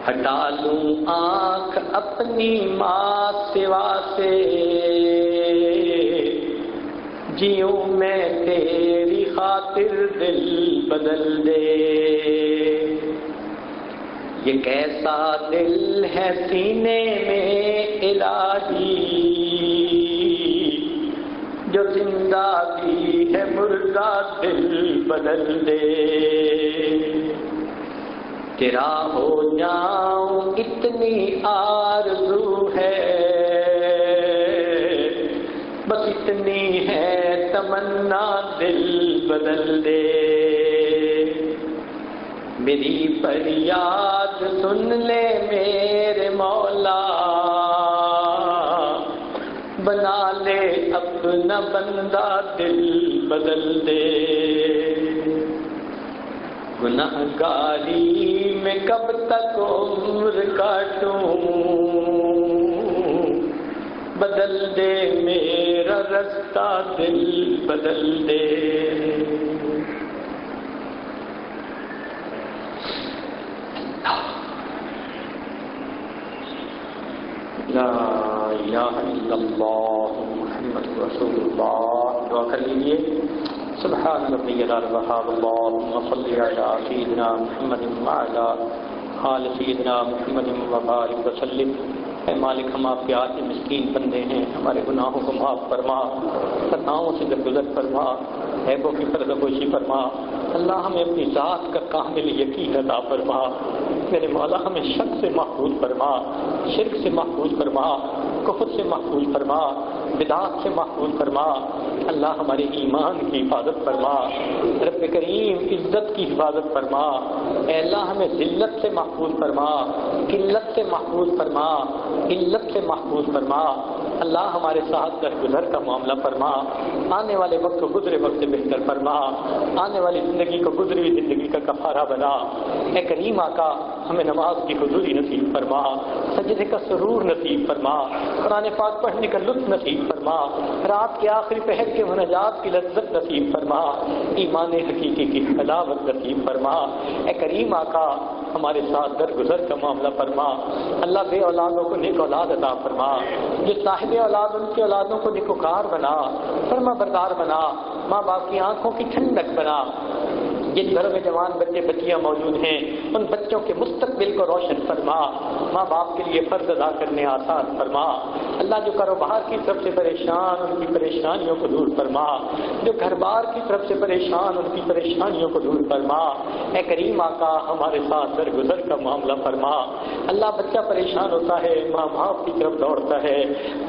ہٹا لوں آنکھ اپنی ماں سوا سے، جیوں میں تیری خاطر دل بدل دے، یہ کیسا دل ہے سینے میں الہی، جو زندہ بھی ہے مردہ دل بدل دے، تیرا ہو جاؤں اتنی آرزو ہے، بس اتنی ہے تمنا دل بدل دے، میری فریاد سن لے میرے مولا، بنا لے اپنا بندہ دل بدل دے، گنہگاری میں کب تک عمر کاٹوں، بدل دے میرا رستہ دل بدل دے، لا الہ الا اللہ محمد رسول اللہ۔ دعا کر لیجیے، سبحان ربی العظیم، اللہم صلی علی سیدنا محمد وعلی آل سیدنا محمد وبارک وسلم۔ اے مالک، ہم آپ کے آج مسکین بندے ہیں، ہمارے گناہوں کو معاف فرما، خطاؤں سے درگزر فرما، عیبوں کی پردہ پوشی فرما۔ اللہ ہمیں اپنی ذات کا کامل یقین عطا فرما، میرے مولا ہمیں شک سے محفوظ فرما، شرک سے محفوظ فرما، کفر سے محفوظ فرما، بدعات سے محفوظ فرما۔ اللہ ہمارے ایمان کی حفاظت فرما، رب کریم عزت کی حفاظت فرما۔ اے اللہ ہمیں ذلت سے محفوظ فرما، قلت سے محفوظ فرما، علت سے محفوظ فرما۔ اللہ ہمارے ساتھ درگزر کا معاملہ فرما، آنے والے وقت کو گزرے وقت سے بہتر فرما، آنے والی زندگی کو گزری ہوئی زندگی کا کفارہ بنا۔ اے کریم آقا، ہمیں نماز کی حضوری نصیب فرما، سجدے کا سرور نصیب فرما، قرآن پاک پڑھنے کا لطف نصیب فرما، رات کے آخری پہر کے مناجات کی لذت نصیب فرما، ایمان حقیقی کی حلاوت نصیب فرما۔ اے کریم آقا، ہمارے ساتھ درگزر کا معاملہ فرما۔ اللہ بے اولادوں کو نیک اولاد عطا فرما، جو صاحب اولاد ان کی اولادوں کو نیکوکار بنا، فرما بردار بنا، ماں باپ کی آنکھوں کی ٹھنڈک بنا۔ جن گھروں میں جوان بچے بچیاں موجود ہیں ان بچوں کے مستقبل کو روشن فرما، ماں باپ کے لیے فرض ادا کرنے آسان فرما۔ اللہ جو کاروبار کی طرف سے پریشان ان کی پریشانیوں کو دور فرما، جو گھر بار کی طرف سے پریشان ان کی پریشانیوں کو دور فرما۔ اے کریم آقا ہمارے ساتھ درگزر کا معاملہ فرما۔ اللہ بچہ پریشان ہوتا ہے ماں باپ کی طرف دوڑتا ہے،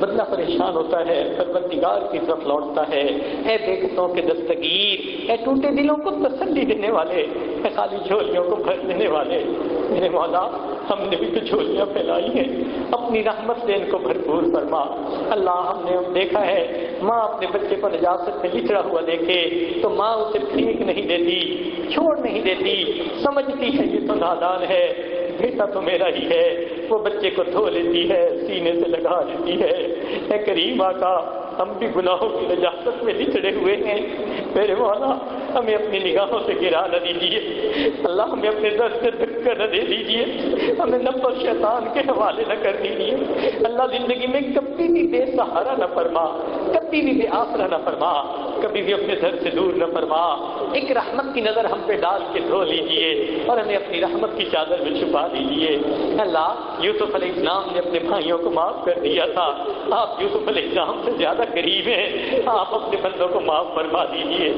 بندہ پریشان ہوتا ہے پروردگار کی طرف لوٹتا ہے۔ اے بےکسوں کے دستگیر، اے ٹوٹے دلوں کو تسلی دینے والے، اے خالی جھولیوں کو بھر دینے والے، میرے مولا ہم نے بھی تو جھولیاں پھیلائی ہیں، اپنی رحمت سے ان کو بھرپور فرما۔ اللہ ہم نے دیکھا ہے ماں اپنے بچے کو نجاست میں لچڑا ہوا دیکھے تو ماں اسے پھینک نہیں دیتی، چھوڑ نہیں دیتی، سمجھتی ہے یہ تو نادان ہے، بیٹا تو میرا ہی ہے، وہ بچے کو دھو لیتی ہے، سینے سے لگا لیتی ہے۔ اے کریم آقا ہم بھی گناہوں کی نجاست میں لچڑے ہوئے ہیں، میرے مولا ہمیں اپنی نگاہوں سے گرا نہ دیجیے، اللہ ہمیں اپنے در سے دھکا نہ دے دیجیے، ہمیں نفس اور شیطان کے حوالے نہ کر دیجیے۔ اللہ زندگی میں کبھی بھی بے سہارا نہ فرما، کبھی بھی بے آسرا نہ فرما، کبھی بھی اپنے در سے دور نہ فرما۔ ایک رحمت کی نظر ہم پہ ڈال کے دھو لیجیے اور ہمیں اپنی رحمت کی چادر میں چھپا لیجیے۔ اللہ یوسف علیہ السلام نے اپنے بھائیوں کو معاف کر دیا تھا، آپ یوسف علیہ السلام سے زیادہ قریب ہیں، آپ اپنے بندوں کو معاف فرما دیجیے۔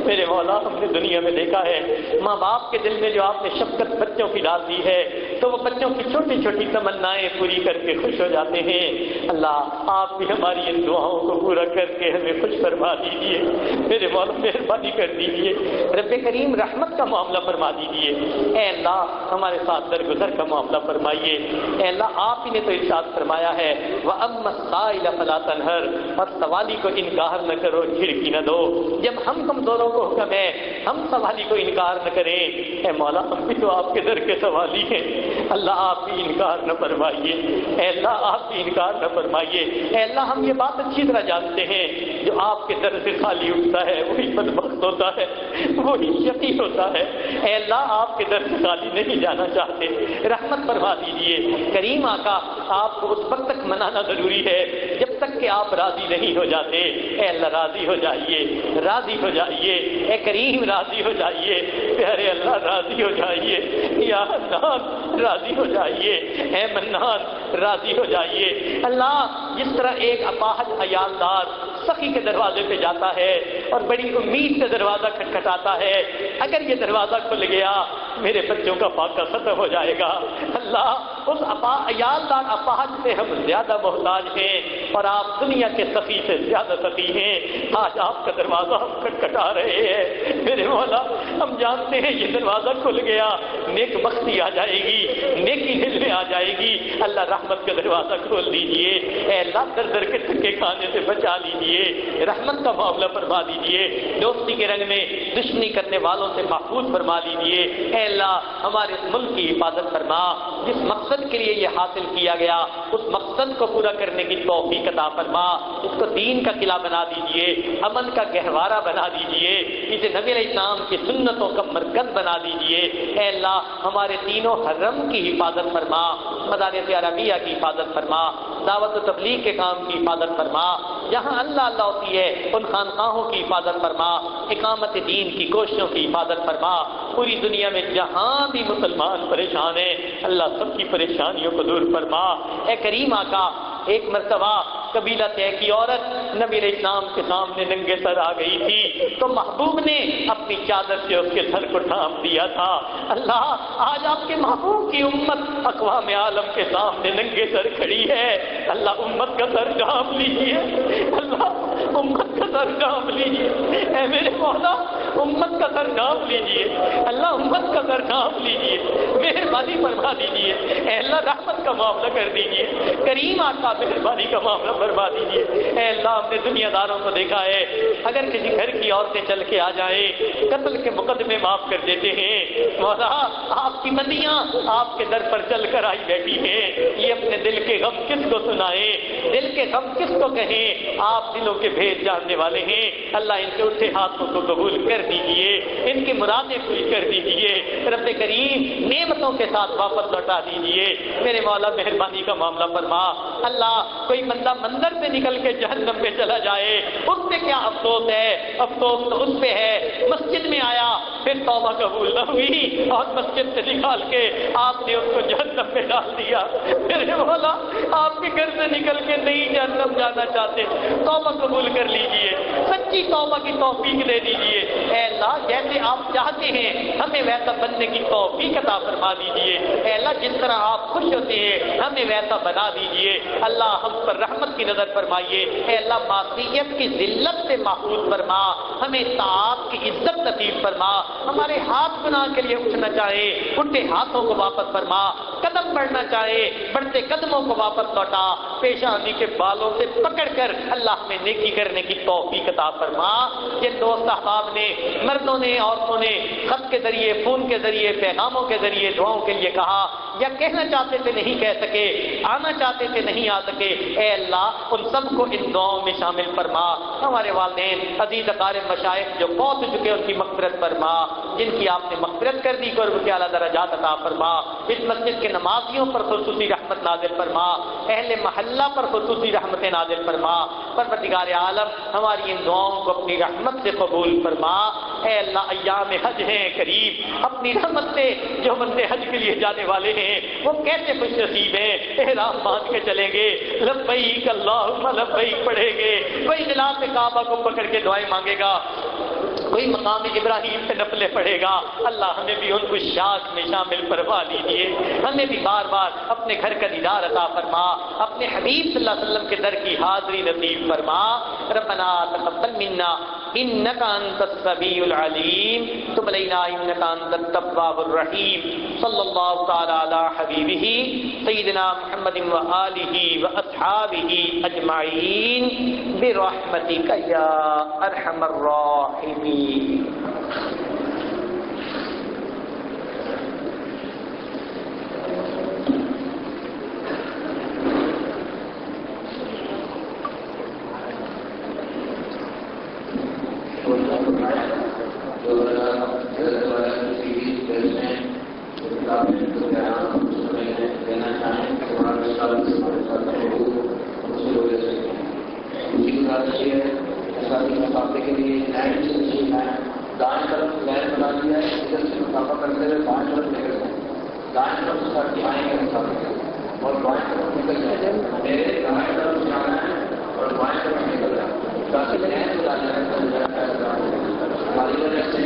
میرے مولا ہم نے دنیا میں دیکھا ہے ماں باپ کے دل میں جو آپ نے شفقت بچوں کی ڈال دی ہے تو وہ بچوں کی چھوٹی چھوٹی تمنائیں پوری کر کے خوش ہو جاتے ہیں۔ اللہ آپ بھی ہماری ان دعاؤں کو پورا کر کے ہمیں خوش فرما دیجیے، میرے مولا مہربانی کر دیجیے، رب کریم رحمت کا معاملہ فرما دیجیے۔ اے اللہ ہمارے ساتھ درگزر کا معاملہ فرمائیے۔ اے اللہ آپ ہی نے تو ارشاد فرمایا ہے وَأَمَّا السَّائِلَ فَلَا تَنْهَرْ، اور سوالی کو انکار نہ کرو، جھڑکی نہ دو۔ جب ہم کمزوروں کو حکم ہے ہم سوالی کو انکار نہ کریں، اے مولا ہم بھی تو آپ کے در کے سوالی ہیں، اللہ آپ بھی انکار نہ فرمائیے، اے اللہ آپ بھی انکار نہ فرمائیے۔ اے اللہ ہم یہ بات اچھی طرح جانتے ہیں جو آپ کے در سے خالی اٹھتا ہے وہی بدبخت ہوتا ہے، وہی شقی ہوتا ہے۔ اے اللہ آپ کے در سے خالی نہیں جانا چاہتے، رحمت فرما دیجیے۔ کریم آقا آپ کو اس وقت تک منانا ضروری ہے جب تک کہ آپ راضی نہیں ہو جاتے۔ اے اللہ راضی ہو جائیے، راضی ہو جائیے، اے کریم راضی ہو جائیے، پیارے اللہ راضی ہو جائیے، یا حنان راضی ہو جائیے، اے منان راضی ہو جائیے۔ اللہ جس طرح ایک اپاہج عیالدار سخی کے دروازے پہ جاتا ہے اور بڑی امید سے دروازہ کھٹکھٹاتا ہے، اگر یہ دروازہ کھل گیا میرے بچوں کا فاقہ ختم ہو جائے گا۔ اللہ اس عیالدار اپاہج سے ہم زیادہ محتاج ہیں اور آپ دنیا کے سخی سے زیادہ سخی ہیں۔ آج آپ کا دروازہ ہم کھٹکھٹا رہے ہیں، میرے مولا ہم جانتے ہیں یہ دروازہ کھل گیا نیک بختی آ جائے گی، نیکی دل میں آ جائے گی۔ اللہ رحمت کا دروازہ کھول دیجئے، اے اللہ در در کے دھکے کھانے سے بچا لیجئے، رحمت کا معاملہ فرما دیجئے، دوستی کے رنگ میں دشمنی کرنے والوں سے محفوظ فرما دیجئے۔ اے اللہ ہمارے اس ملک کی حفاظت فرما، جس مقصد کے لیے یہ حاصل کیا گیا اس مقصد کو پورا کرنے کی توفیق عطا فرما، اس کو دین کا قلعہ بنا دیجئے، امن کا گہوارہ بنا دیجئے، اسے نبی علیہ السلام کی سنتوں کا مرکز بنا دیجئے۔ اے اللہ ہمارے تینوں حرم کی حفاظت فرما، مدارس عربیہ کی حفاظت فرما، دعوت و تبلیغ کے کام کی حفاظت فرما، جہاں اللہ اللہ ہوتی ہے ان خانقاہوں کی حفاظت فرما، اقامت دین کی کوششوں کی حفاظت فرما۔ پوری دنیا میں جہاں بھی مسلمان پریشان ہیں اللہ سب کی پریشانیوں کو دور فرما۔ اے کریم آقا ایک مرتبہ قبیلہ طے کی عورت نبی علیہ السلام کے سامنے ننگے سر آ گئی تھی تو محبوب نے اپنی چادر سے اس کے سر کو ڈھانپ دیا تھا۔ اللہ آج آپ کے محبوب کی امت اقوام عالم کے سامنے ننگے سر کھڑی ہے، اللہ امت کا سر ڈھانپ لیجیے، اللہ امت کا سر ڈھانپ لیجیے، اے میرے مولا امت کا سر ڈھانپ لیجیے، اللہ امت کا سر ڈھانپ لیجیے، مہربانی فرما دیجیے، اے اللہ رحمت کا معاملہ کر دیجیے، کریم آقا مہربانی کا معاملہ فرما دیجیے۔ اے اللہ ہم نے دنیا داروں کو دیکھا ہے اگر کسی گھر کی عورتیں چل کے آ جائیں قتل کے مقدمے معاف کر دیتے ہیں۔ مولا آپ کی بندیاں آپ کے در پر چل کر آئی بیٹھی ہیں، یہ اپنے دل کے غم کس کو سنائیں، دل کے غم کس کو کہیں، آپ دلوں کے بھید جاننے والے ہیں۔ اللہ ان کے اٹھے ہاتھوں کو قبول کر دیجیے، ان کی مرادیں پوری کر دیجیے، رب کریم نعمتوں کے ساتھ واپس لوٹا دیجیے، میرے مولا مہربانی کا معاملہ فرما۔ اللہ کوئی بندہ مندر سے نکل کے جہنم میں چلا جائے اس پہ کیا افسوس ہے، افسوس تو اس پہ ہے مسجد میں آیا پھر پھر توبہ قبول نہ ہوئی اور مسجد سے نکال کے آپ نے اس کو جہنم میں ڈال دیا۔ میرے مولا آپ کے گھر سے نکل کے نہیں جہنم جانا چاہتے، توبہ قبول کر لیجئے، سچی توبہ کی توفیق دے دیجئے۔ اے اللہ جیسے آپ چاہتے ہیں ہمیں ویسا بننے کی توفیق عطا فرما دیجئے۔ اے اللہ جس طرح آپ خوش ہوتے ہیں ہمیں ویسا بنا دیجئے۔ اللہ ہم پر رحمت کی نظر فرمائیے۔ اے اللہ معصیت کی ذلت سے محفوظ فرما، ہمیں طاعت کی عزت نصیب فرما، ہمارے ہاتھ گناہ کے لیے اٹھنا چاہے اٹھے ہاتھوں کو واپس فرما، قدم بڑھنا چاہے بڑھتے قدموں کو واپس لوٹا، پیشانی کے بالوں سے پکڑ کر اللہ میں نیکی کرنے کی توفیق عطا فرما۔ جن دوست احباب نے، مردوں نے، عورتوں نے خط کے ذریعے، فون کے ذریعے، پیغاموں کے ذریعے دعاؤں کے لیے کہا یا کہنا چاہتے تھے نہیں کہہ سکے، آنا چاہتے تھے نہیں آ سکے، اے اللہ ان سب کو ان دعاؤں میں شامل فرما۔ ہمارے والدین، عزیز اقارب، مشائخ جو فوت ہو چکے ان کی مغفرت فرما، جن کی آپ نے مغفرت کر دی قرب کے اعلیٰ درجات عطا فرما۔ اس مسجد کے نمازیوں پر خصوصی رحمت نازل فرما، اہل محلہ پر خصوصی رحمت نازل فرما۔ پروردگار عالم ہماری ان دعاؤں کو اپنی رحمت سے قبول فرما۔ اے اللہ ایام حج ہیں قریب، اپنی رحمت سے جو بندے حج کے لیے جانے والے ہیں وہ کیسے خوش نصیب ہیں، احرام باندھ کے چلیں گے، لبیک اللہم لبیک پڑھیں گے، کوئی غلاف کعبہ کو پکڑ کے دعائیں مانگے گا، کوئی مقام ابراہیم سے نفلیں پڑھے گا۔ اللہ ہمیں بھی ان کو شاخ میں شامل فرما دیجیے، ہمیں بھی بار بار اپنے گھر کا دیدار عطا فرما، اپنے حبیب صلی اللہ علیہ وسلم کے در کی حاضری نصیب فرما۔ ربنا تقبل منا انک انت السمیع العلیم تب علینا انک انت التواب الرحیم۔ صلی اللہ تعالی علی حبیبہ سیدنا محمد وآلہ واصحابہ اجمعین برحمتک یا ارحم الراحمین۔ مسافے کے لیے لائن سے تشریف لائیں، دائیں طرف لائن بنا دیا ہے، ادھر سے مسافہ کرتے ہوئے بائیں طرف لے کر جائیں، دائیں طرف سے آئیں گے مسافے کے اور بائیں طرف نکل جائیں، میرے دائیں طرف جانا ہے اور بائیں طرف نکل جائیں تاکہ لائن بنا جائے ہماری وجہ سے